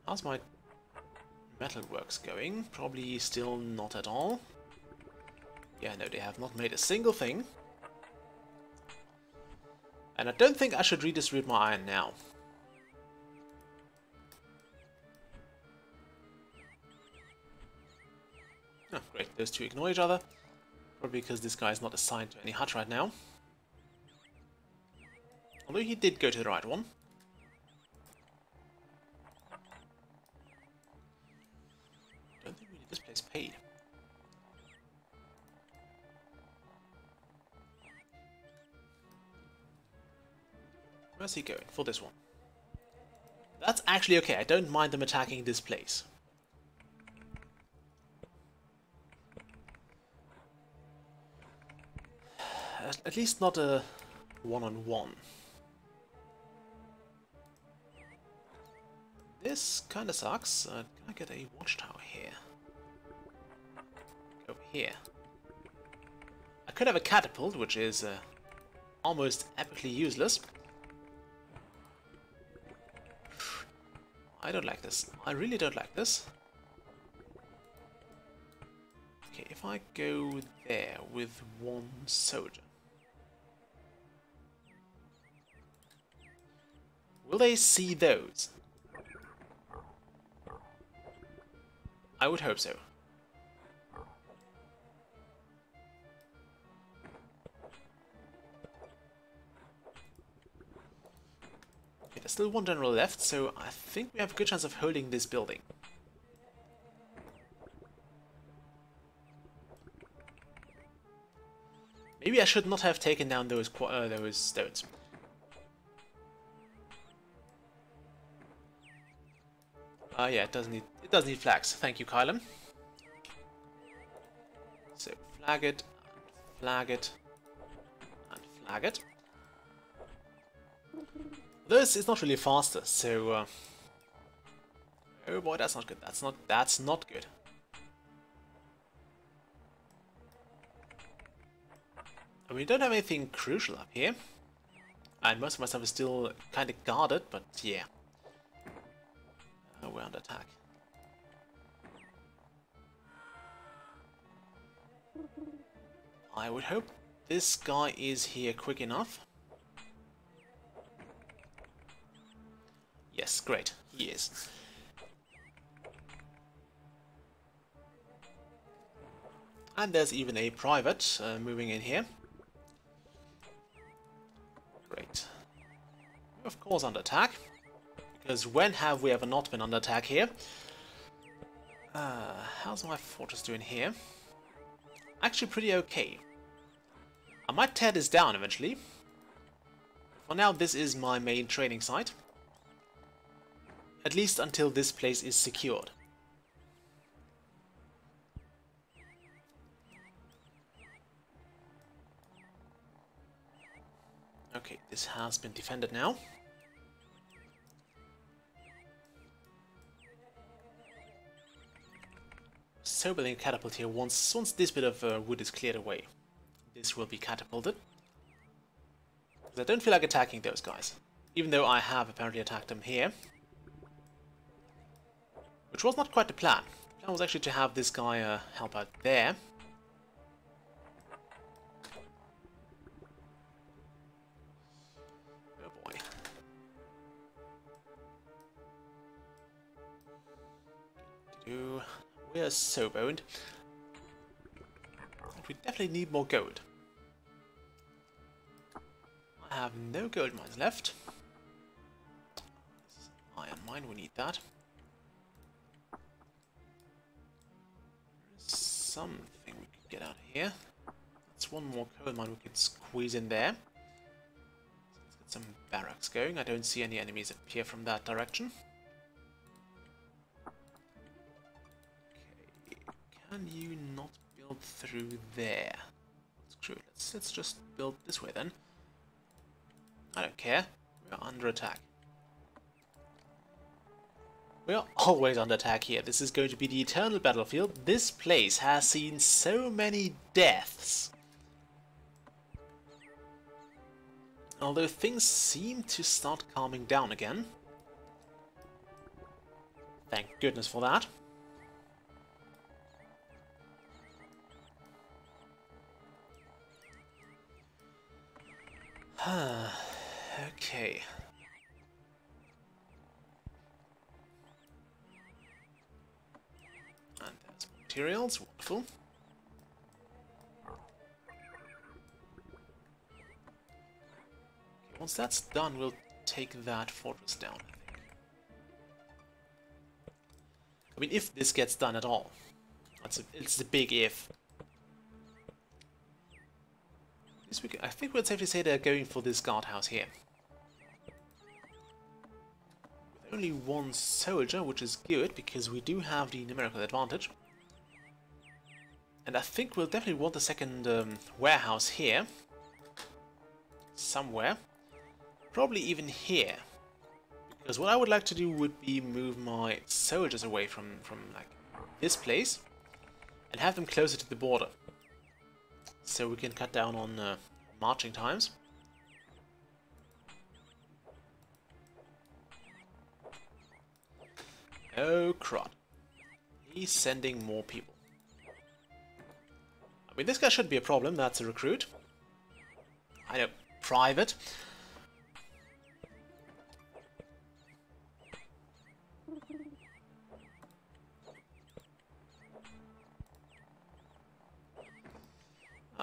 [SPEAKER 1] How's my metalworks going? Probably still not at all. Yeah, no, they have not made a single thing. And I don't think I should redistribute my iron now. Oh, great, those two ignore each other. Probably because this guy is not assigned to any hut right now. Although he did go to the right one. Don't think we need this place paid. Where's he going? For this one. That's actually okay. I don't mind them attacking this place. At least not a one-on-one. This kind of sucks. Can I get a watchtower here? Over here. I could have a catapult, which is almost epically useless. I don't like this. I really don't like this. Okay, if I go there with one soldier. Will they see those? I would hope so. Okay, there's still one general left, so I think we have a good chance of holding this building. Maybe I should not have taken down those stones. Yeah, it does need flags. Thank you, Kylan. So flag it, flag it, and flag it. This is not really faster, so oh boy, that's not good. That's not good. And we don't have anything crucial up here, and most of my stuff is still kind of guarded, but yeah. We're under attack. I would hope this guy is here quick enough. Yes, great. He is. And there's even a private moving in here. Great. Of course under attack. Because when have we ever not been under attack here? How's my fortress doing here? Actually pretty okay. I might tear this down eventually. For now, this is my main training site. At least until this place is secured. Okay, this has been defended now. So building a catapult here once this bit of wood is cleared away. This will be catapulted. I don't feel like attacking those guys. Even though I have apparently attacked them here. Which was not quite the plan. The plan was actually to have this guy help out there. Oh boy. We are so boned. We definitely need more gold. I have no gold mines left. This is an iron mine, we need that. There's something we could get out of here. That's one more coal mine we could squeeze in there. So let's get some barracks going. I don't see any enemies appear from that direction. Okay, can you not build through there? Screw it. Let's just build this way then. I don't care. We are under attack. We are always under attack here. This is going to be the eternal battlefield. This place has seen so many deaths. Although things seem to start calming down again. Thank goodness for that. Okay. And there's materials, wonderful. Okay, once that's done, we'll take that fortress down, I think. I mean, if this gets done at all. It's a big if. I think we'd safely say they're going for this guardhouse here. With only one soldier, which is good, because we do have the numerical advantage. And I think we'll definitely want a second warehouse here. Somewhere. Probably even here. Because what I would like to do would be move my soldiers away from like this place. And have them closer to the border. So we can cut down on marching times. Oh crud. He's sending more people. I mean, this guy shouldn't be a problem. That's a recruit. I know, private.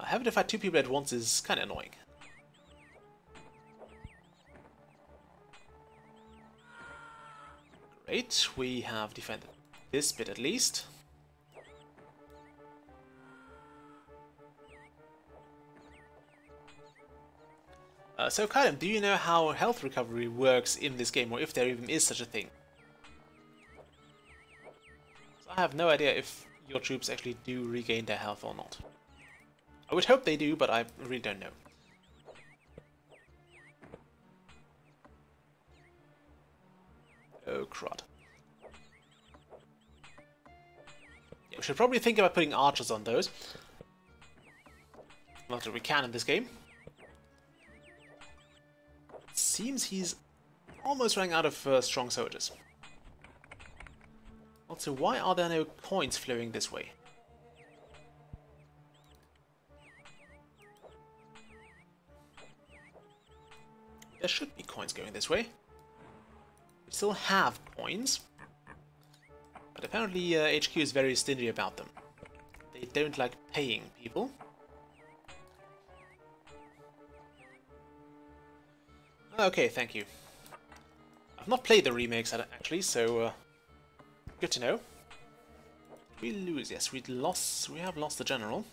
[SPEAKER 1] Having to fight two people at once is kind of annoying. Great, we have defended this bit at least. So Kylem, do you know how health recovery works in this game, or if there even is such a thing? So I have no idea if your troops actually do regain their health or not. I would hope they do, but I really don't know. Oh crud. Yeah, we should probably think about putting archers on those. Not that we can in this game. It seems he's almost running out of strong soldiers. Also, why are there no coins flowing this way? There should be coins going this way. We still have coins. But apparently HQ is very stingy about them. They don't like paying people. Okay, thank you. I've not played the remakes actually, so good to know. We lose, yes, we have lost the general.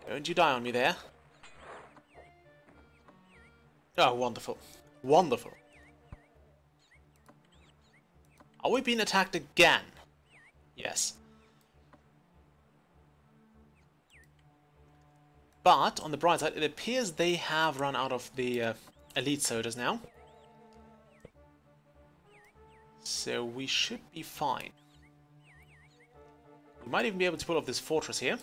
[SPEAKER 1] Don't you die on me there. Oh, wonderful. Wonderful. Are we being attacked again? Yes. But, on the bright side, it appears they have run out of the elite soldiers now. So we should be fine. We might even be able to pull off this fortress here.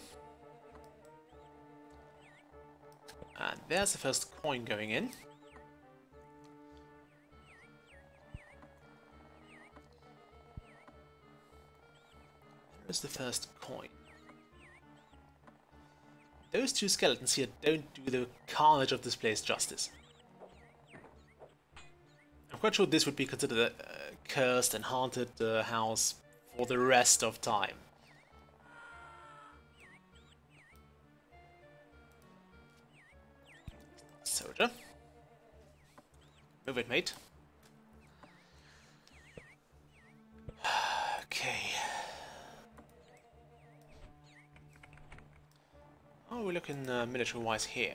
[SPEAKER 1] And there's the first coin going in. There's the first coin. Those two skeletons here don't do the carnage of this place justice. I'm quite sure this would be considered a cursed and haunted house for the rest of time. Soldier. Move it, mate. Okay. How are we looking military-wise here?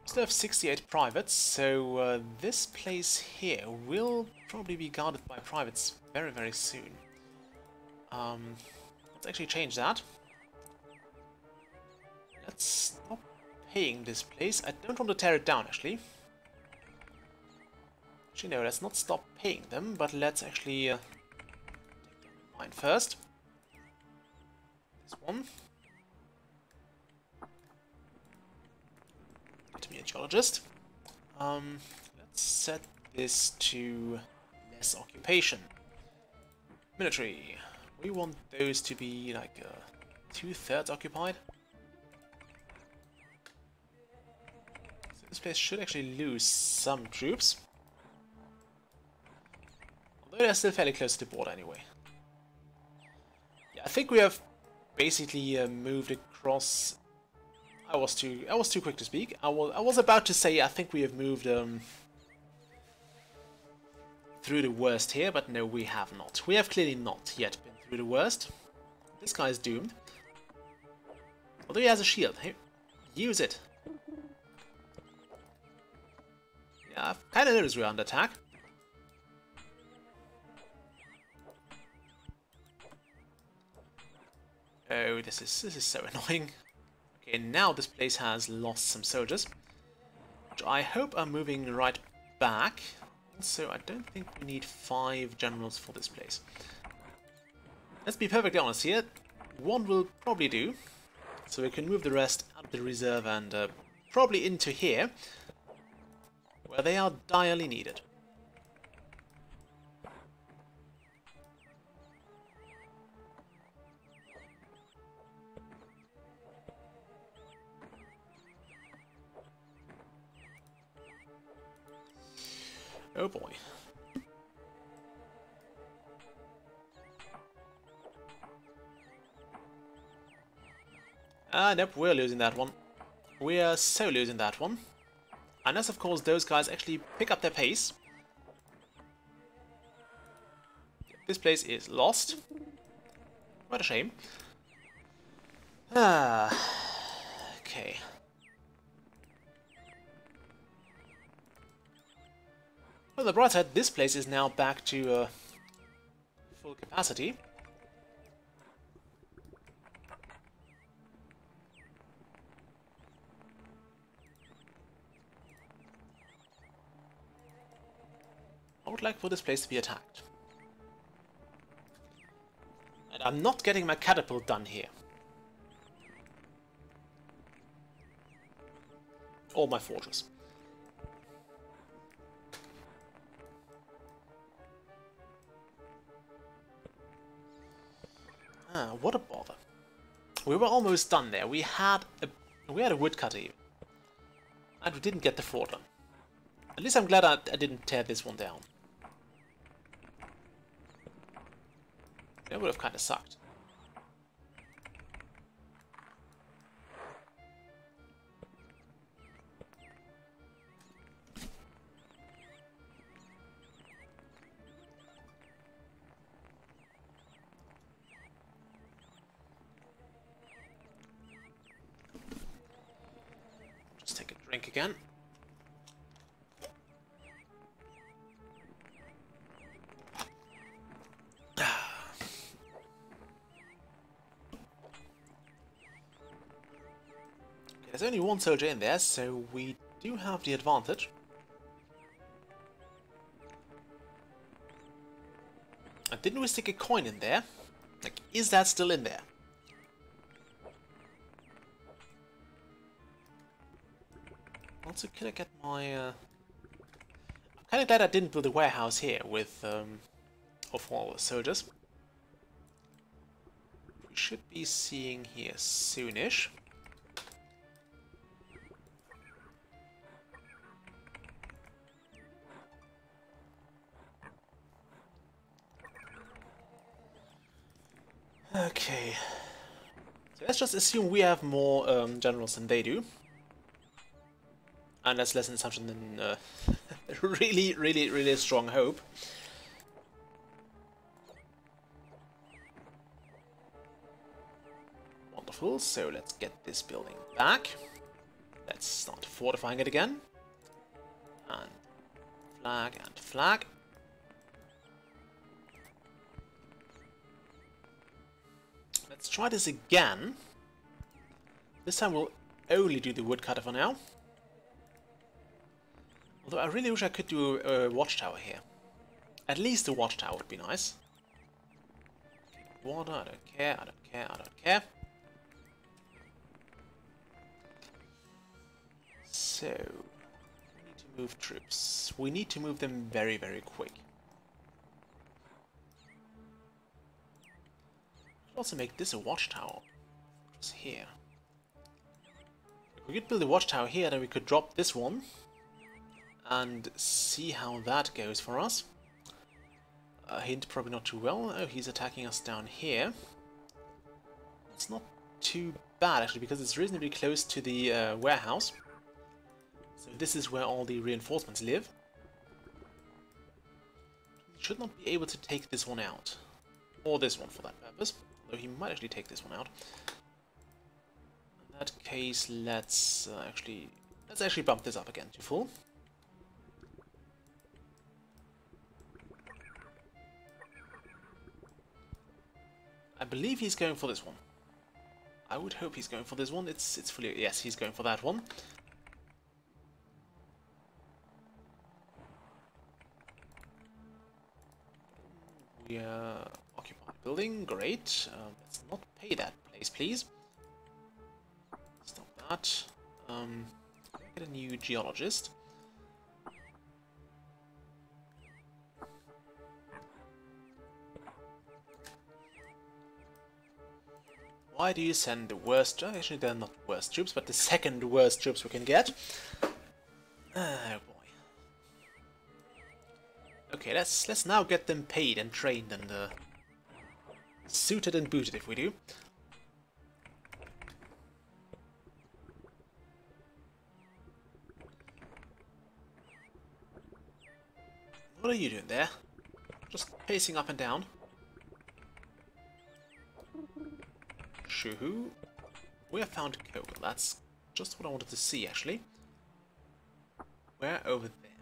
[SPEAKER 1] Still have 68 privates, so this place here will probably be guarded by privates very, very soon. Let's actually change that. Let's stop paying this place. I don't want to tear it down, actually. Actually, no, let's not stop paying them, but let's actually take down mine first. This one. Get me a geologist. Let's set this to less occupation. Military. We want those to be like 2/3 occupied. So this place should actually lose some troops. Although they're still fairly close to the border anyway. Yeah, I think we have basically moved across. I was too quick to speak. I was about to say I think we have moved through the worst here, but no, we have not. We have clearly not yet been through the worst. This guy is doomed. Although he has a shield. Hey, use it. Yeah, I've kind of noticed we're under attack. Oh, this is so annoying. Okay, now this place has lost some soldiers, which I hope are moving right back. Also, I don't think we need 5 generals for this place. Let's be perfectly honest here. 1 will probably do, so we can move the rest out of the reserve and probably into here, where they are direly needed. Oh boy. Nope, we're losing that one. We are so losing that one. Unless, of course, those guys actually pick up their pace. This place is lost. What a shame. Okay. On the bright side, this place is now back to full capacity. I would like for this place to be attacked. And I'm not getting my catapult done here. Or my fortress. What a bother. We were almost done there. We had a woodcutter even. And we didn't get the fort done. At least I'm glad I didn't tear this one down. That would have kind of sucked. Drink again. There's only one soldier in there, so we do have the advantage. And didn't we stick a coin in there? Like, is that still in there? Also, can I get my... I'm kind of glad I didn't build a warehouse here with of all the soldiers. We should be seeing here soonish. Okay, so let's just assume we have more generals than they do. And that's less an assumption than really strong hope. Wonderful, so let's get this building back. Let's start fortifying it again. And flag and flag. Let's try this again. This time we'll only do the woodcutter for now. Although I really wish I could do a watchtower here. At least a watchtower would be nice. Water, I don't care, I don't care, I don't care. So, we need to move troops. We need to move them very quick. Also make this a watchtower. Just here. If we could build a watchtower here, then we could drop this one and see how that goes for us. Hint probably not too well. Oh, he's attacking us down here. It's not too bad actually, because it's reasonably close to the warehouse. So this is where all the reinforcements live. He should not be able to take this one out, or this one for that purpose. Though he might actually take this one out. In that case, let's actually bump this up again to full. I believe he's going for this one. I would hope he's going for this one. It's fully, yes, he's going for that one. We occupy the building. Great. Let's not pay that place, please. Stop that. Get a new geologist. Why do you send the worst... Actually, they're not worst troops, but the second worst troops we can get. Oh boy. Okay, let's now get them paid and trained and suited and booted if we do. What are you doing there? Just pacing up and down. Shoo-hoo. We have found coal. That's just what I wanted to see, actually. Where? Over there.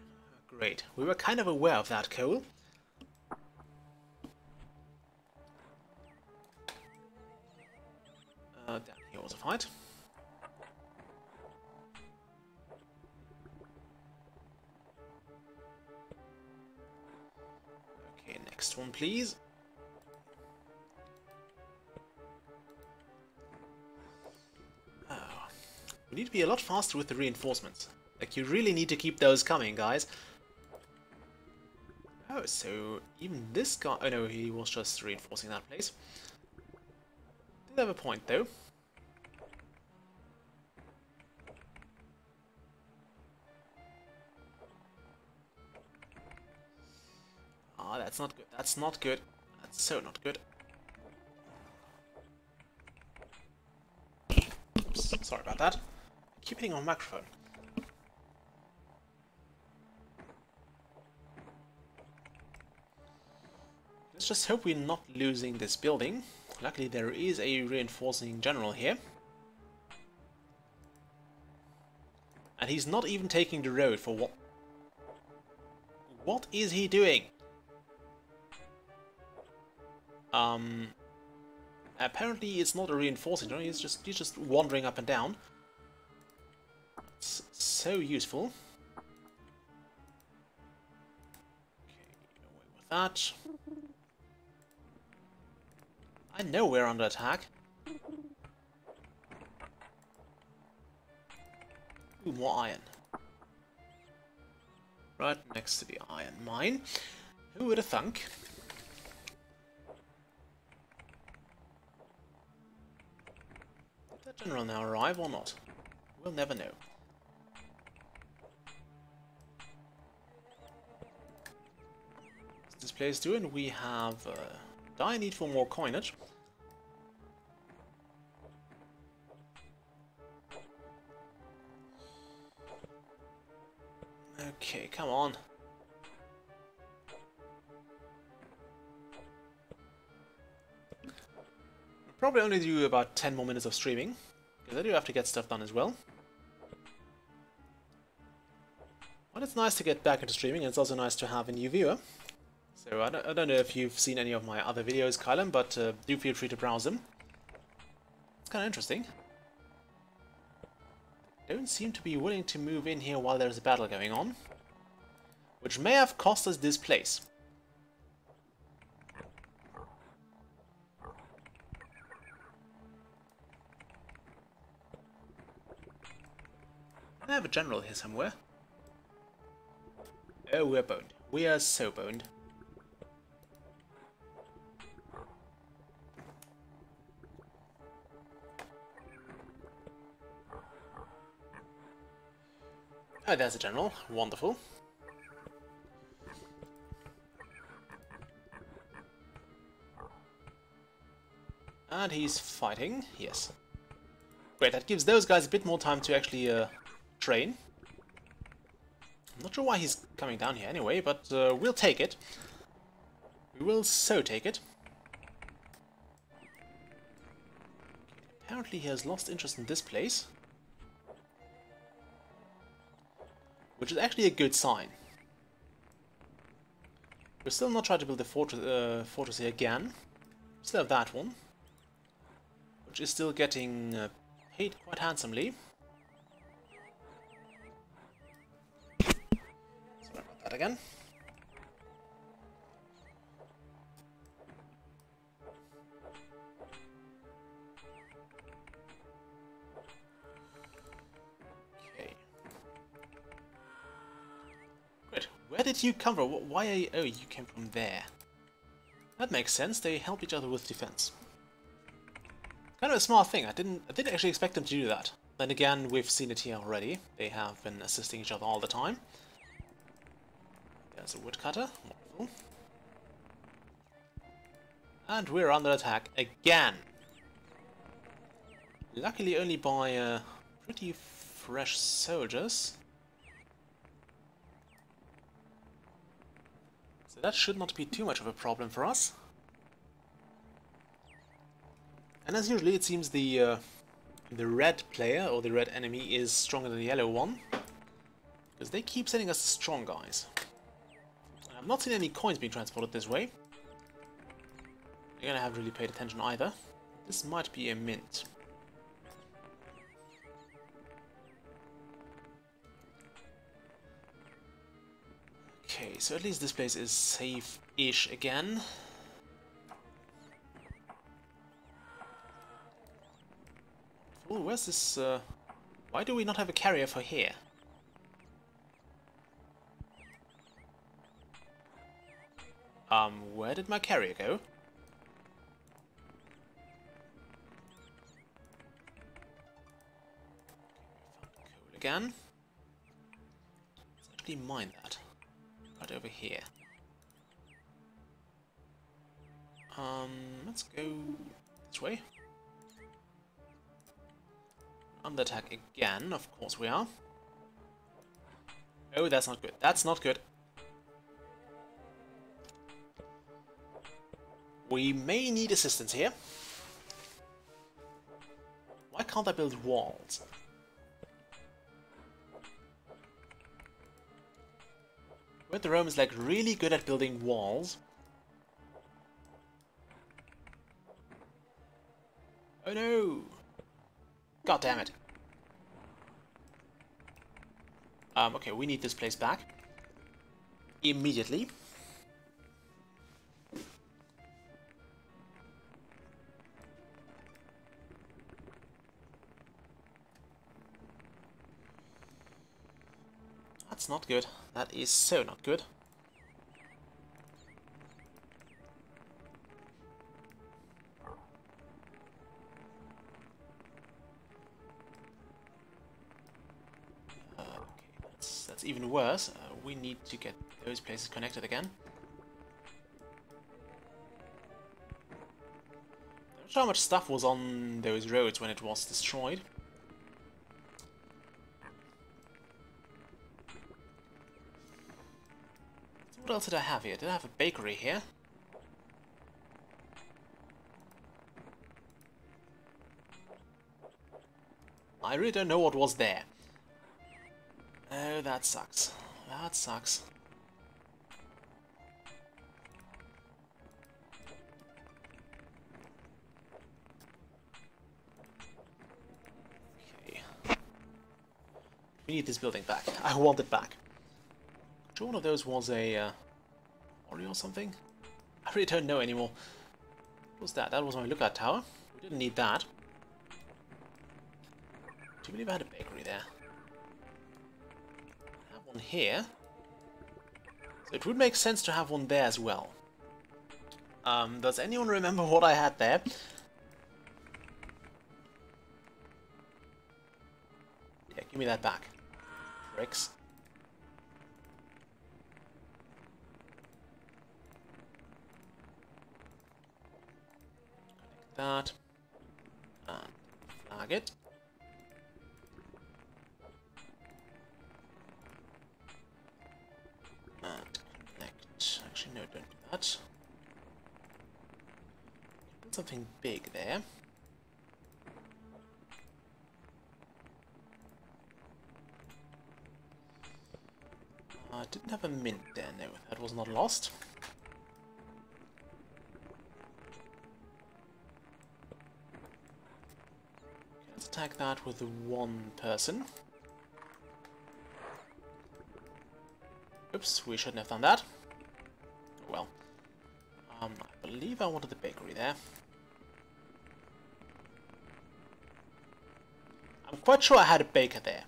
[SPEAKER 1] Great. We were kind of aware of that coal. Down here was a fight. Okay, next one, please. We need to be a lot faster with the reinforcements. Like, you really need to keep those coming, guys. Oh, so even this guy... Oh no, he was just reinforcing that place. Did have a point, though. Ah, that's not good. That's not good. That's so not good. Oops, sorry about that. Keep hitting on microphone. Let's just hope we're not losing this building. Luckily there is a reinforcing general here. And he's not even taking the road for what? What is he doing? Apparently it's not a reinforcing drone, he's just wandering up and down. It's so useful. Okay, away with that. I know we're under attack. Ooh, more iron. Right next to the iron mine. Who would have thunk? Did that general now arrive or not? We'll never know. What's this place doing? We have dire need for more coinage. Okay, come on. We'll probably only do about 10 more minutes of streaming, because I do have to get stuff done as well. But it's nice to get back into streaming, and it's also nice to have a new viewer. So I don't know if you've seen any of my other videos, Kylan, but do feel free to browse them. It's kind of interesting. Don't seem to be willing to move in here while there's a battle going on, which may have cost us this place. I have a general here somewhere. Oh, we're boned. We are so boned. Oh, there's a general. Wonderful. And he's fighting. Yes. Great, that gives those guys a bit more time to actually train. I'm not sure why he's coming down here anyway, but we'll take it. We will so take it. Apparently he has lost interest in this place, which is actually a good sign. We're still not trying to build the fortress here again. We still have that one, which is still getting paid quite handsomely. Sorry about that again. Where did you come from? Why are you... Oh, you came from there. That makes sense. They help each other with defense. Kind of a smart thing. I didn't actually expect them to do that. Then again, we've seen it here already. They have been assisting each other all the time. There's a woodcutter. Wonderful. And we're under attack again. Luckily only by pretty fresh soldiers. So that should not be too much of a problem for us. And as usually, it seems the red player, or the red enemy, is stronger than the yellow one. Because they keep sending us strong guys. I've not seen any coins being transported this way. Again, I haven't really paid attention either. This might be a mint. Okay, so at least this place is safe-ish again. Oh, where's this, why do we not have a carrier for here? Where did my carrier go? Okay, found coal again. Let's actually mine that. Right over here. Let's go this way. Under attack again, of course we are. Oh, that's not good. That's not good. We may need assistance here. Why can't I build walls? But the Romans like really good at building walls. Oh no! God damn it. Okay, we need this place back. Immediately. That's not good. That is so not good. That's even worse. We need to get those places connected again. I'm not sure how much stuff was on those roads when it was destroyed. So what else did I have here? Did I have a bakery here? I really don't know what was there. Oh, that sucks. That sucks. Okay. We need this building back. I want it back. Sure, one of those was a quarry or something? I really don't know anymore. What was that? That was my lookout tower. We didn't need that. Do you believe I had a bakery there? I have one here. So it would make sense to have one there as well. Does anyone remember what I had there? Yeah, give me that back. Bricks. Connect that. And flag it. And connect. Actually, no, don't do that. Put something big there. I didn't have a mint there, no, that was not lost. Let's attack that with one person. Oops, we shouldn't have done that. Well, I believe I wanted the bakery there. I'm quite sure I had a baker there.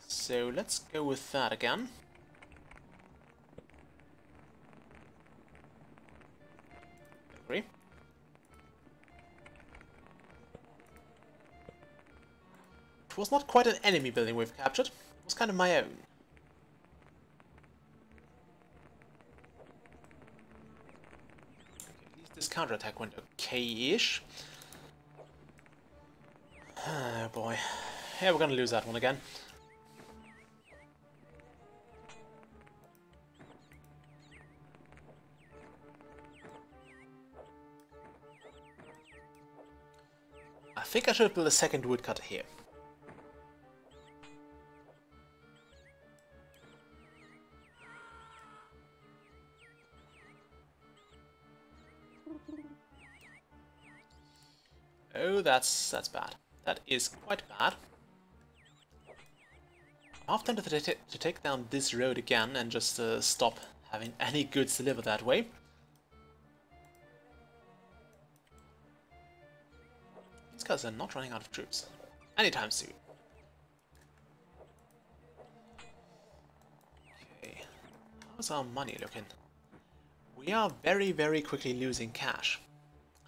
[SPEAKER 1] So let's go with that again. Bakery. It was not quite an enemy building we've captured. It was kind of my own. Okay, at least this counterattack went okay-ish. Oh boy. Yeah, we're gonna lose that one again. I think I should build a second woodcutter here. Oh, that's bad. That is quite bad. I'm half tempted to take down this road again and just stop having any goods delivered that way. These guys are not running out of troops anytime soon. Okay, how's our money looking? We are very, very quickly losing cash.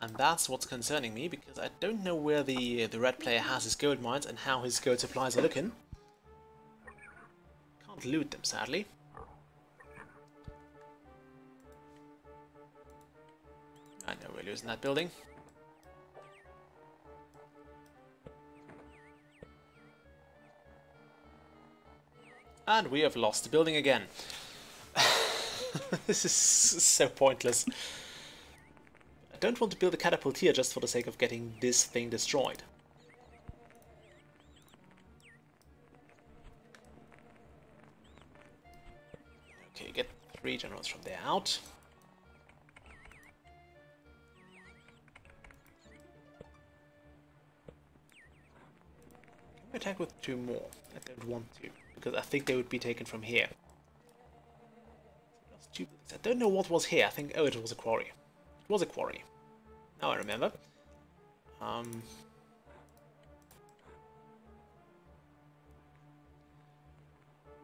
[SPEAKER 1] And that's what's concerning me, because I don't know where the red player has his gold mines and how his gold supplies are looking. Can't loot them, sadly. I know we're losing that building. And we have lost the building again. This is so pointless. I don't want to build a catapult here just for the sake of getting this thing destroyed. 3 generals from there out. Can we attack with 2 more? I don't want to, because I think they would be taken from here. I don't know what was here. I think, oh, it was a quarry. It was a quarry. Now I remember.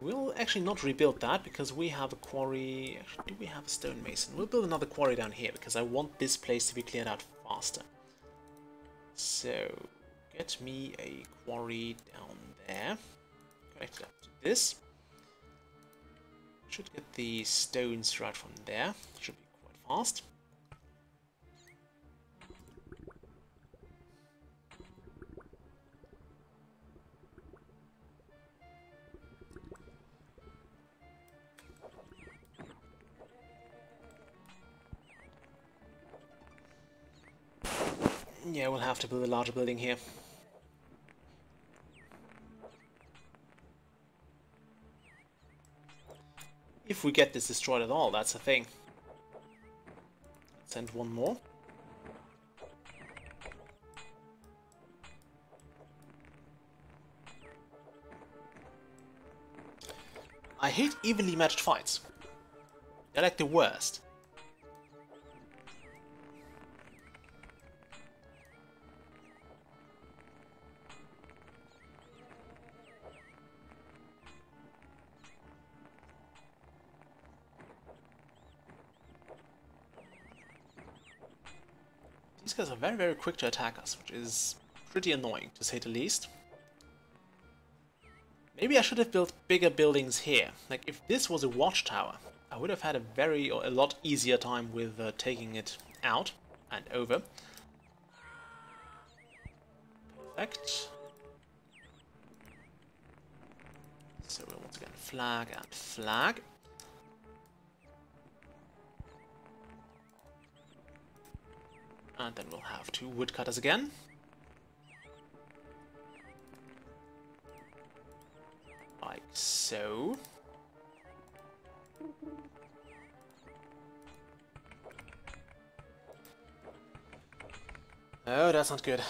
[SPEAKER 1] We'll actually not rebuild that because we have a quarry. Actually, do we have a stonemason? We'll build another quarry down here because I want this place to be cleared out faster. So, get me a quarry down there. Connect it up to this. Should get the stones right from there. Should be quite fast. Yeah, we'll have to build a larger building here. If we get this destroyed at all, that's the thing. Send one more. I hate evenly matched fights. They're like the worst. These guys are very, very quick to attack us, which is pretty annoying, to say the least. Maybe I should have built bigger buildings here. Like, if this was a watchtower, I would have had a lot easier time with taking it out and over. Perfect. So once again, flag and flag. And then we'll have 2 woodcutters again. Like so. Oh, that's not good.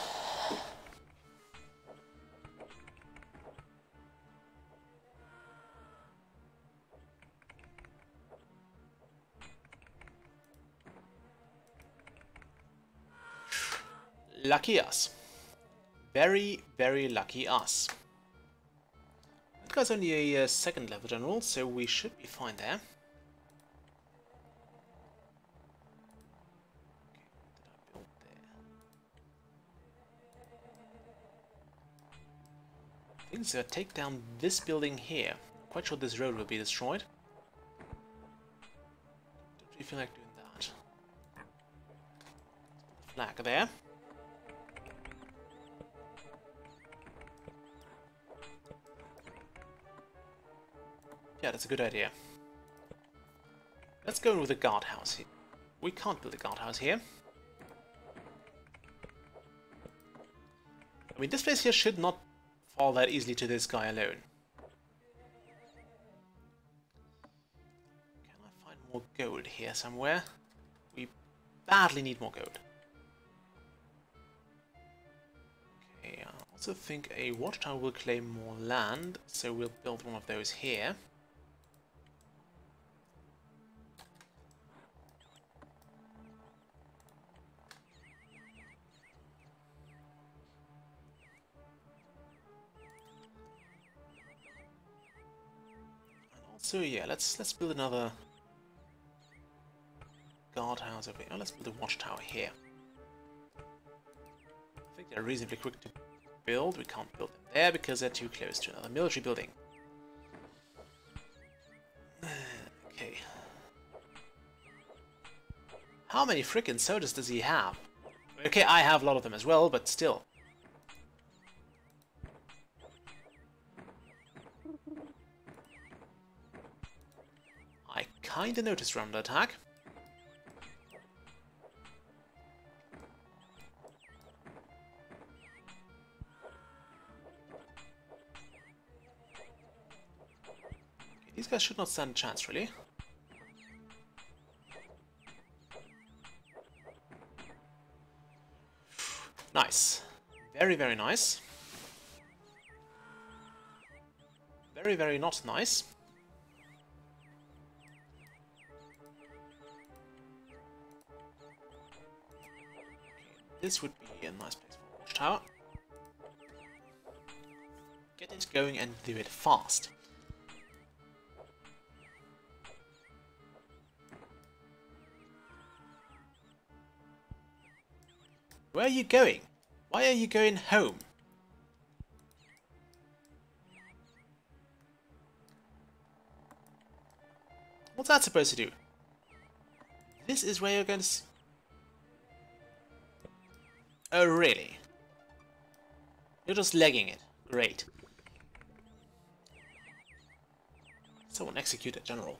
[SPEAKER 1] Lucky us. Very, very lucky us. That guy's only a second level general, so we should be fine there. Okay, what did I build there? I think so. Take down this building here. Quite sure this road will be destroyed. Don't really feel like doing that. Flag there. Yeah, that's a good idea. Let's go with a guardhouse here. We can't build a guardhouse here. I mean, this place here should not fall that easily to this guy alone. Can I find more gold here somewhere? We badly need more gold. Okay, I also think a watchtower will claim more land, so we'll build one of those here. So yeah, let's build another guardhouse over here. Oh, let's build a watchtower here. I think they're reasonably quick to build. We can't build them there because they're too close to another military building. Okay. How many frickin' sodas does he have? Okay, I have a lot of them as well, but still. I kinda noticed round attack. Okay, these guys should not stand a chance, really. Nice. Very, very nice. Very, very not nice. This would be a nice place for a watchtower. Get it going and do it fast. Where are you going? Why are you going home? What's that supposed to do? This is where you're going to... Oh, really? You're just legging it. Great. Someone execute a general.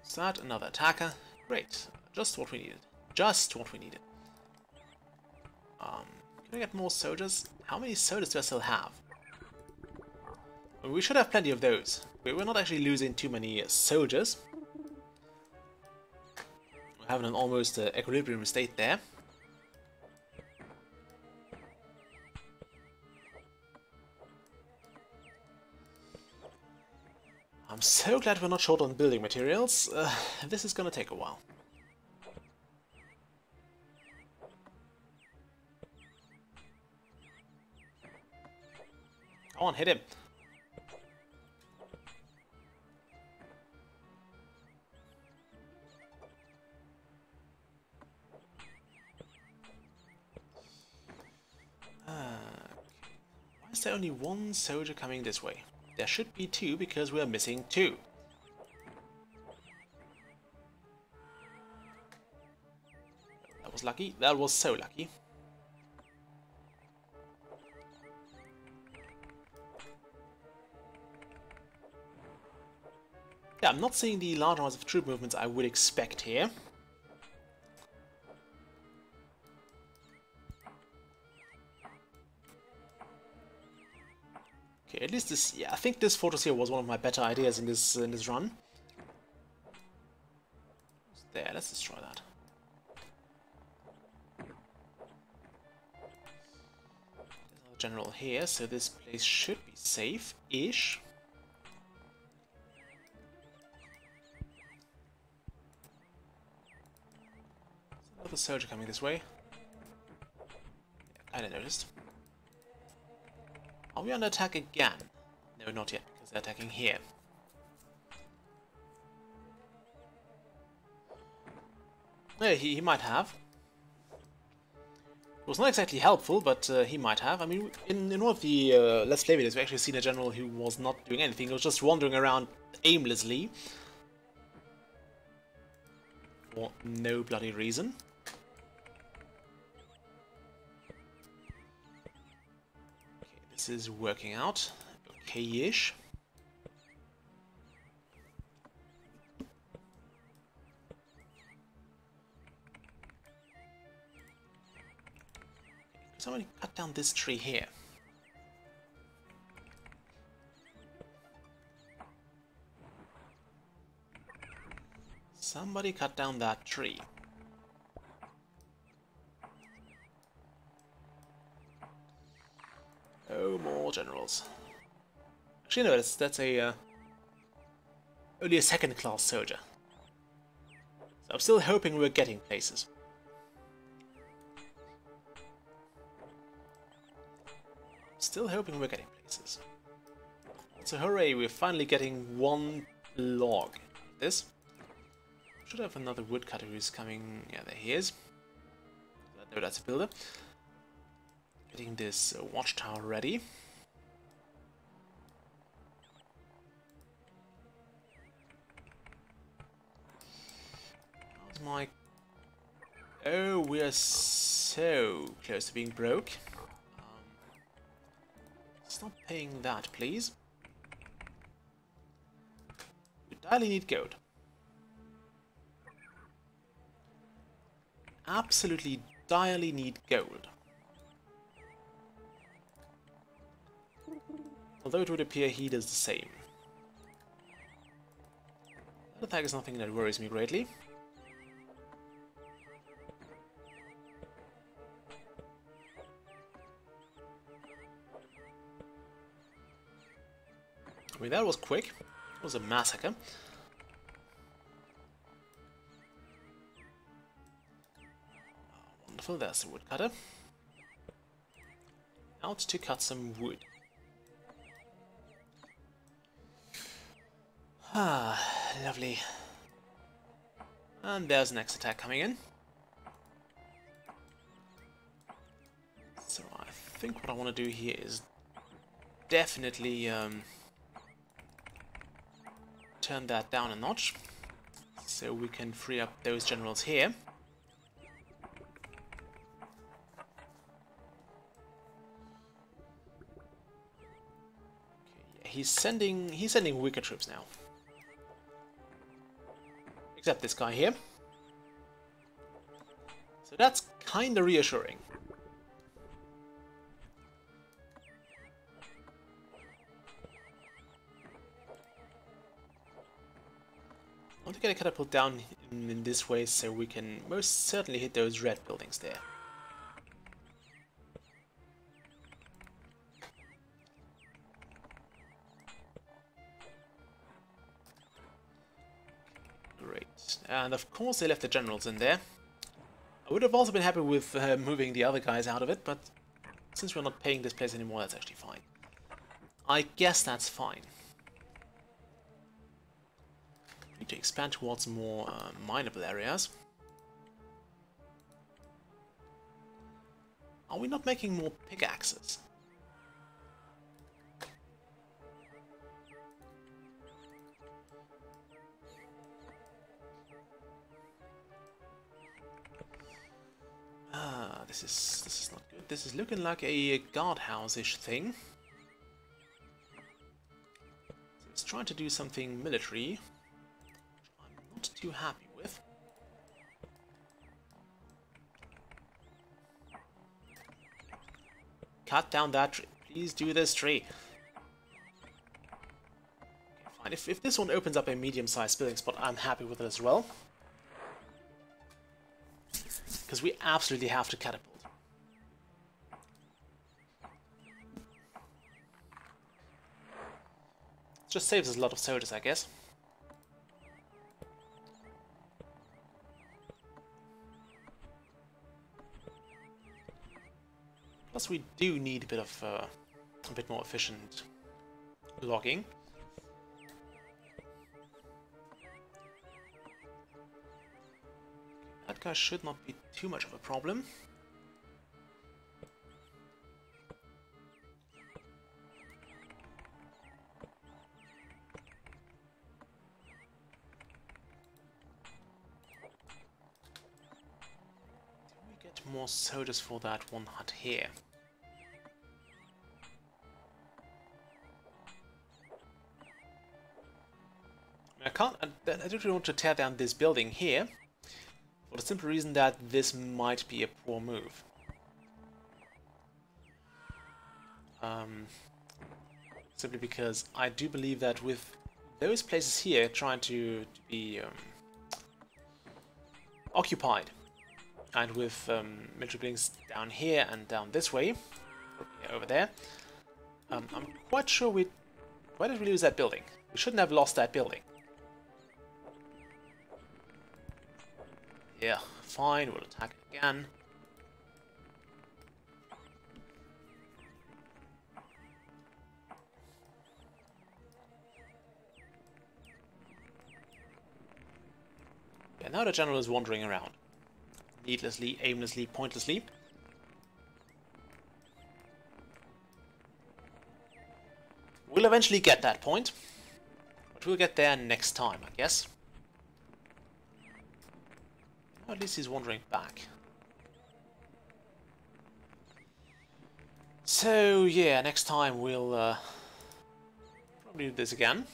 [SPEAKER 1] Is that another attacker? Great. Just what we needed. Just what we needed. Can I get more soldiers? How many soldiers do I still have? We should have plenty of those. We're not actually losing too many soldiers. We're having an almost equilibrium state there. I'm so glad we're not short on building materials. This is gonna take a while. Come on, hit him. Why is there only one soldier coming this way? There should be two because we are missing two. That was lucky. That was so lucky. Yeah, I'm not seeing the large amounts of troop movements I would expect here. Okay, at least this. Yeah, I think this fortress here was one of my better ideas in this run. There, let's destroy that. There's another general here, so this place should be safe-ish. Another soldier coming this way. Yeah, kinda noticed. Are we under attack again? No, not yet, because they're attacking here. Yeah, he might have. It was not exactly helpful, but he might have. I mean, in one of the Let's Play videos, we actually seen a general who was not doing anything. He was just wandering around aimlessly. For no bloody reason. This is working out okay-ish. Somebody cut down this tree here. Somebody cut down that tree. Oh, more generals. Actually, no, that's a only a second-class soldier. So I'm still hoping we're getting places. Still hoping we're getting places. So hooray, we're finally getting one log. This should have another woodcutter who's coming. Yeah, there he is. No, that's a builder. Getting this watchtower ready. How's my... Oh, we are so close to being broke. Stop paying that, please. We direly need gold. Absolutely direly need gold. Although it would appear he does the same. That attack is nothing that worries me greatly. I mean, that was quick. It was a massacre. Wonderful, there's the woodcutter. Out to cut some wood. Ah, lovely. And there's the next attack coming in. So I think what I want to do here is definitely turn that down a notch, so we can free up those generals here. Okay, yeah, he's sending weaker troops now. Except this guy here. So that's kinda reassuring. I want to get a catapult down in this way so we can most certainly hit those red buildings there. Great. And of course they left the generals in there. I would have also been happy with moving the other guys out of it, but since we're not paying this place anymore, that's actually fine. I guess that's fine. Need to expand towards more mineable areas. Are we not making more pickaxes? Ah, this is not good. This is looking like a guardhouse-ish thing. So it's trying to do something military. Not too happy with. Cut down that tree. Please do this tree. Okay, fine. If this one opens up a medium-sized building spot, I'm happy with it as well. Because we absolutely have to catapult. It just saves us a lot of soldiers, I guess. Plus, we do need a bit more efficient logging. That guy should not be too much of a problem. More soldiers for that one hut here. I don't really want to tear down this building here, for the simple reason that this might be a poor move. Simply because I do believe that with those places here trying to be occupied, and with military buildings down here and down this way, over there, I'm quite sure why did we lose that building? We shouldn't have lost that building. Yeah, fine, we'll attack it again. Yeah, now the general is wandering around. Needlessly, aimlessly, pointlessly. We'll eventually get that point, but we'll get there next time, I guess. Or at least he's wandering back. So yeah, next time we'll probably do this again.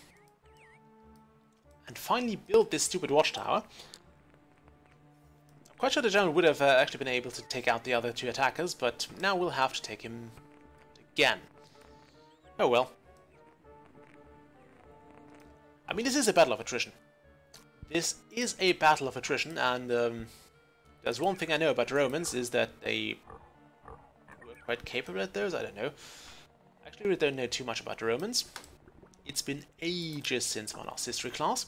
[SPEAKER 1] And finally build this stupid watchtower. I'm quite sure the general would have actually been able to take out the other two attackers, but now we'll have to take him again. Oh well. I mean, this is a battle of attrition. This is a battle of attrition, and there's one thing I know about the Romans, is that they were quite capable at those, I don't know. Actually, we don't know too much about the Romans. It's been ages since my last history class.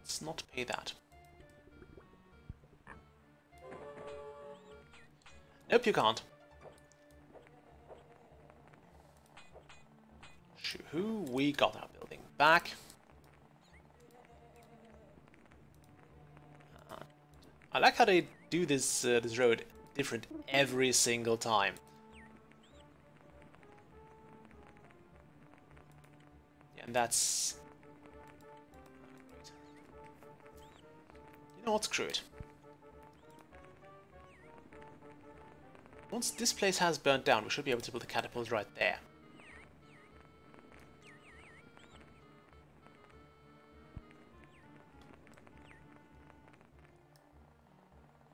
[SPEAKER 1] Let's not pay that. Nope, you can't. Shoo-hoo, we got our building back. I like how they do this this road different every single time. Yeah, and that's... You know what, screw it. Once this place has burnt down, we should be able to build a catapult right there.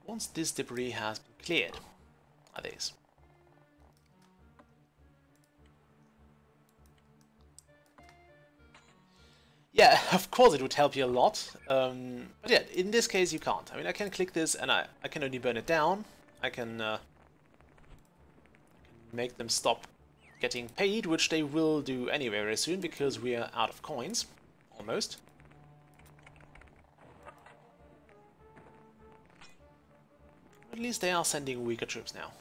[SPEAKER 1] Once this debris has been cleared, that is. Yeah, of course it would help you a lot, but yeah, in this case you can't. I mean, I can click this and I can only burn it down. I can make them stop getting paid, which they will do anyway very soon because we are out of coins, almost. At least they are sending weaker troops now.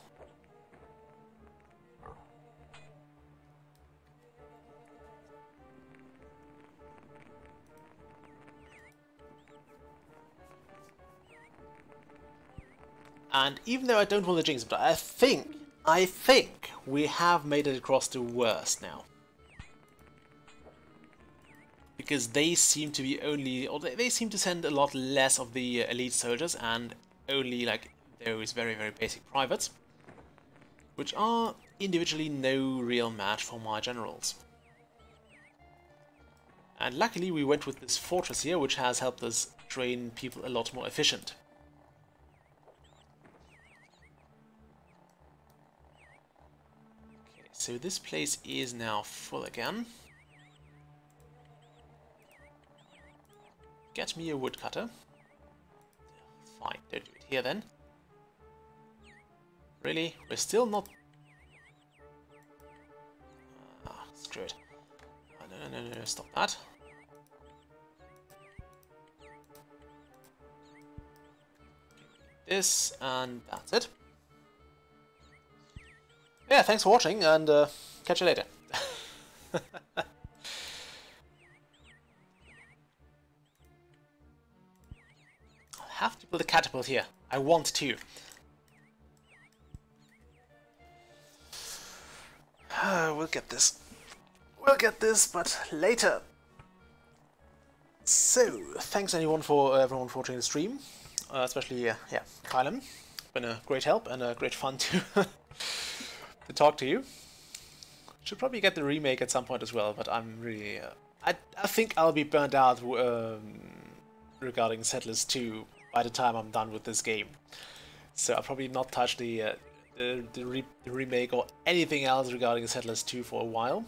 [SPEAKER 1] And even though I don't want to jinx it, but I think we have made it across the worst now. Because they seem to be only, or they seem to send a lot less of the elite soldiers and only like those very, very basic privates, which are individually no real match for my generals. And luckily we went with this fortress here, which has helped us train people a lot more efficient. Okay, so this place is now full again. Get me a woodcutter. Fine, don't do it here then. Really? We're still not... screw it. No, stop that. This, and that's it. Yeah, thanks for watching, and catch you later. I'll have to build a catapult here. I want to. We'll get this. We'll get this, but later. So, thanks everyone for watching the stream, especially yeah, Kylan. Been a great help and a great fun to to talk to you. Should probably get the remake at some point as well, but I'm really I think I'll be burnt out regarding Settlers 2 by the time I'm done with this game. So I'll probably not touch the remake or anything else regarding Settlers 2 for a while.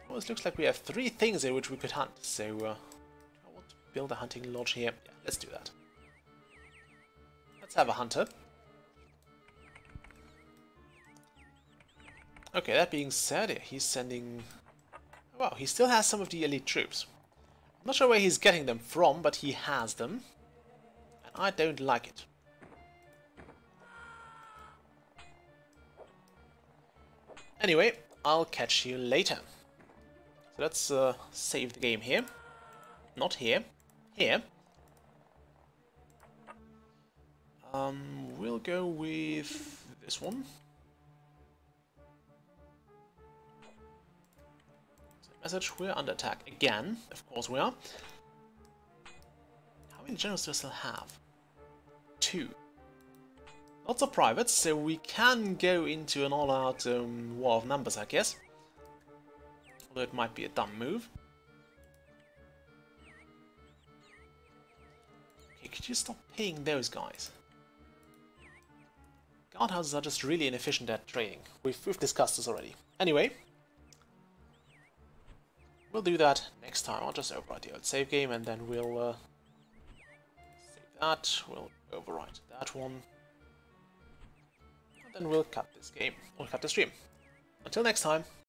[SPEAKER 1] Well, it looks like we have 3 things here which we could hunt, so I want to build a hunting lodge here. Yeah, let's do that. Let's have a hunter. Okay, that being said, yeah, he's sending... Wow, he still has some of the elite troops. I'm not sure where he's getting them from, but he has them. And I don't like it. Anyway, I'll catch you later. So let's save the game here. Not here. Here. We'll go with this one. So message, we're under attack again. Of course we are. How many generals do I still have? 2. Lots of privates, so we can go into an all-out war of numbers, I guess. Although it might be a dumb move. Okay, could you stop paying those guys? Guardhouses are just really inefficient at trading. We've discussed this already. Anyway, we'll do that next time. I'll just overwrite the old save game and then we'll save that. We'll overwrite that one. then we'll cut this game, or cut the stream. Until next time.